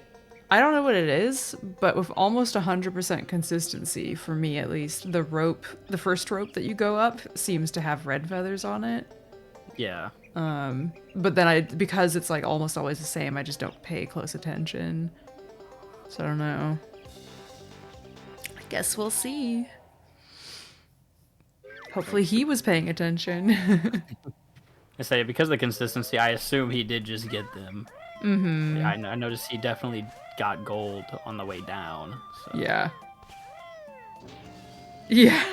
I don't know what it is, but with almost 100% consistency, for me at least, the first rope that you go up seems to have red feathers on it. Yeah. But then because it's like almost always the same, I just don't pay close attention. So I don't know. I guess we'll see. Hopefully he was paying attention. I say because of the consistency, I assume he did just get them. Mm-hmm. Yeah, I noticed he definitely got gold on the way down. So. Yeah. Yeah.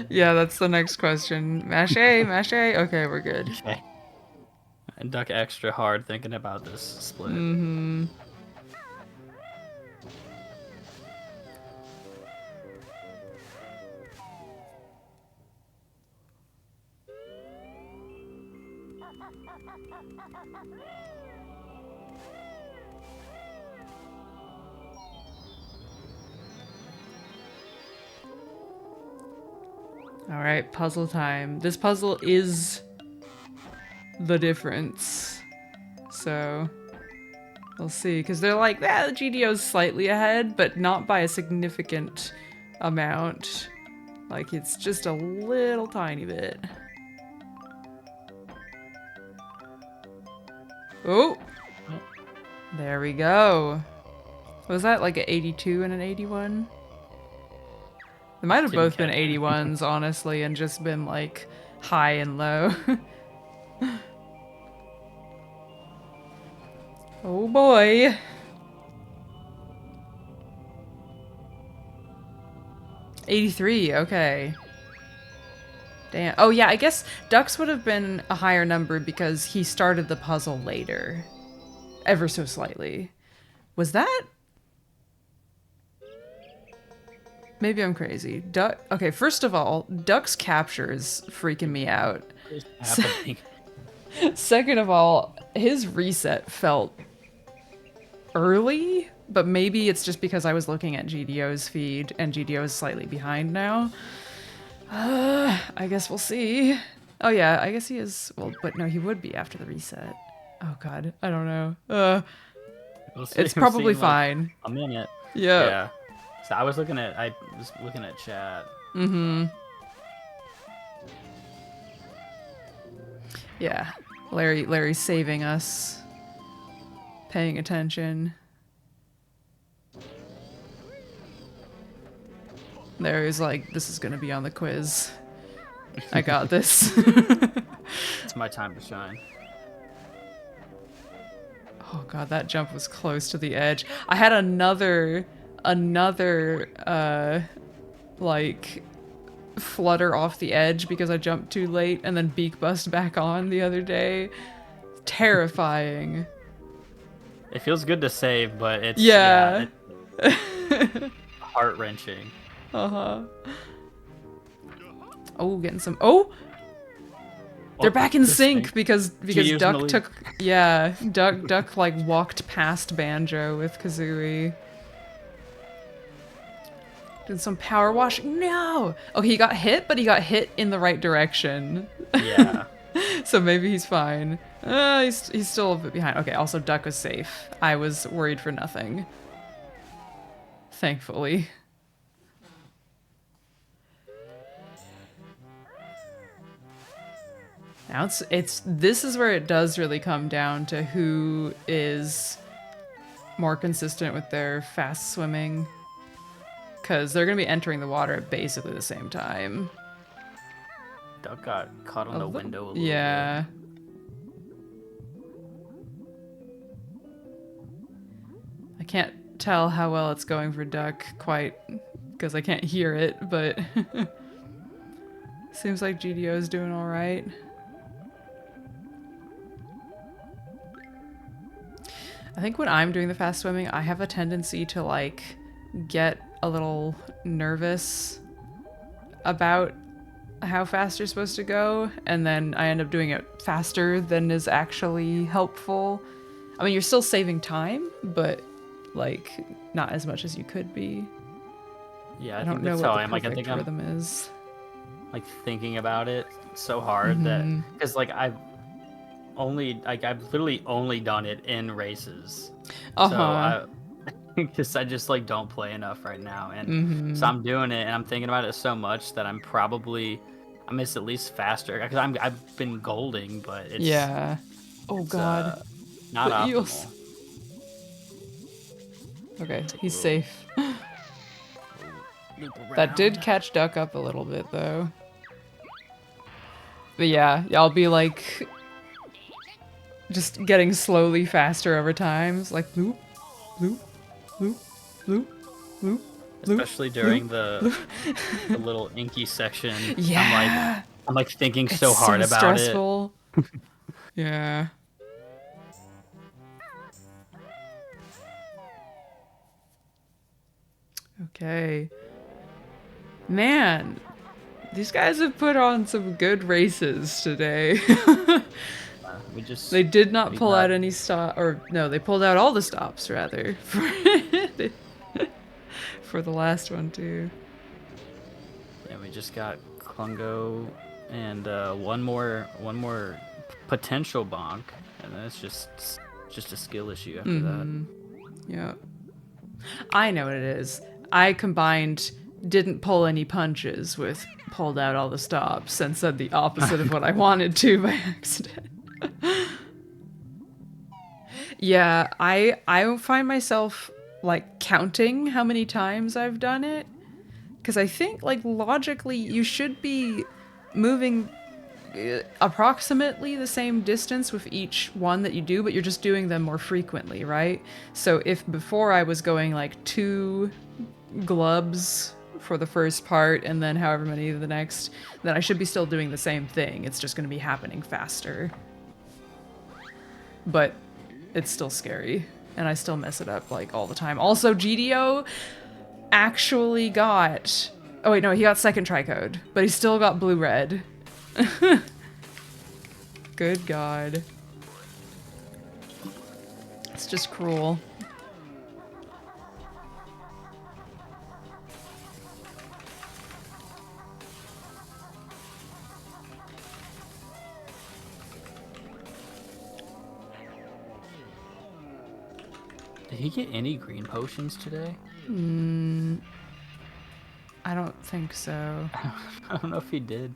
Yeah, that's the next question. Mache. Okay, we're good. Okay. I duck extra hard thinking about this split. Mm-hmm. All right, puzzle time. This puzzle is the difference. So we'll see, because they're like, the GDO's slightly ahead, but not by a significant amount. Like, it's just a little tiny bit. Oh! There we go. Was that like an 82 and an 81? They might have both been 81s, honestly, and just been like high and low. Oh boy. $83, okay. Damn. Oh yeah, I guess ducks would have been a higher number because he started the puzzle later. Ever so slightly. Was that? Maybe I'm crazy. Okay, first of all, duck's capture is freaking me out. What's happening? Second of all, his reset felt early, but maybe it's just because I was looking at GDO's feed and GDO is slightly behind now. I guess we'll see. Oh yeah, I guess he is. Well, but no, he would be after the reset. Oh god, I don't know. We'll see. It's probably fine. Like a minute. Yeah. So I was looking at chat. Mm-hmm. Yeah. Larry's saving us. Paying attention. Larry's like, this is gonna be on the quiz. I got this. It's my time to shine. Oh god, that jump was close to the edge. I had another like flutter off the edge because I jumped too late and then beak bust back on the other day. Terrifying. It feels good to save, but it's heart-wrenching. Uh-huh. Oh, getting some they're back in sync because Duck took Duck like walked past Banjo with Kazooie. Doing some power washing. No! Oh, he got hit, but he got hit in the right direction. Yeah. So maybe he's fine. He's still a bit behind. Okay, also Duck was safe. I was worried for nothing. Thankfully. Now this is where it does really come down to who is more consistent with their fast swimming. Because they're going to be entering the water at basically the same time. Duck got caught on the window a little bit. I can't tell how well it's going for Duck quite because I can't hear it, but seems like GDO's doing all right. I think when I'm doing the fast swimming, I have a tendency to like get a little nervous about how fast you're supposed to go, and then I end up doing it faster than is actually helpful. I mean, you're still saving time, but like not as much as you could be. Yeah, I don't know what the perfect rhythm is. Like thinking about it so hard that because like I've literally only done it in races. So because I just like don't play enough right now, and so I'm doing it and I'm thinking about it so much that I'm probably I mean, it's at least faster because I've been golding, but it's Yeah. Oh god. not The eels. optimal. Okay, he's Whoa. safe. Loop That did around. catch Duck up a little bit though. But yeah, I'll be like just getting slowly faster over time. It's like loop, loop, loop, loop, loop, loop. Especially during loop. the little inky section. Yeah. I'm like thinking It's so hard about stressful. Yeah. Okay. Man, these guys have put on some good races today. it. We just They did not we pull got- out any stop, or no, they pulled out all the stops rather for the last one too. Yeah, we just got Klungo and one more potential bonk, and then it's just a skill issue after that. Yeah, I know what it is. I combined didn't pull any punches with pulled out all the stops and said the opposite of what I wanted to by accident. Yeah, I find myself like counting how many times I've done it, because I think like logically you should be moving approximately the same distance with each one that you do, but you're just doing them more frequently, right? So if before I was going like 2 glubs for the first part and then however many the next, then I should be still doing the same thing. It's just going to be happening faster. But it's still scary, and I still mess it up like all the time. Also, GDO actually got... Oh wait, no, he got second tricode, but he still got blue-red. Good God. It's just cruel. Did he get any green potions today? I don't think so. I don't know if he did.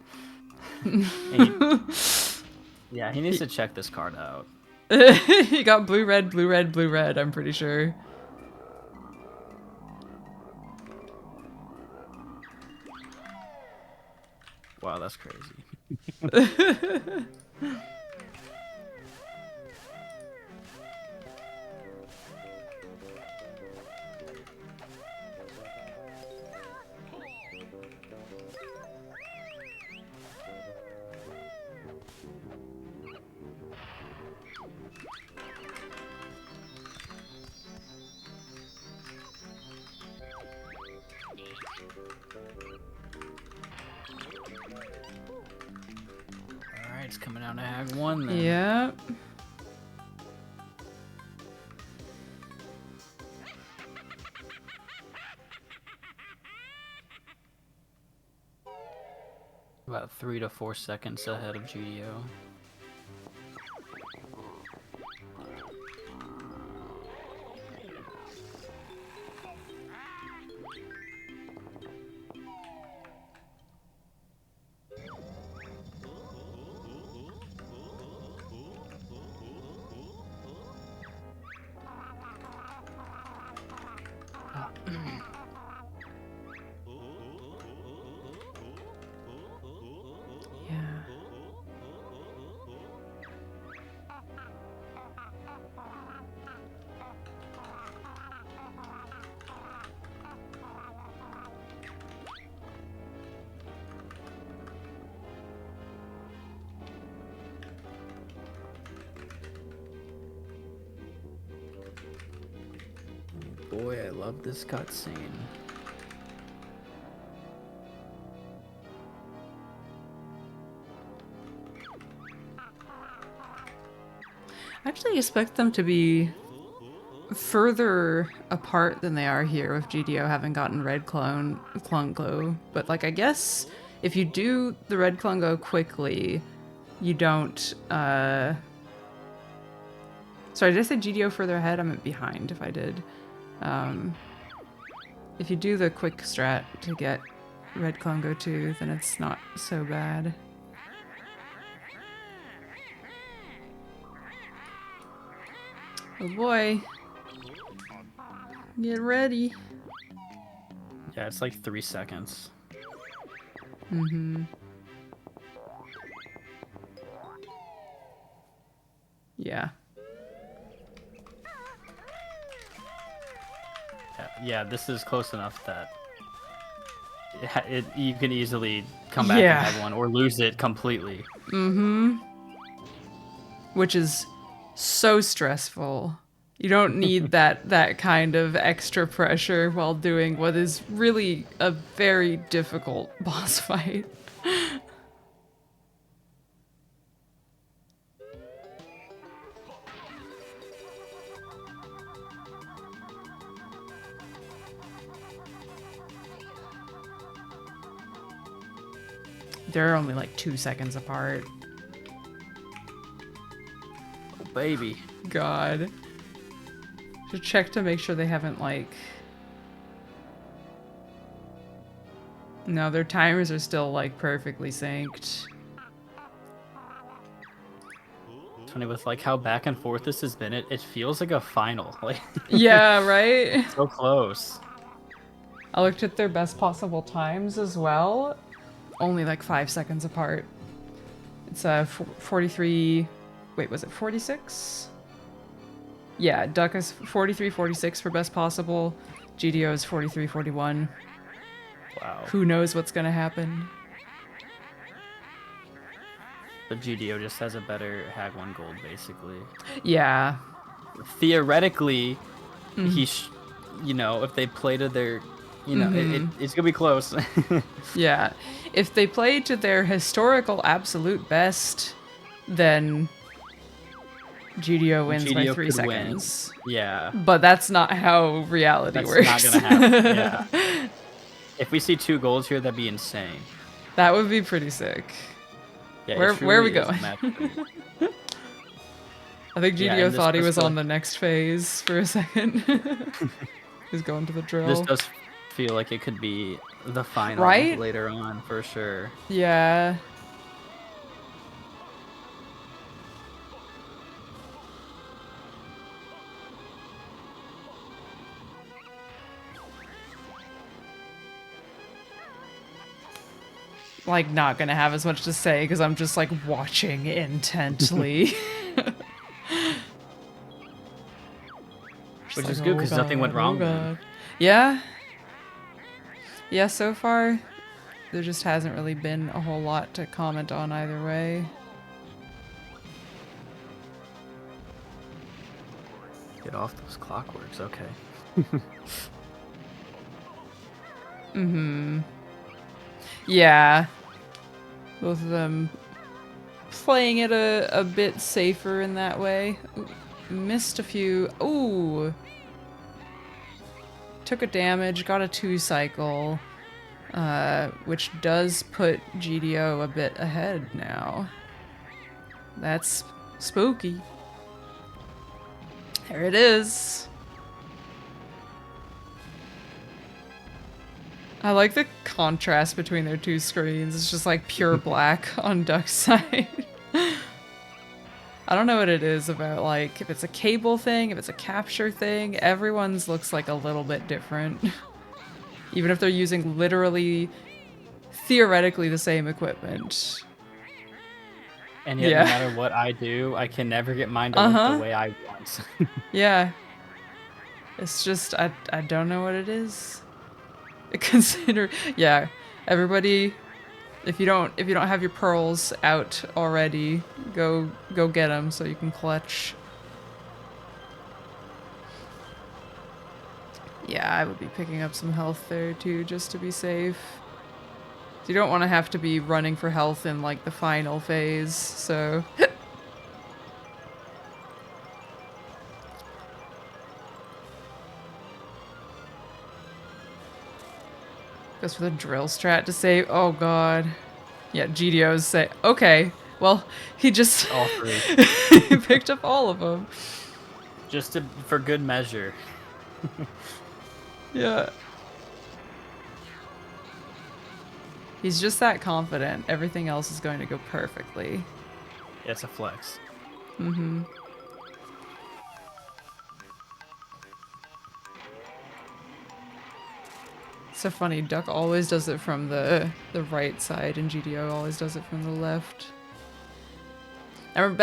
Yeah, he needs to check this card out. He got blue-red, blue-red, blue-red, I'm pretty sure. Wow, that's crazy. Alright, it's coming out to Hag 1 then. Yeah. About 3 to 4 seconds ahead of GDO. Yeah. Boy, I love this cutscene. I actually expect them to be further apart than they are here with GDO having gotten red Klungo. But like I guess if you do the red Klungo quickly, you don't sorry, did I say GDO further ahead? I meant behind if I did. If you do the quick strat to get red Congo too, then it's not so bad. Oh boy. Get ready. Yeah, it's like 3 seconds. Mm-hmm. Yeah. Yeah, this is close enough that you can easily come back Yeah. and have one or lose it completely. Mm-hmm. Which is so stressful. You don't need that kind of extra pressure while doing what is really a very difficult boss fight. They're only like 2 seconds apart. Oh, baby. God. Should check to make sure they haven't like... No, their timers are still like perfectly synced. Funny with like how back and forth this has been, it feels like a final. Like Yeah, right? so close. I looked at their best possible times as well. Only like 5 seconds apart. It's 43... Wait, was it 46? Yeah, Duck is 43-46 for best possible. GDO is 43-41. Wow. Who knows what's gonna happen? But GDO just has a better Hag 1 gold, basically. Yeah. Theoretically, you know, if they play to their, you know, it's gonna be close. Yeah. If they play to their historical absolute best, then GDO wins by GDO 3 could win. seconds. Yeah. But that's not how reality That's works. not gonna happen. Yeah. If we see 2 golds here, that'd be insane. That would be pretty sick. Yeah, Where are we truly is a going? match made. I think Yeah, GDO and this thought he does was feel on the next phase for a second. He's going to the drill. This does feel like it could be the final Right? later on, for sure. Yeah. Like, not gonna have as much to say because I'm just like watching intently. Which is good because nothing went wrong then. Yeah. Yeah, so far, there just hasn't really been a whole lot to comment on either way. Get off those clockworks, okay. Mm-hmm. Yeah. Both of them playing it a bit safer in that way. Ooh, missed a few. Ooh. Took a damage, got a 2 cycle, which does put GDO a bit ahead now. That's spooky. There it is. I like the contrast between their 2 screens. It's just like pure black on Duck's side. I don't know what it is about, like, if it's a cable thing, if it's a capture thing, everyone's looks like a little bit different. Even if they're using literally, theoretically the same equipment. And yet, Yeah. no matter what I do, I can never get mine to look the way I want. Yeah. It's just, I don't know what it is. Consider, yeah, everybody, if you don't have your pearls out already, go get them so you can clutch. Yeah, I would be picking up some health there too, just to be safe. You don't want to have to be running for health in like the final phase, so. Goes for the drill strat to save. Oh god. Yeah, GDO's say, okay, well, he just All 3. he picked up all of them. Just for good measure. Yeah. He's just that confident. Everything else is going to go perfectly. It's a flex. Mm-hmm. So funny, Duck always does it from the right side, and GDO always does it from the left. I remember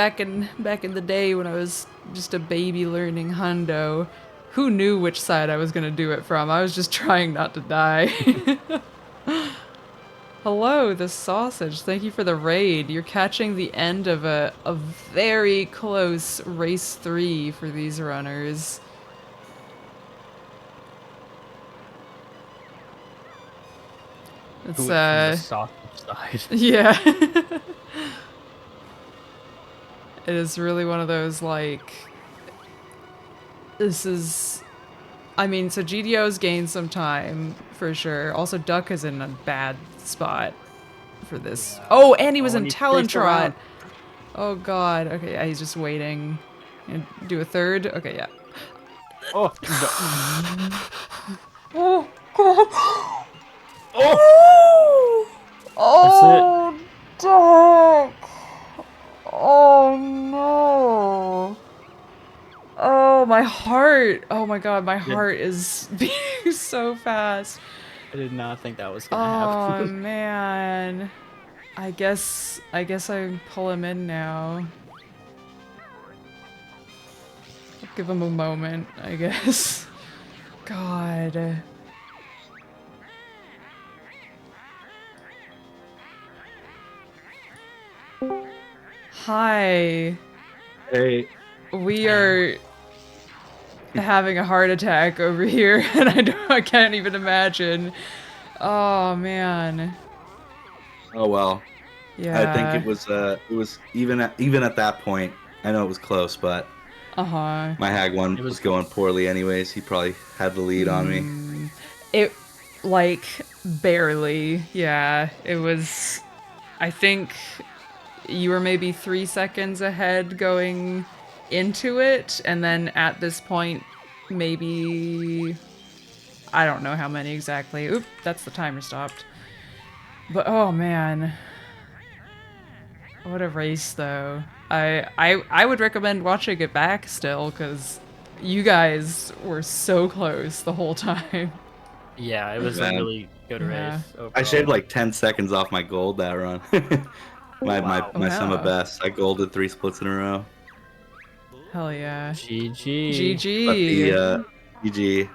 back in the day when I was just a baby learning hundo, who knew which side I was gonna do it from? I was just trying not to die. Hello, the sausage. Thank you for the raid. You're catching the end of a very close race 3 for these runners. It's Who from the sausage side. yeah. It is really one of those, like, this is, I mean, so GDO's gained some time, for sure. Also, Duck is in a bad spot for this. Oh, and he was in and he spaced Talontrot. around. Oh, God. Okay, yeah, he's just waiting. And do a third? Okay, yeah. Oh, Oh, God. Oh! Oh, Duck! Oh, no. Oh, my heart. Oh, my God, my heart is beating so fast. I did not think that was gonna Oh, happen. man. I guess I pull him in now. I'll give him a moment, I guess. God. Hi. Hey. We are having a heart attack over here, and I can't even imagine. Oh, man. Oh well. Yeah. I think it was even at that point. I know it was close, but Uh-huh. my hag one It was was- going poorly anyways. He probably had the lead on me. It, like, barely. Yeah, it was, I think you were maybe 3 seconds ahead going into it, and then at this point, maybe, I don't know how many exactly. Oop, that's the timer stopped. But, oh man. What a race, though. I would recommend watching it back still, because you guys were so close the whole time. Yeah, it was Man. a really good Yeah. race. Overall. I shaved like 10 seconds off my gold that run. my Wow. summer Wow. best. I golded 3 splits in a row. Hell yeah. GG. But GG. the GG.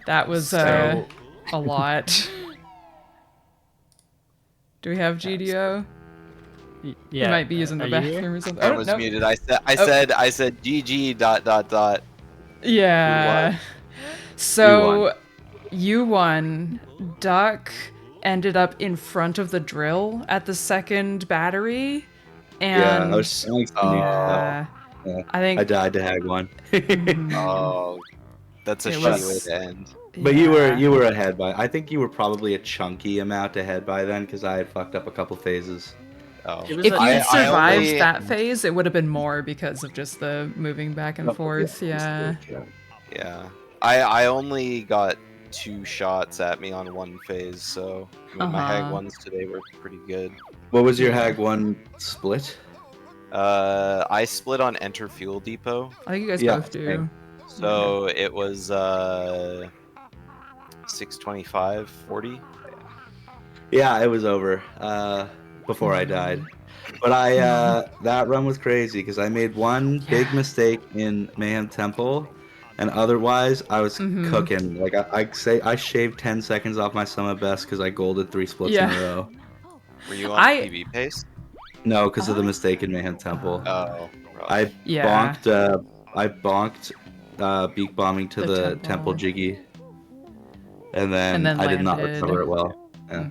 That was So- a lot. Do we have GDO? Yeah. He might be using the are you here? bathroom or something. I Oh, was nope. muted. I Oh. said GG dot dot dot. Yeah. So you won. Duck ended up in front of the drill at the second battery. And Yeah, I was showing some yeah, yeah. I think I died to hag one. Oh, that's a It shitty was- way to end. But yeah. you were ahead by. I think you were probably a chunky amount ahead by then because I had fucked up a couple phases. Oh, It was If a- you'd I survived only- that phase, it would have been more because of just the moving back and forth. Yeah. Yeah, I only got 2 shots at me on one phase, so I mean, my hag Uh-huh. ones today were pretty good. What was your hag one split? I split on Enter Fuel Depot, I think you guys Yeah, both do. same. so it was 625 40. Yeah, it was over before I died. But I that run was crazy because I made one big mistake in Mayhem Temple, and otherwise I was cooking. Like I say, I shaved 10 seconds off my summer best because I golded 3 splits in Yeah. a row. Were you on PB pace? No, because of the mistake in Mayhem Temple. Oh, I Yeah. bonked beak bombing to The the temple. temple jiggy, and then then I did not landed. recover it well. Yeah.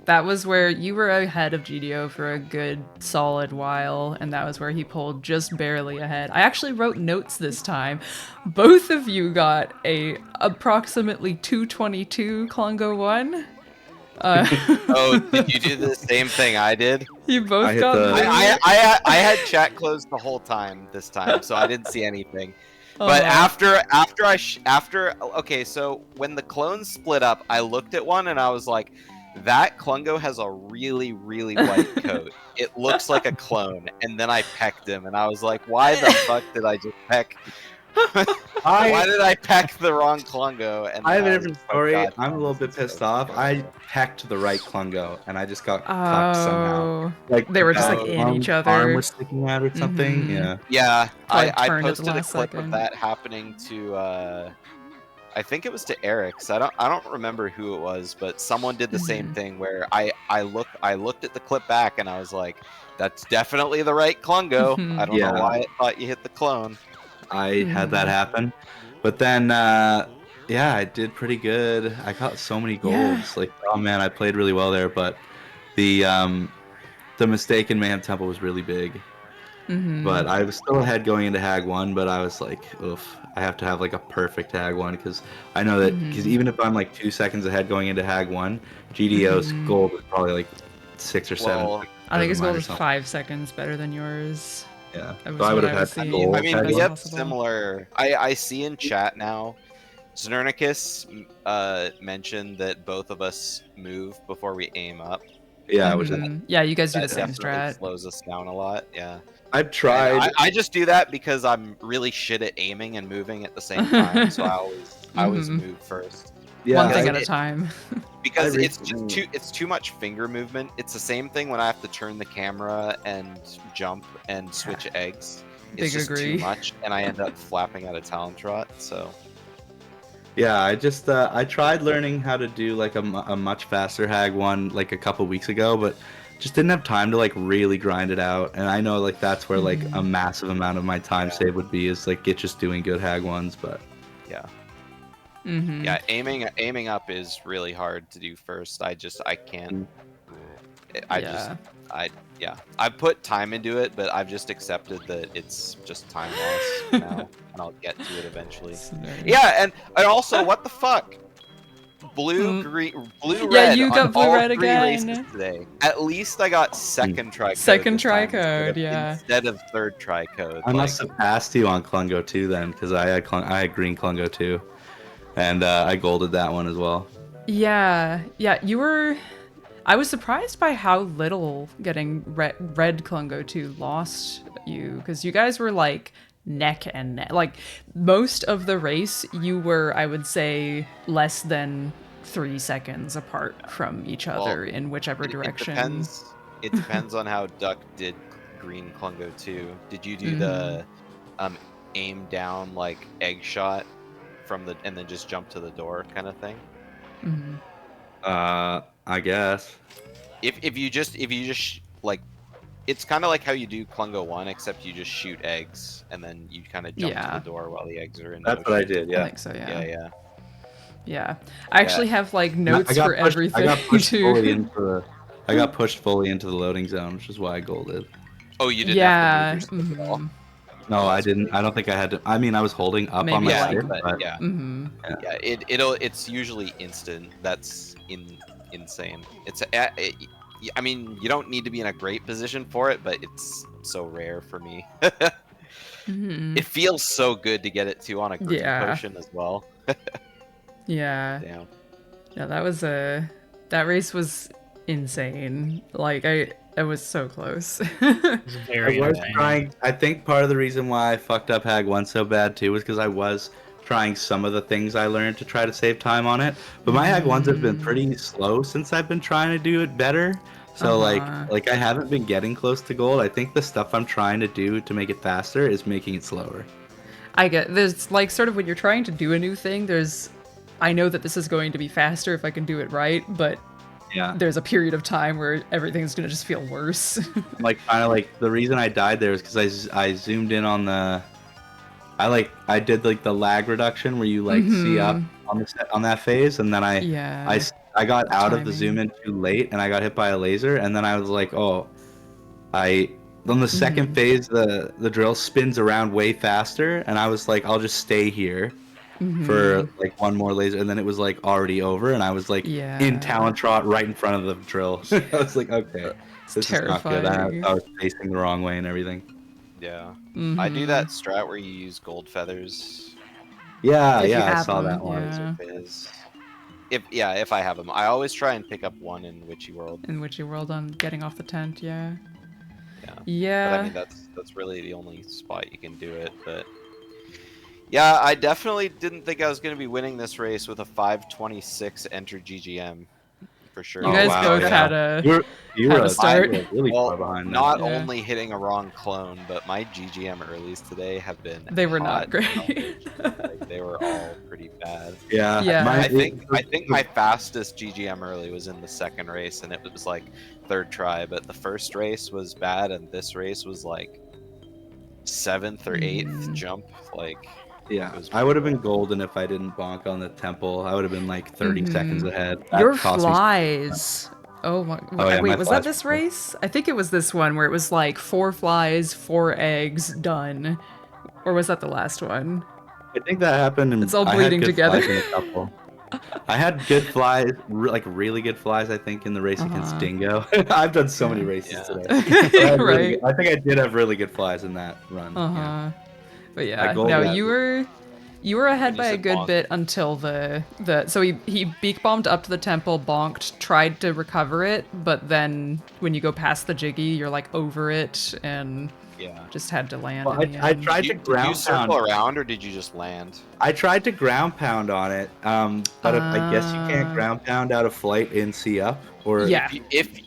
That was where you were ahead of GDO for a good solid while, and that was where he pulled just barely ahead. I actually wrote notes this time. Both of you got a approximately 222 Klungo 1. Oh, did you do the same thing I did? You both I hit got the- blue. I had chat closed the whole time this time, so I didn't see anything. But Oh. okay, so when the clones split up, I looked at one and I was like, that Klungo has a really, really white coat. It looks like a clone. And then I pecked him and I was like, why the fuck did I just peck? Why did I peck the wrong Klungo? And I then have a I was different like, oh, story. God, I'm a little bit it's pissed so off. I terrible. pecked the right Klungo, and I just got cucked somehow. Oh. Like They were just like Oh, in each arm other. was sticking out or something. Mm-hmm. Yeah. Yeah, Probably I turned at the posted a last clip of second. that happening to I think it was to Eric. So I don't remember who it was, but someone did the same Mhm. thing where I looked at the clip back and I was like, that's definitely the right Klungo. I don't know Yeah. why it thought you hit the clone. I had that Mhm. happen, but then yeah, I did pretty good. I got so many Yeah. golds. Like, oh man, I played really well there. But the um, the mistake in Mayhem Temple was really big. Mhm. But I was still ahead going into Hag 1, but I was like, oof, I have to have like a perfect Hag 1 because I know that because Mhm. even if I'm like 2 seconds ahead going into Hag 1, GDO's Mhm. gold is probably like 6 or 7 Well, seconds I better think than his mine goal or is something. 5 seconds better than yours. Yeah. That So was I would what have I had was that seeing I gold mean, as Hag we 1. have possible. similar. I see in chat now. Zernicus mentioned that both of us move before we aim up. Yeah, which Mhm. Yeah, you guys do the That same definitely strat. slows us down a lot. Yeah. I've And tried. I just do that because I'm really shit at aiming and moving at the same time. So I always Mhm. move first One Yeah, thing because at a time. recently. it's too much finger movement. It's the same thing when I have to turn the camera and jump and switch eggs. It's Big just too agree. much, and I end up flapping out of talent trot. So Yeah, I just I tried learning how to do like a much faster Hag 1 like a couple weeks ago, but just didn't have time to like really grind it out. And I know like that's where like a Mhm. massive amount of my time save would be is like get just doing good Hag 1s, but yeah, Mhm. yeah, aiming up is really hard to do first. I can't. I just Yeah. I yeah. I put time into it, but I've just accepted that it's just time loss for now, and I'll get to it eventually. Snurry. Yeah, and also, what the fuck? Blue, Mm. green, blue, Yeah, red you on got blue all red three races again. today. At least I got second try code Second this try time code, yeah. instead of third try code. I Like, must have passed you on Klungo too then because I had green Klungo too, and I golded that one as well. Yeah. Yeah, you were I was surprised by how little getting red Klungo 2 lost you, because you guys were like neck and neck. Like most of the race, you were, I would say, less than 3 seconds apart from each well, other in whichever it direction. depends. It depends on how Duck did green Klungo too. Did you do Mm-hmm. the aim down like egg shot from the and then just jump to the door kind of thing? Mm-hmm. I guess. If you just like it's kind of like how you do Klungo 1, except you just shoot eggs and then you kind of jump to the Yeah, door while the eggs are in That's what I motion. did. I Yeah. think so. Yeah, Yeah, yeah, yeah. I yeah. actually have like And notes for I everything got pushed fully too. into the I got pushed fully into the loading zone, which is why I golded. Oh, you didn't have to move Yeah. your stick at all? Mm-hmm. No, Oh, I that's didn't. I don't think I had to. I mean, I was holding up on Maybe my yeah, like. stick, but but yeah, Mm-hmm. yeah. yeah. It's usually instant. That's insane. I mean, you don't need to be in a great position for it, but it's so rare for me. Mm-hmm. It feels so good to get it too on a green Yeah. potion as well. Yeah. Damn. No, that was that race was insane. Like I was so close. It's I very was entertaining. trying. I think part of the reason why I fucked up Hag 1 so bad too was because I was trying some of the things I learned to try to save time on it. But my Hag 1s have been pretty slow since I've been trying to do it better. So Uh-huh. like I haven't been getting close to gold. I think the stuff I'm trying to do to make it faster is making it slower. I get there's like sort of when you're trying to do a new thing, there's I know that this is going to be faster if I can do it right, but Yeah. there's a period of time where everything's going to just feel worse. Like kind of like the reason I died there is because I zoomed in on the I did like the lag reduction where you like see up Mhm. on on that phase, and then I Yeah. I got out of the zoom Timing. in too late, and I got hit by a laser, and then I was like, oh, I on the second Mhm. phase the drill spins around way faster, and I was like, I'll just stay here for Mhm. like one more laser, and then it was like already over, and I was like in Yeah. talent trot right in front of the drill. I was like, okay, It's this is not good. terrifying. I was facing the wrong way and everything. Yeah. I do Mhm. that strat where you use gold feathers. Yeah, If you yeah, I have saw them, that one. yeah. If I have them, I always try and pick up one in Witchy World. In Witchy World on getting off the tent, yeah. Yeah. But I Yeah. mean, that's really the only spot you can do it. But yeah, I definitely didn't think I was going to be winning this race with a 5:26 enter GGM for You Oh sure. guys wow, both yeah. had a You start. were really Well, far behind then. not Yeah. only hitting a wrong clone, but my GGM earlies today have been They were not hot great. garbage. Like they were all pretty bad. Yeah, Yeah. I think my fastest GGM early was in the second race, and it was like third try. But the first race was bad, and this race was like seventh or eighth Mm. jump. Like yeah. it was I pretty would have bad. been golden if I didn't bonk on the temple. I would have been like 30 seconds Mhm. ahead. Your That cost me. flies. Oh my. Oh yeah, my Wait, was that flies. this race? I think it was this one where it was like 4 flies, 4 eggs, done. Or was that the last one? I think that happened, It's and all I had bleeding good together. flies in a couple. I had good flies, like really good flies. I think in the race against Uh-huh. Dingo. I've done so many Yeah. races Yeah. today. But I, had really Right. good, I think I did have really good flies in that run. Yeah, Uh-huh. But I yeah, no, golded. you were When ahead you by a said good bonk, bit until the so he beak bombed up to the temple, bonked, tried to recover it, but then when you go past the jiggy, you're like over it and yeah. just had to land Well, in the I end. tried to Did you ground circle pound. around or did you just land? I tried to ground pound on it, but I guess you can't Uh, ground pound out of flight in C up, or yeah. If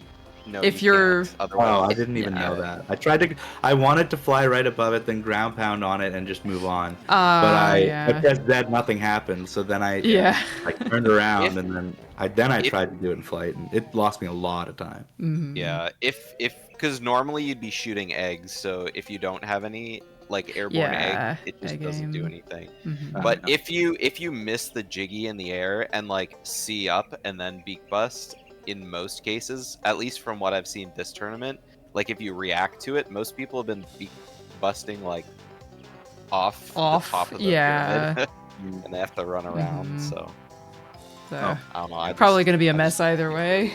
no, If you you're can't. oh, Otherwise, I didn't even yeah. know that. I wanted to fly right above it, then ground pound on it and just move on. But I Yeah. pressed Z, nothing happened. So then Yeah. I turned around if and then I if tried to do it in flight, and it lost me a lot of time. Mhm. yeah, if because normally you'd be shooting eggs, so if you don't have any like airborne egg, Yeah. it A just doesn't do game. anything. Mhm. But if you miss the jiggy in the air and like C up and then beak bust, in most cases, at least from what I've seen this tournament, like if you react to it, most people have been beak busting like off the top Off. of the pyramid, Yeah. and they have to run around. Mhm. So So, I don't know. I probably just going to be a I mess just either way.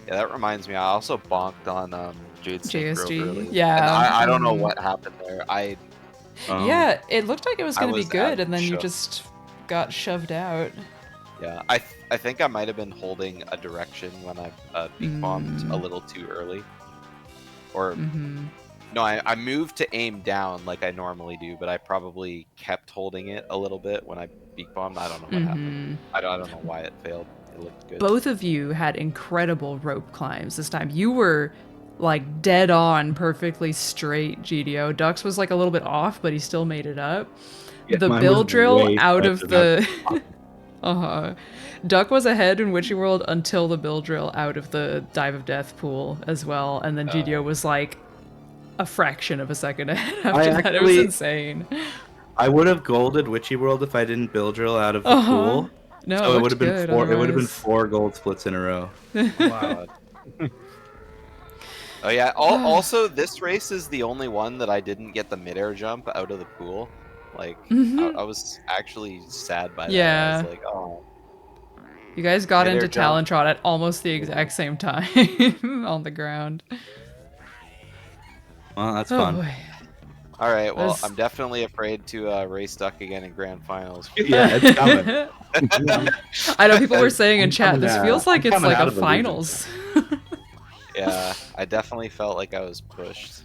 Yeah, that reminds me. I also bonked on Jade Snake Grove JSG. early, and Yeah. I don't know Mhm. what happened there. Oh, Yeah, it looked like it was I going to be was as good, and then you shook. just got shoved out. Yeah, I think I might have been holding a direction when I beak bombed a little too early, or Mm-hmm. no, I moved to aim down like I normally do, but I probably kept holding it a little bit when I beak bombed. I don't know what happened. Mm-hmm. I don't know why it failed. It looked good. Both of you had incredible rope climbs this time. You were like dead on, perfectly straight, GDO. Dux was like a little bit off, but he still made it up. yeah, The mine was bill drill way out faster of than the uh-huh. Duck was ahead in Witchy World until the bill drill out of the Dive of Death pool as well, and then GDO was like a fraction of a second ahead I after that. It was actually insane. I would have golded Witchy World if I didn't bill drill out of the Uh-huh. pool. No, it So it would looked have been good four. It would have been otherwise. 4 gold splits in a row. Wow. Oh yeah. Also, this race is the only one that I didn't get the midair jump out of the pool. Like, I was actually sad by that. I was Yeah. like, oh, You guys got midair into jump. Talontrot at almost the exact same time on the ground. Well, that's Oh fun. boy. All right. Well, That's- I'm definitely afraid to race Duck again in grand finals. Yeah, it's coming. I know people were saying in I'm chat, coming, this feels like I'm it's coming like out a of the losers. finals. Yeah, I definitely felt like I was pushed.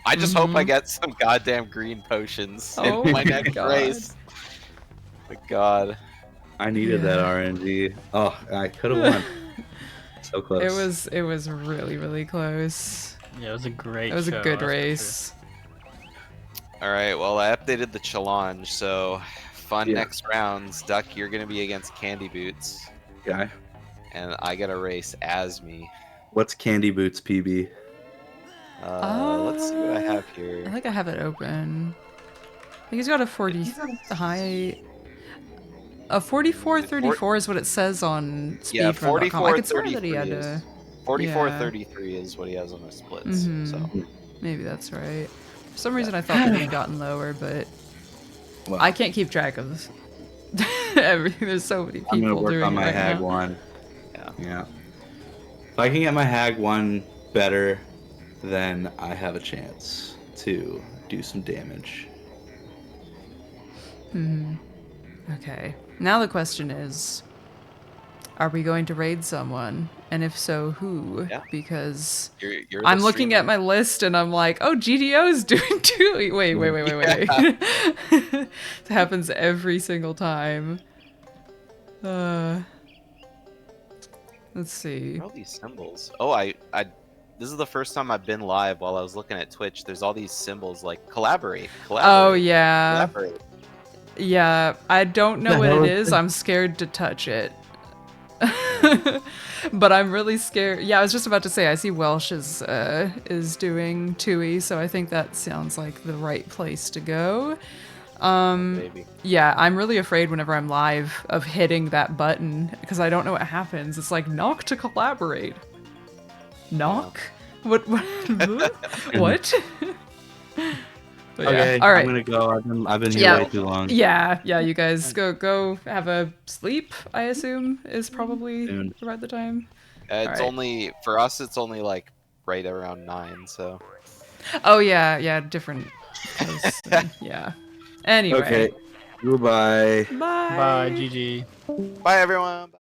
I just hope I get some goddamn green potions Oh in my my next God. race. But God. I needed that RNG. Oh, I could have won. So close. It was really, really close. Yeah, it was a great It was a show, good that's for sure. race. All right. Well, I updated the challenge, so fun Yeah. next rounds. Duck, you're gonna be against Candy Boots, Okay. and I gotta race as me. What's Candy Boots PB? Let's see what I have I here. think I have it open. I think he's got a 40 high. A 4434 is what it says on Yeah, speedrun.com. I could swear that he 4433 had is a. 4433 is what he has on his splits. So Maybe that's right. For some reason, I thought that he'd gotten lower, but Well, I can't keep track of everything. There's so many I'm gonna people work doing on it my right Hag now. one. yeah. Yeah. If I can get my Hag one better, then I have a chance. to do some damage. Okay. Now the question is, are we going to raid someone? And if so, who? Yeah. Because You're I'm the looking at streamer. my list and I'm like, oh, GDO's doing too. Wait. It happens every single time. Let's see. Where are all these symbols? Oh, I this is the first time I've been live while I was looking at Twitch. There's all these symbols like collaborate, Oh, yeah. collaborate. Yeah, I don't know The what hell it is is. this? I'm scared to touch it. But I'm really scared. Yeah, I was just about to say, I see Welsh is doing Tooie, so I think that sounds like the right place to go. Maybe. Yeah, I'm really afraid whenever I'm live of hitting that button because I don't know what happens. It's like knock to collaborate. Knock? What? What? But yeah. Okay, All right. I'm gonna go. I've been here Yeah. way too long. Yeah, you guys go have a sleep, I assume, is probably Soon. about the time. It's Alright. only for us. It's only like right around 9. So Oh yeah, different coasts. Yeah. Anyway. Okay. Goodbye. Bye. Bye, GG. bye everyone.